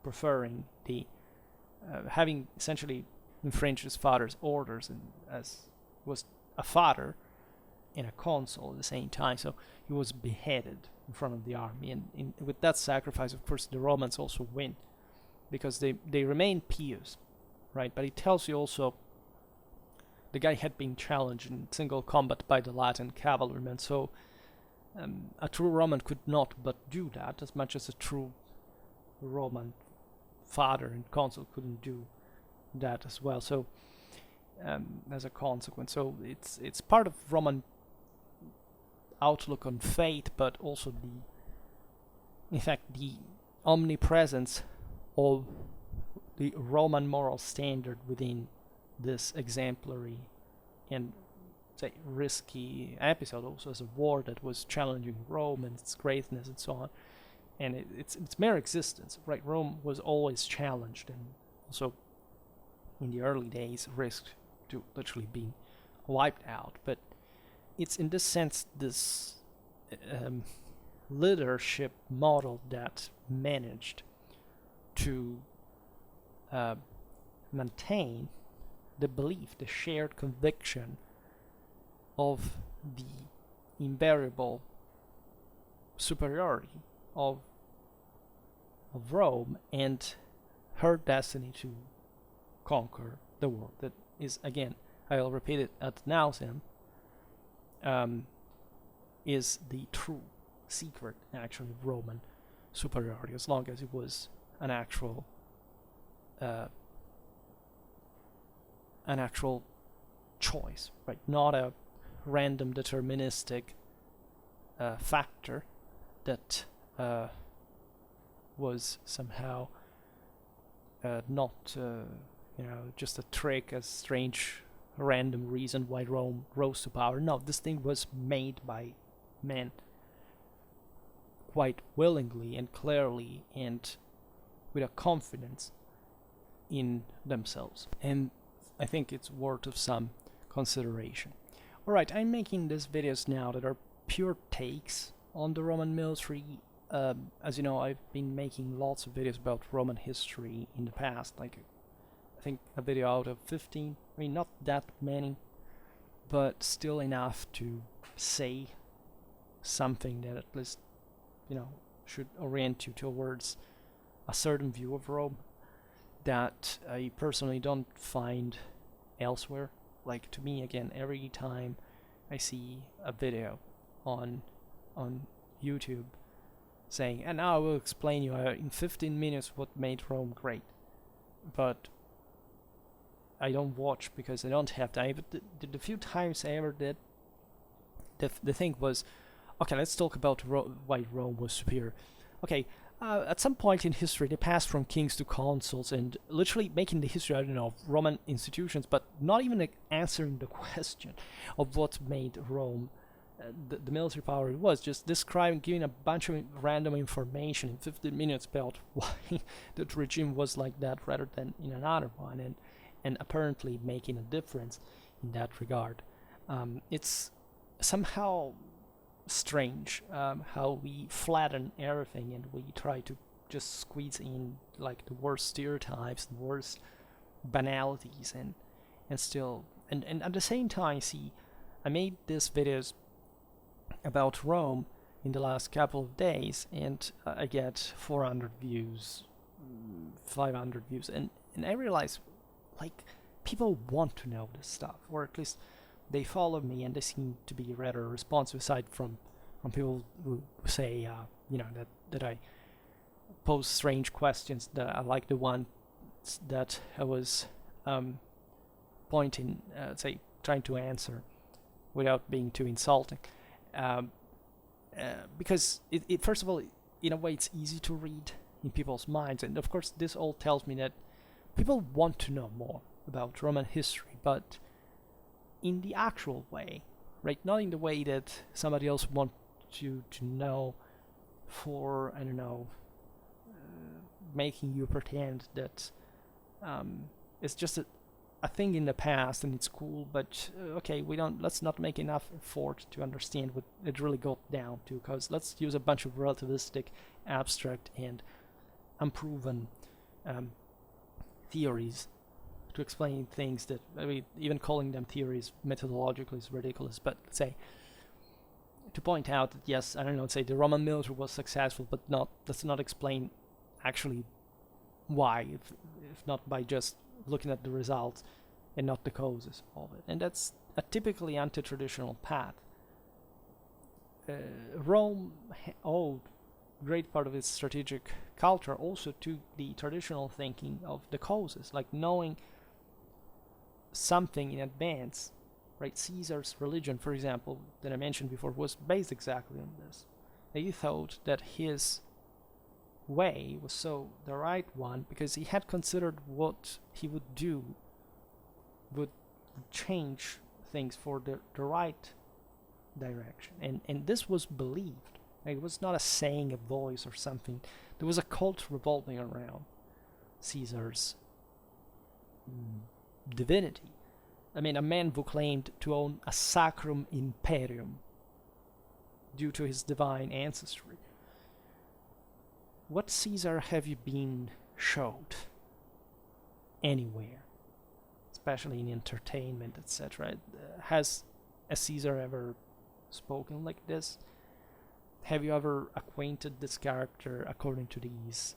S1: preferring the having essentially infringed his father's orders, and as was a father and a consul at the same time, so he was beheaded in front of the army, and with that sacrifice, of course, the Romans also win because they remain pious, right? But it tells you also the guy had been challenged in single combat by the Latin cavalrymen, so a true Roman could not but do that, as much as a true Roman father and consul couldn't do that as well. So as a consequence, so it's part of Roman outlook on faith, but also in fact the omnipresence of the Roman moral standard within this exemplary and, say, risky episode, also as a war that was challenging Rome and its greatness and so on, and its mere existence, right? Rome was always challenged, and also in the early days risked to literally being wiped out. But it's in this sense this leadership model that managed to maintain the belief, the shared conviction of the invariable superiority of Rome and her destiny to conquer the world. That is, again, I'll repeat it ad nauseam, is the true secret, actually, of Roman superiority, as long as it was an actual choice, right? Not a random deterministic factor that was somehow not just a trick, a strange random reason why Rome rose to power. No, this thing was made by men quite willingly and clearly and with a confidence in themselves, and I think it's worth of some consideration. Alright, I'm making these videos now that are pure takes on the Roman military. As you know, I've been making lots of videos about Roman history in the past, like I think a video out of 15, I mean not that many, but still enough to say something that at least, should orient you towards a certain view of Rome that I personally don't find elsewhere. Like, to me, again, every time I see a video on YouTube saying, and now I will explain you in 15 minutes what made Rome great, but I don't watch because I don't have time. But the few times I ever did, the thing was, okay, let's talk about why Rome was superior. Okay, at some point in history, they passed from kings to consuls, and literally making the history, I don't know, of Roman institutions, but not even answering the question of what made Rome the military power it was, just describing, giving a bunch of random information in 15 minutes about why that regime was like that rather than in another one, and apparently making a difference in that regard. It's somehow strange how we flatten everything and we try to just squeeze in like the worst stereotypes, the worst banalities, and still and at the same time, see, I made these videos about Rome in the last couple of days, and I get 400 views, 500 views, and I realize, like, people want to know this stuff, or at least they follow me and they seem to be rather responsive, aside from people who say, that I pose strange questions, that I like the one that I was trying to answer without being too insulting. Because it first of all, in a way it's easy to read in people's minds, and of course this all tells me that people want to know more about Roman history, but in the actual way, right? Not in the way that somebody else wants you to know for, I don't know, making you pretend that it's just a thing in the past and it's cool, but okay, let's not make enough effort to understand what it really got down to, because let's use a bunch of relativistic, abstract, and unproven theories to explain things that, I mean, even calling them theories methodologically is ridiculous, but let's say, to point out that yes, I don't know, let's say the Roman military was successful, but does not explain actually why, if not by just looking at the results and not the causes of it. And that's a typically anti-traditional path. Rome owed great part of its strategic culture also to the traditional thinking of the causes, like knowing something in advance, right? Caesar's religion, for example, that I mentioned before, was based exactly on this. He thought that his way was so the right one because he had considered what he would do would change things for the right direction, and this was believed. It was not a saying, a voice or something. There was a cult revolving around Caesar's divinity. I mean, a man who claimed to own a sacrum imperium due to his divine ancestry. What Caesar have you been showed anywhere, especially in entertainment, etc.? Has a Caesar ever spoken like this? Have you ever acquainted this character according to these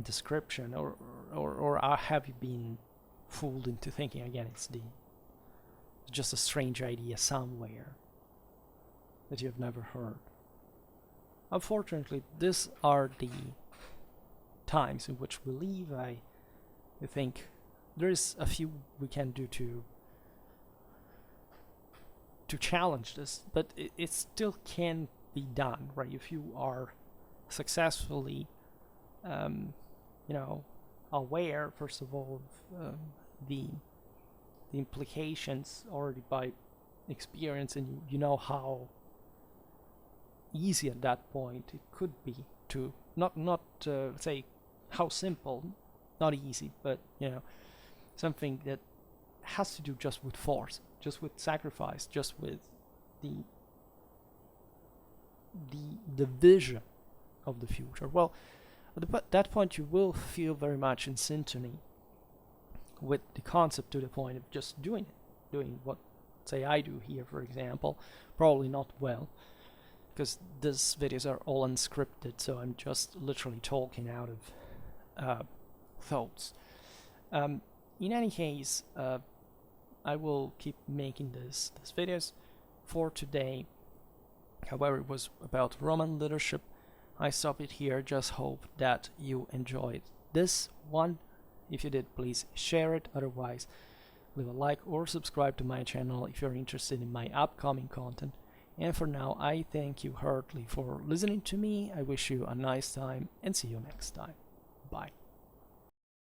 S1: description, or have you been fooled into thinking again it's just a strange idea somewhere that you have never heard? Unfortunately, these are the times in which we live. I think there is a few we can do to challenge this, but it still can be done, right? If you are successfully, aware, first of all, of the implications already by experience, and you know how easy at that point it could be to not say how simple, not easy, but something that has to do just with force, just with sacrifice, just with the vision of the future. Well, at that point you will feel very much in synchrony with the concept, to the point of just doing what, say, I do here, for example. Probably not well, because these videos are all unscripted, so I'm just literally talking out of thoughts. In any case, I will keep making these videos. For today, however, it was about Roman leadership. I stop it here. Just hope that you enjoyed this one. If you did, please share it. Otherwise, leave a like or subscribe to my channel if you're interested in my upcoming content. And for now, I thank you heartily for listening to me. I wish you a nice time and see you next time. Bye.